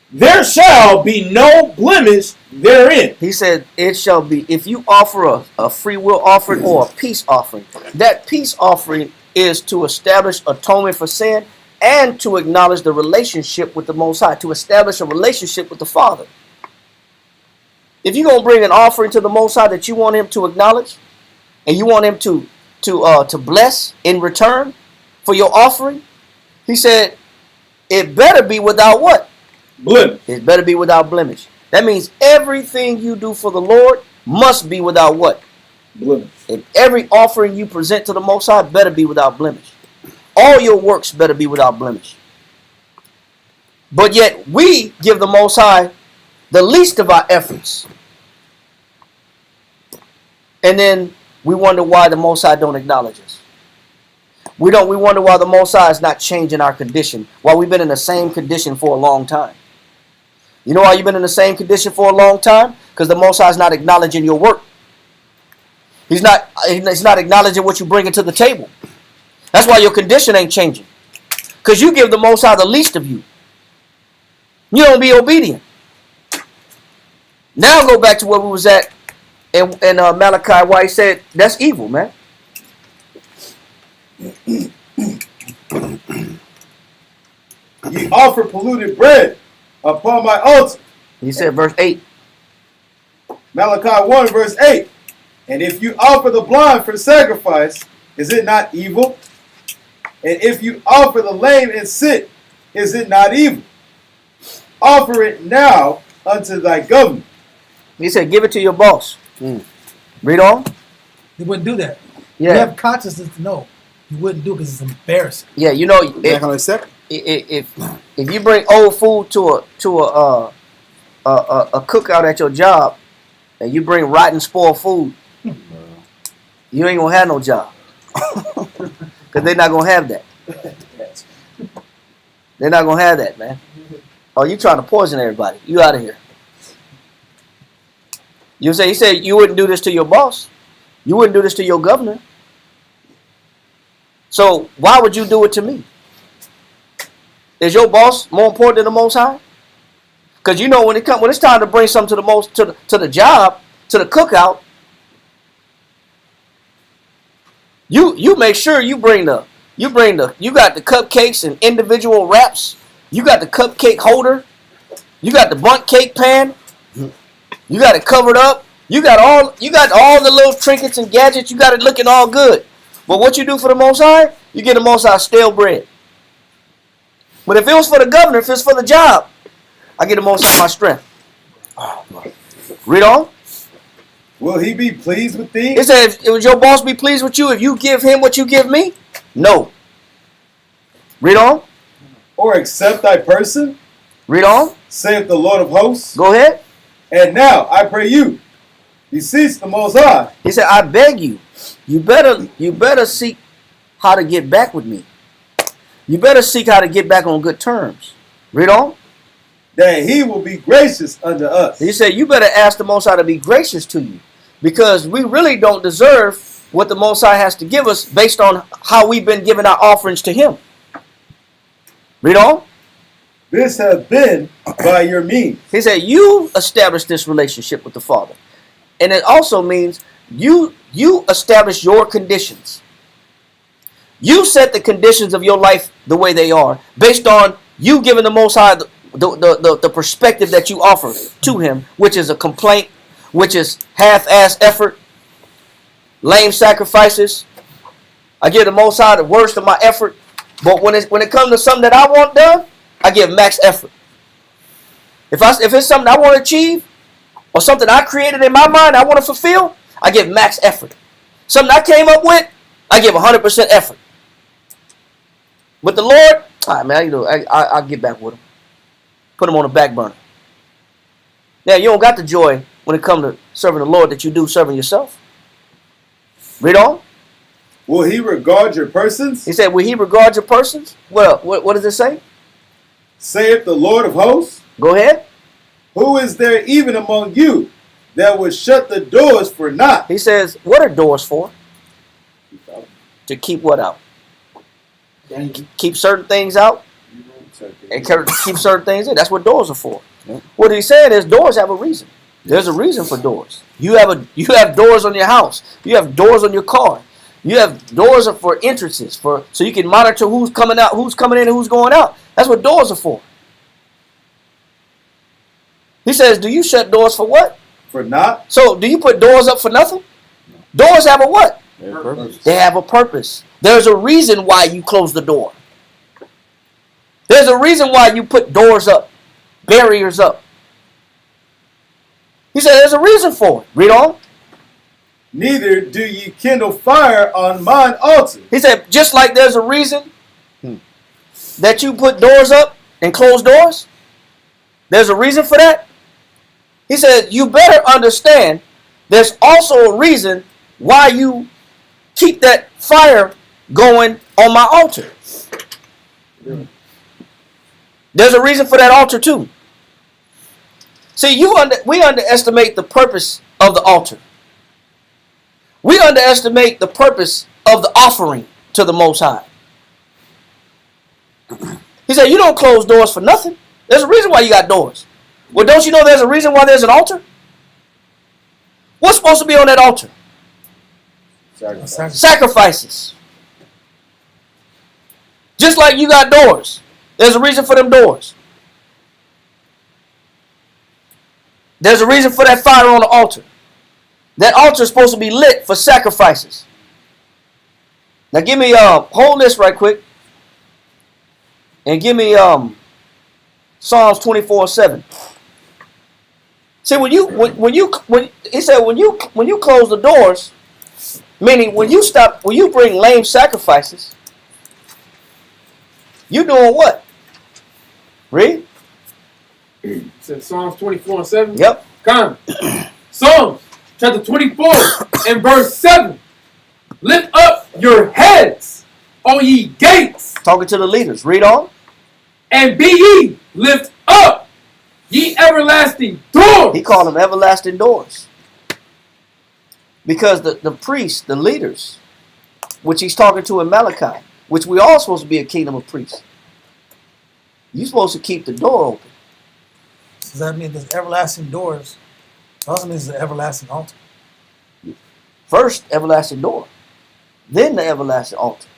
There shall be no blemish therein. He said, it shall be, if you offer a free will offering or a peace offering, that peace offering is to establish atonement for sin and to acknowledge the relationship with the Most High, to establish a relationship with the Father. If you're going to bring an offering to the Most High that you want him to acknowledge and you want him to bless in return for your offering, he said, it better be without what? Blemish. It better be without blemish. That means everything you do for the Lord must be without what? Blemish. And every offering you present to the Most High better be without blemish. All your works better be without blemish. But yet we give the Most High the least of our efforts. And then we wonder why the Most High don't acknowledge us. We wonder why the Most High is not changing our condition, why we've been in the same condition for a long time. You know why you've been in the same condition for a long time? Because the Most High is not acknowledging your work. He's not acknowledging what you bring to the table. That's why your condition ain't changing. Because you give the Most High the least of you. You don't be obedient. Now go back to where we was at in Malachi, why he said, that's evil, man. Ye offer polluted bread upon my altar. He said, verse 8. Malachi 1, verse 8. And if you offer the blind for sacrifice, is it not evil? And if you offer the lame and sick, is it not evil? Offer it now unto thy governor. He said, give it to your boss. Read on. He wouldn't do that. Yeah. You have consciousness to know. You wouldn't do it because it's embarrassing. Yeah, you know, You're not gonna accept it. if you bring old food to a cookout at your job, and you bring rotten, spoiled food, you ain't gonna have no job, because they're not gonna have that. They're not gonna have that, man. Oh, you trying to poison everybody? You out of here. He said you wouldn't do this to your boss. You wouldn't do this to your governor. So why would you do it to me? Is your boss more important than the Most High? Because you know when it's time to bring something to the job, to the cookout, you make sure you got the cupcakes and individual wraps. You got the cupcake holder. You got the bundt cake pan. You got it covered up. You got all the little trinkets and gadgets. You got it looking all good. But what you do for the Most High, you get the Most High stale bread. But if it was for the governor, if it's for the job, I get the Most High my strength. Read on. Will he be pleased with thee? It said, would your boss be pleased with you if you give him what you give me? No. Read on. or accept thy person, Read on. saith the Lord of hosts. Go ahead. And now I pray you, beseech the Most High, He said, I beg you, you better seek how to get back with me. You better seek how to get back on good terms. Read on. that he will be gracious unto us. He said, you better ask the Most High to be gracious to you, because we really don't deserve what the Most High has to give us based on how we've been giving our offerings to him. Read on. This hath been by your means. He said, you establish this relationship with the Father. And it also means you establish your conditions. You set the conditions of your life the way they are, based on you giving the Most High the perspective that you offer to him, which is a complaint, which is half-ass effort, lame sacrifices. I give the Most High the worst of my effort, but when it comes to something that I want done, I give max effort. If it's something I want to achieve, or something I created in my mind I want to fulfill, I give max effort. Something I came up with, I give 100% effort. With the Lord, all right, man, I'll get back with him. Put him on the back burner. Now, you don't got the joy when it comes to serving the Lord that you do serving yourself. Read on. Will he regard your persons? He said, will he regard your persons? Well, what does it say? Saith the Lord of hosts. Go ahead. Who is there even among you that would shut the doors for naught? He says, what are doors for? To keep what out? Keep certain things out and keep certain things in. That's what doors are for. What he's saying is doors have a reason. There's a reason for doors. You have doors on your house. You have doors on your car. You have doors for entrances, so you can monitor who's coming out, who's coming in, and who's going out. That's what doors are for. He says, do you shut doors for what? For naught. So do you put doors up for nothing? Doors have a what? They have a purpose. There's a reason why you close the door. There's a reason why you put doors up, barriers up. He said there's a reason for it. Read on. Neither do ye kindle fire on mine altar. He said, just like there's a reason that you put doors up and close doors, there's a reason for that. He said, you better understand there's also a reason why you keep that fire going on my altar. There's a reason for that altar too. See, we underestimate the purpose of the altar. We underestimate the purpose of the offering to the Most High. He said, you don't close doors for nothing. There's a reason why you got doors. Well, don't you know there's a reason why there's an altar? What's supposed to be on that altar? Sacrifices. Just like you got doors. There's a reason for them doors. There's a reason for that fire on the altar. That altar is supposed to be lit for sacrifices. Now give me hold this right quick. And give me Psalms 24:7. See, when you close the doors, meaning when you bring lame sacrifices, you doing what? Read. It says Psalms 24:7. Yep. Come. Psalms chapter 24 and verse 7. Lift up your heads, O ye gates. Talking to the leaders. Read on. And be ye lift up, ye everlasting doors. He called them everlasting doors. Because the priests, the leaders, which he's talking to in Malachi, which we all supposed to be a kingdom of priests. You're supposed to keep the door open. Does that mean there's everlasting doors? It also means the everlasting altar. First, everlasting door. Then the everlasting altar.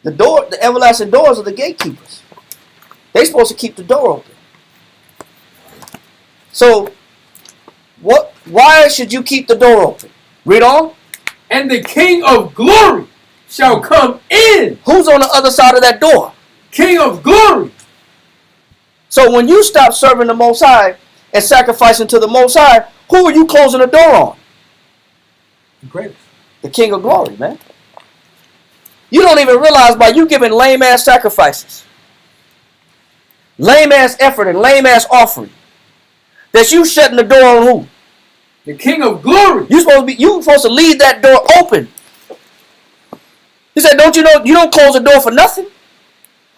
The everlasting doors are the gatekeepers. They're supposed to keep the door open. So, why should you keep the door open? Read on. And the King of glory shall come in. Who's on the other side of that door? King of glory. So when you stop serving the Most High and sacrificing to the Most High, who are you closing the door on? The greatest. The King of glory, man. You don't even realize by you giving lame ass sacrifices, lame ass effort, and lame ass offering, that you shutting the door on who? The King of Glory. You supposed to leave that door open. He said, don't you know you don't close the door for nothing?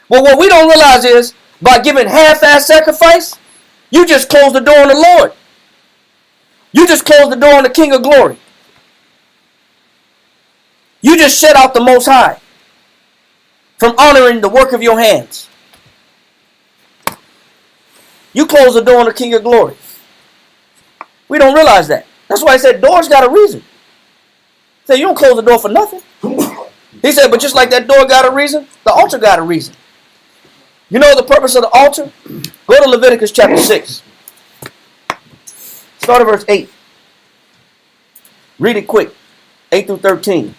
Well, what we don't realize is by giving half-ass sacrifice, you just close the door on the Lord. You just close the door on the King of Glory. You just shut out the Most High from honoring the work of your hands. You close the door on the King of Glory. We don't realize that. That's why I said doors got a reason. He said you don't close the door for nothing. He said, but just like that door got a reason, the altar got a reason. You know the purpose of the altar? Go to Leviticus chapter 6. Start at verse 8. Read it quick. 8 through 13.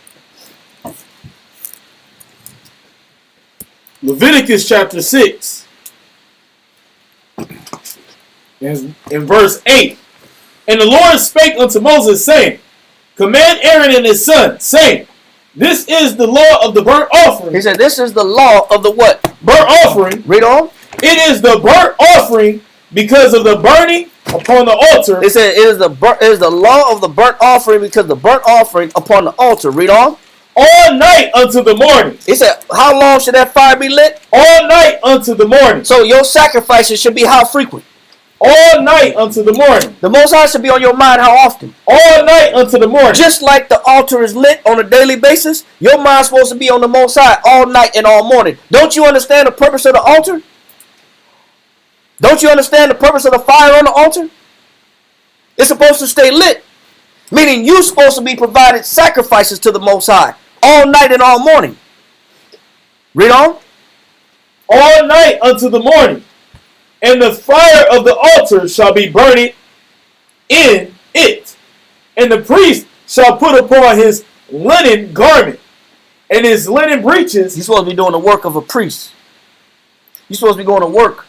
Leviticus chapter 6. In verse 8. And the Lord spake unto Moses, saying, command Aaron and his son, saying, this is the law of the burnt offering. He said, this is the law of the what? Burnt offering. Read on. It is the burnt offering because of the burning upon the altar. It said, it is the law of the burnt offering because the burnt offering upon the altar. Read on. All night unto the morning. He said, how long should that fire be lit? All night unto the morning. So your sacrifices should be how frequent? All night unto the morning. The Most High should be on your mind how often? All night unto the morning. Just like the altar is lit on a daily basis, your mind's supposed to be on the Most High all night and all morning. Don't you understand the purpose of the altar? Don't you understand the purpose of the fire on the altar? It's supposed to stay lit. Meaning you're supposed to be provided sacrifices to the Most High all night and all morning. Read on. All night unto the morning. And the fire of the altar shall be burning in it. And the priest shall put upon his linen garment and his linen breeches. You're supposed to be doing the work of a priest. You're supposed to be going to work.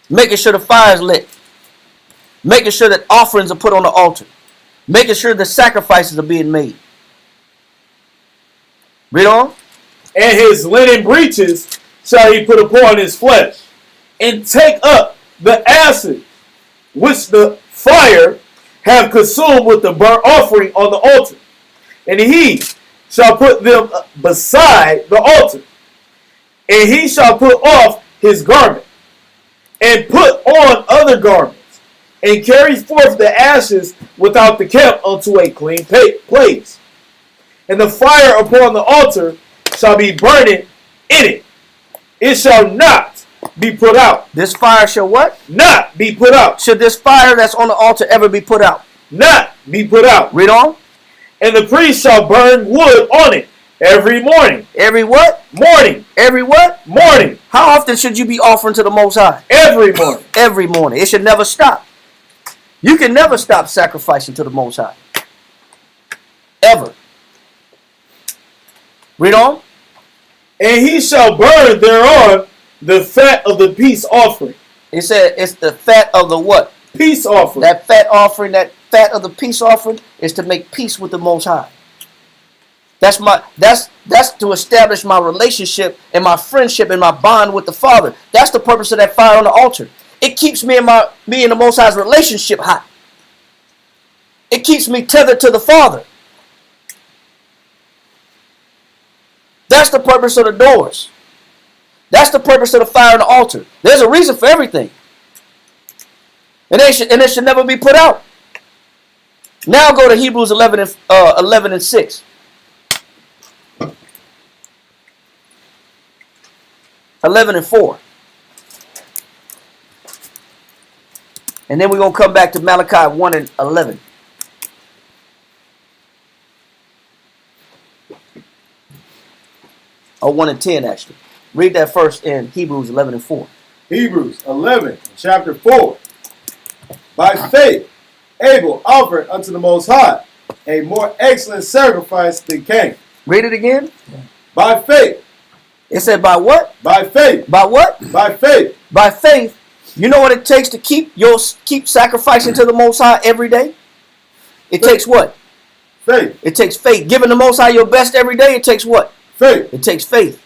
Making sure the fire is lit. Making sure that offerings are put on the altar. Making sure the sacrifices are being made. Read on. And his linen breeches shall he put upon his flesh, and take up the acid which the fire have consumed with the burnt offering on the altar, and he shall put them beside the altar, and he shall put off his garment, and put on other garments, and carry forth the ashes without the camp unto a clean place. And the fire upon the altar shall be burning in it. It shall not be put out. This fire shall what? Not be put out. Should this fire that's on the altar ever be put out? Not be put out. Read on. And the priest shall burn wood on it every morning. Every what? Morning. Every what? Morning. How often should you be offering to the Most High? Every morning. Every morning. It should never stop. You can never stop sacrificing to the Most High. Ever. Read on. And he shall burn thereon the fat of the peace offering. It said it's the fat of the what? Peace offering. That fat offering, that fat of the peace offering is to make peace with the Most High. That's to establish my relationship and my friendship and my bond with the Father. That's the purpose of that fire on the altar. It keeps me and the Most High's relationship hot. It keeps me tethered to the Father. That's the purpose of the doors. That's the purpose of the fire on the altar. There's a reason for everything. And it should never be put out. Now go to Hebrews 11 and 6. 11 and 4. And then we're going to come back to Malachi 1 and 11. Or 1 and 10, actually. Read that first in Hebrews 11 and 4. Hebrews 11, chapter 4. By faith, Abel offered unto the Most High a more excellent sacrifice than Cain. Read it again. By faith. It said by what? By faith. By what? By faith. By faith. You know what it takes to keep sacrificing to the Most High every day? It takes what? Faith. It takes faith. Giving the Most High your best every day, it takes what? Faith. It takes faith.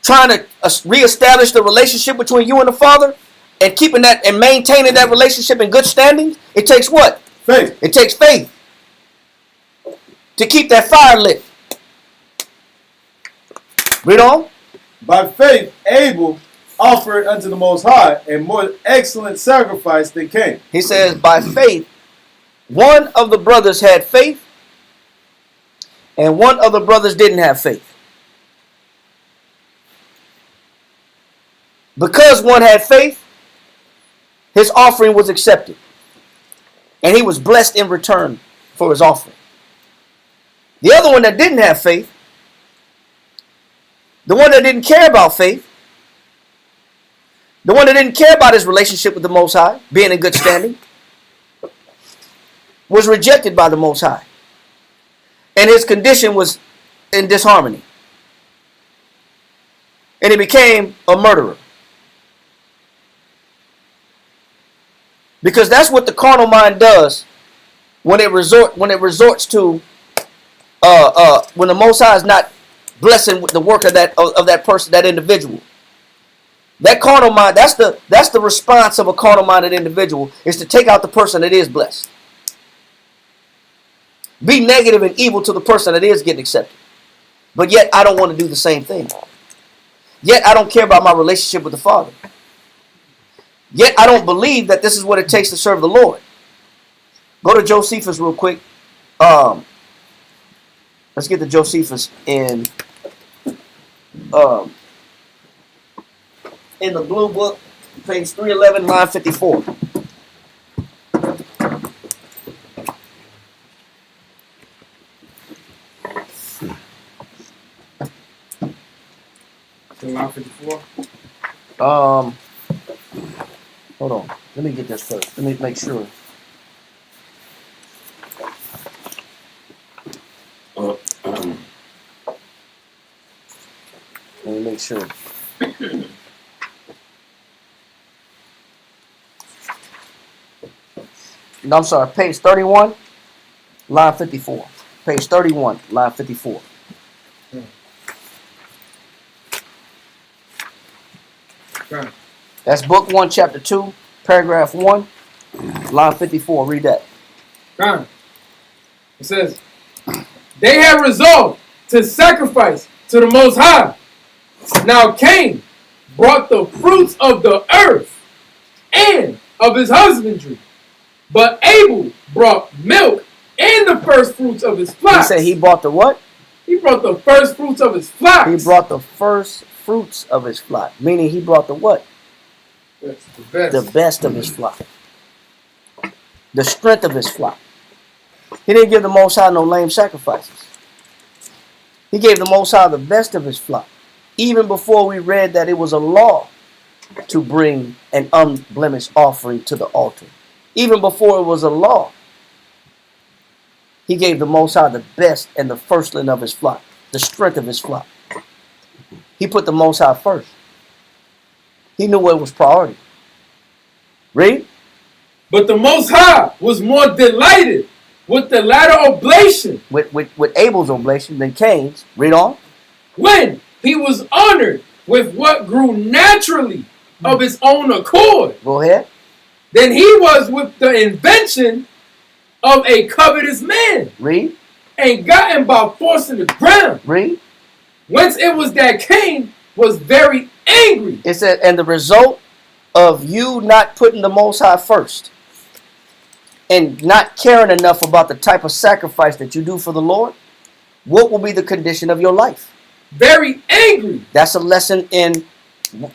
Trying to reestablish the relationship between you and the Father and keeping that and maintaining that relationship in good standing, it takes what? Faith. It takes faith to keep that fire lit. Read on. By faith, Abel offered unto the Most High a more excellent sacrifice than Cain. He says, by faith, one of the brothers had faith and one of the brothers didn't have faith. Because one had faith, his offering was accepted. And he was blessed in return for his offering. The other one that didn't have faith, the one that didn't care about faith, the one that didn't care about his relationship with the Most High, being in good standing, was rejected by the Most High. And his condition was in disharmony. And he became a murderer. Because that's what the carnal mind does when it resorts to when the Most High is not blessing the work of that person, that individual. That carnal mind, that's the response of a carnal minded individual, is to take out the person that is blessed. Be negative and evil to the person that is getting accepted. But yet I don't want to do the same thing. Yet I don't care about my relationship with the Father. Yet I don't believe that this is what it takes to serve the Lord. Go to Josephus real quick. Let's get to Josephus in the blue book, page 311, line 54. Line 54. Hold on. Let me get this first. Let me make sure. Let me make sure. No, I'm sorry. Page 31, line 54. Page 31, line 54. Okay. That's book 1, chapter 2, paragraph 1, line 54. Read that. Okay. It says, they have resolved to sacrifice to the Most High. Now Cain brought the fruits of the earth and of his husbandry. But Abel brought milk and the first fruits of his flocks. He said he brought the what? He brought the first fruits of his flocks. He brought the first fruits of his flock. Meaning he brought the what? That's the best. The best of his flock. The strength of his flock. He didn't give the Most High no lame sacrifices. He gave the Most High the best of his flock. Even before we read that it was a law to bring an unblemished offering to the altar. Even before it was a law. He gave the Most High the best and the firstling of his flock. The strength of his flock. He put the Most High first. He knew what was priority. Read. But the Most High was more delighted with the latter oblation. With Abel's oblation than Cain's. Read on. When he was honored with what grew naturally of his own accord. Go ahead. Than he was with the invention of a covetous man. Read. And gotten by force in the ground. Read. Whence it was that Cain was very angry. It said, and the result of you not putting the Most High first and not caring enough about the type of sacrifice that you do for the Lord, what will be the condition of your life? Very angry. That's a lesson in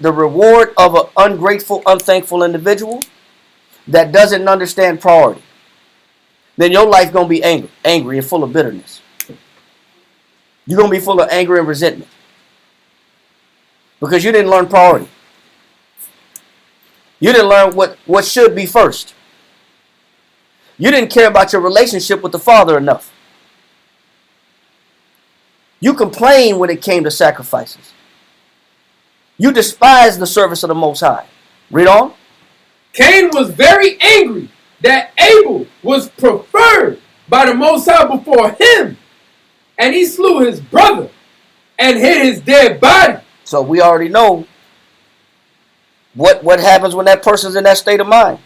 the reward of an ungrateful, unthankful individual that doesn't understand priority. Then your life going to be angry and full of bitterness. You're going to be full of anger and resentment. Because you didn't learn priority. You didn't learn what should be first. You didn't care about your relationship with the Father enough. You complained when it came to sacrifices. You despised the service of the Most High. Read on. Cain was very angry that Abel was preferred by the Most High before him, and he slew his brother and hid his dead body. So we already know what happens when that person's in that state of mind.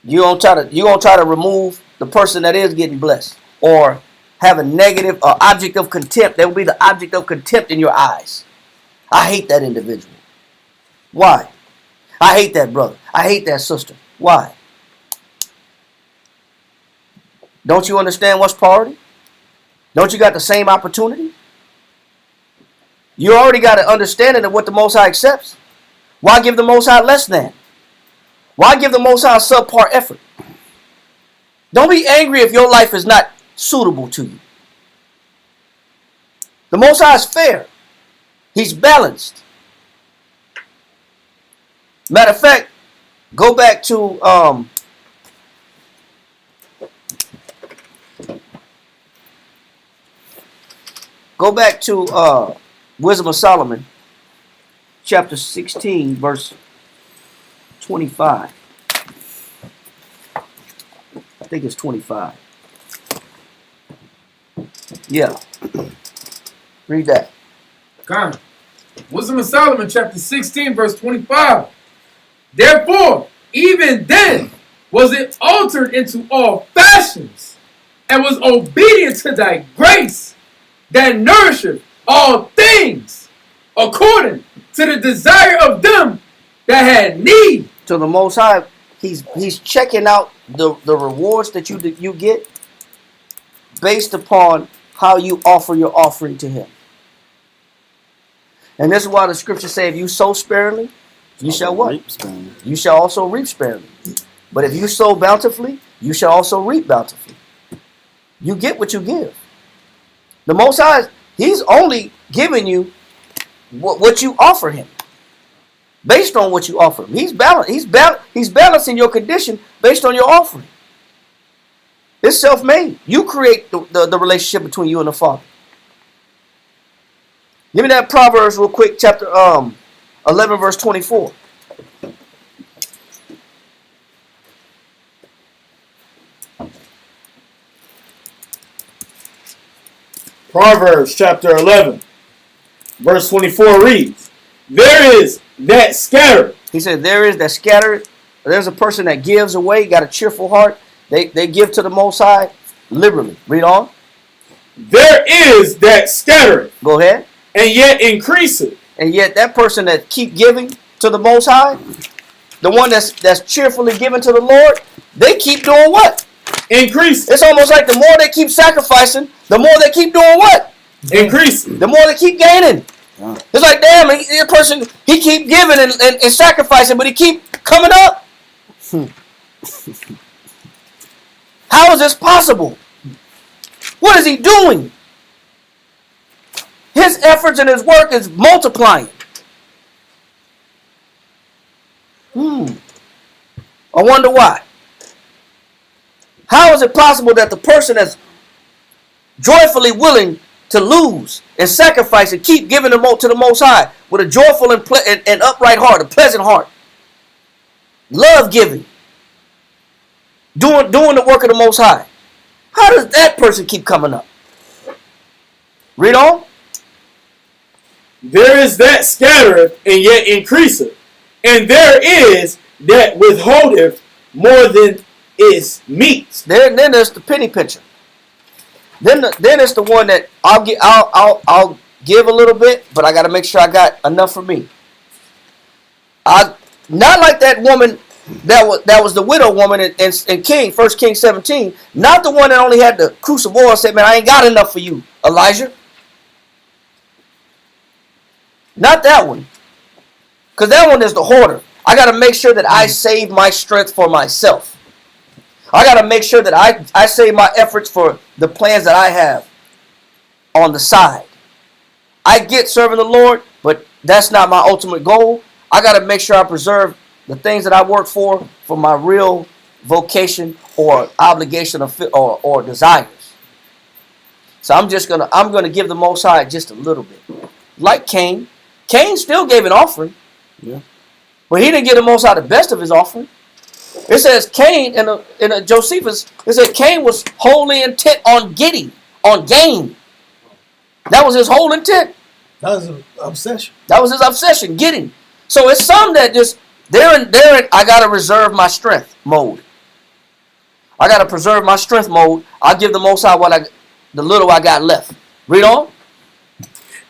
You're gonna try to remove the person that is getting blessed, or have a negative object of contempt. That will be the object of contempt in your eyes. I hate that individual. Why? I hate that brother. I hate that sister. Why? Don't you understand what's priority? Don't you got the same opportunity? You already got an understanding of what the Most High accepts. Why give the Most High less than? Why give the Most High a subpar effort? Don't be angry if your life is not suitable to you. The Most High is fair. He's balanced. Matter of fact, go back to Wisdom of Solomon, chapter 16, verse 25. I think it's 25. Yeah. Read that. God. Wisdom of Solomon, chapter 16, verse 25. Therefore, even then was it altered into all fashions, and was obedient to thy grace, that nourisheth all things, according to the desire of them that had need. To the Most High, he's checking out the rewards that you get based upon how you offer your offering to him. And this is why the scriptures say, if you sow sparingly, you shall what? You shall also reap sparingly. But if you sow bountifully, you shall also reap bountifully. You get what you give. The Most High, he's only giving you what you offer him. Based on what you offer him. He's balancing your condition based on your offering. It's self-made. You create the relationship between you and the Father. Give me that Proverbs real quick, chapter 11, verse 24. Proverbs chapter 11, verse 24 reads, there is that scattered. He said, there is that scattered. There's a person that gives away, got a cheerful heart. They give to the Most High liberally. Read on. There is that scattered. Go ahead. And yet increaseth. And yet that person that keep giving to the Most High, the one that's cheerfully giving to the Lord, they keep doing what? Increase. It's almost like the more they keep sacrificing, the more they keep doing what? Increase. The more they keep gaining. Yeah. It's like, damn, the person, he keep giving and sacrificing, but he keep coming up. How is this possible? What is he doing? His efforts and his work is multiplying. I wonder why. How is it possible that the person that's joyfully willing to lose and sacrifice and keep giving to the Most High with a joyful and upright heart, a pleasant heart, love giving, doing the work of the Most High, how does that person keep coming up? Read on. There is that scattereth and yet increaseth, and there is that withholdeth more than is meet. Then there's the penny pincher. Then it's the one that I'll give a little bit, but I got to make sure I got enough for me. Not like that woman that was the widow woman in 1 Kings 17. Not the one that only had the cruse of oil and said, man, I ain't got enough for you, Elijah. Not that one. Because that one is the hoarder. I got to make sure that I save my strength for myself. I got to make sure that I save my efforts for the plans that I have on the side. I get serving the Lord, but that's not my ultimate goal. I got to make sure I preserve the things that I work for my real vocation or obligation or desires. So I'm gonna give the Most High just a little bit. Like Cain. Cain still gave an offering. Yeah. But he didn't give the Most High the best of his offering. It says Cain in a Josephus. It said Cain was wholly intent on gain. That was his whole intent. That was an obsession. That was his obsession, getting. So it's some that just they're in I gotta reserve my strength mode. I gotta preserve my strength mode. I'll give the Most High the little I got left. Read on.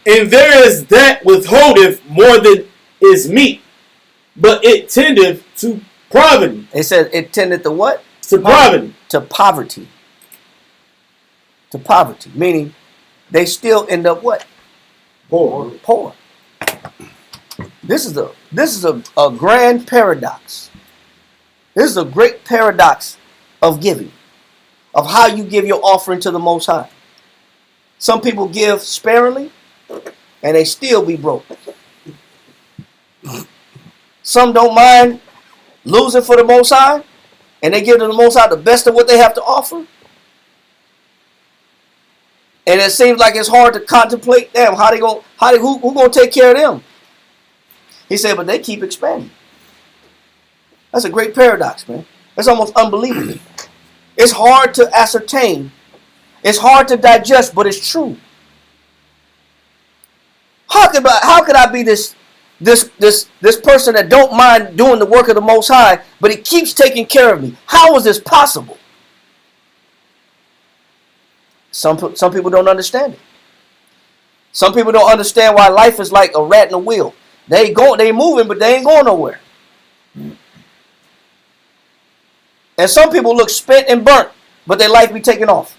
And there is that withholdeth more than is meet, but it tendeth to poverty. It says it tended to what? To poverty. To poverty. To poverty. Meaning they still end up what? Poor. This is a grand paradox. This is a great paradox of giving, of how you give your offering to the Most High. Some people give sparingly, and they still be broke. Some don't mind losing for the Most High, and they give to the Most High the best of what they have to offer. And it seems like it's hard to contemplate them. Who gonna take care of them? He said, but they keep expanding. That's a great paradox, man. It's almost unbelievable. It's hard to ascertain. It's hard to digest, but it's true. How could I be this person that don't mind doing the work of the Most High, but he keeps taking care of me? How is this possible? Some people don't understand it. Some people don't understand why life is like a rat in a wheel. They moving, but they ain't going nowhere. And some people look spent and burnt, but their life be taken off.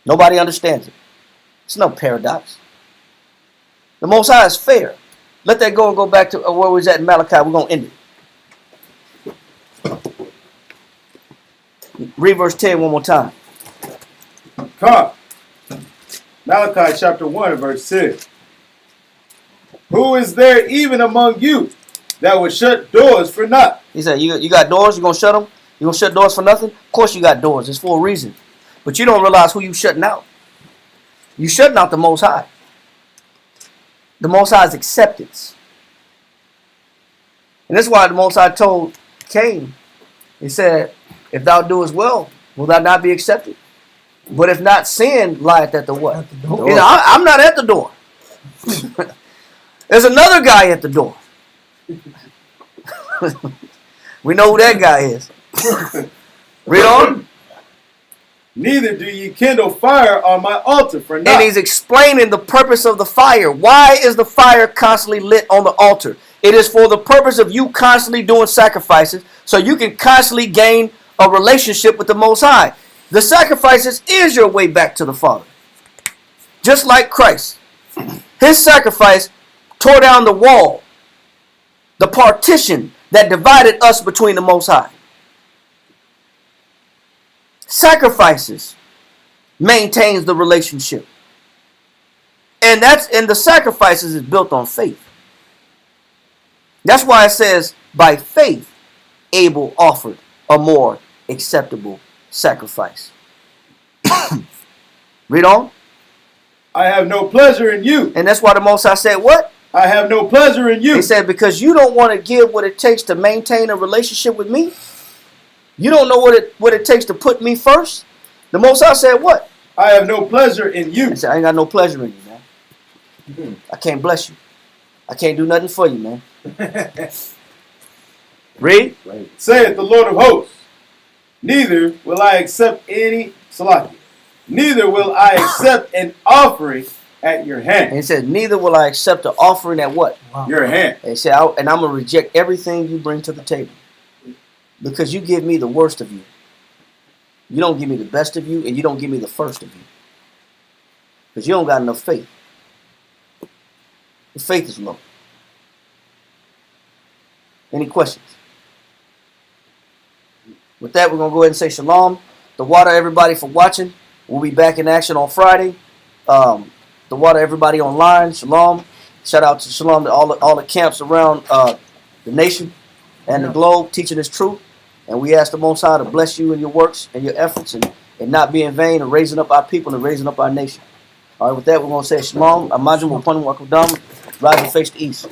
Nobody understands it. It's no paradox. The Most High is fair. Let that go and go back to where we was at in Malachi. We're going to end it. Read verse 10 one more time. Come. Malachi chapter 1 and verse 6. Who is there even among you that would shut doors for naught? He said, you got doors? You going to shut them? You going to shut doors for nothing? Of course you got doors. It's for a reason. But you don't realize who you shutting out. You shutting out the Most High. The Most High's acceptance. And that's why the Most High told Cain, he said, if thou doest well, will thou not be accepted? But if not, sin lieth at the what? At the door. You know, I'm not at the door. There's another guy at the door. We know who that guy is. Read on. Neither do ye kindle fire on my altar for naught. And he's explaining the purpose of the fire. Why is the fire constantly lit on the altar? It is for the purpose of you constantly doing sacrifices so you can constantly gain a relationship with the Most High. The sacrifices is your way back to the Father. Just like Christ. His sacrifice tore down the wall, the partition that divided us between the Most High. Sacrifices maintains the relationship. And the sacrifices is built on faith. That's why it says, by faith, Abel offered a more acceptable sacrifice. Read on. I have no pleasure in you. And that's why the Most High said what? I have no pleasure in you. He said, because you don't want to give what it takes to maintain a relationship with me. You don't know what it takes to put me first. The Most High said what? I have no pleasure in you. He said, I ain't got no pleasure in you, man. I can't bless you. I can't do nothing for you, man. Read. Saith the Lord of hosts, neither will I accept any salaki. Neither will I accept an offering at your hand. And he said, neither will I accept an offering at what? Wow. Your hand. And he said, and I'm going to reject everything you bring to the table. Because you give me the worst of you. You don't give me the best of you, and you don't give me the first of you. Because you don't got enough faith. The faith is low. Any questions? With that, we're going to go ahead and say shalom. The water, everybody, for watching. We'll be back in action on Friday. The water, everybody online. Shalom. Shout out to shalom to all the camps around the nation and the globe teaching this truth. And we ask the Most High to bless you in your works and your efforts and not be in vain and raising up our people and raising up our nation. All right, with that, we're going to say shalom. Amajum Wapanum Wakudam. Rise and face the east.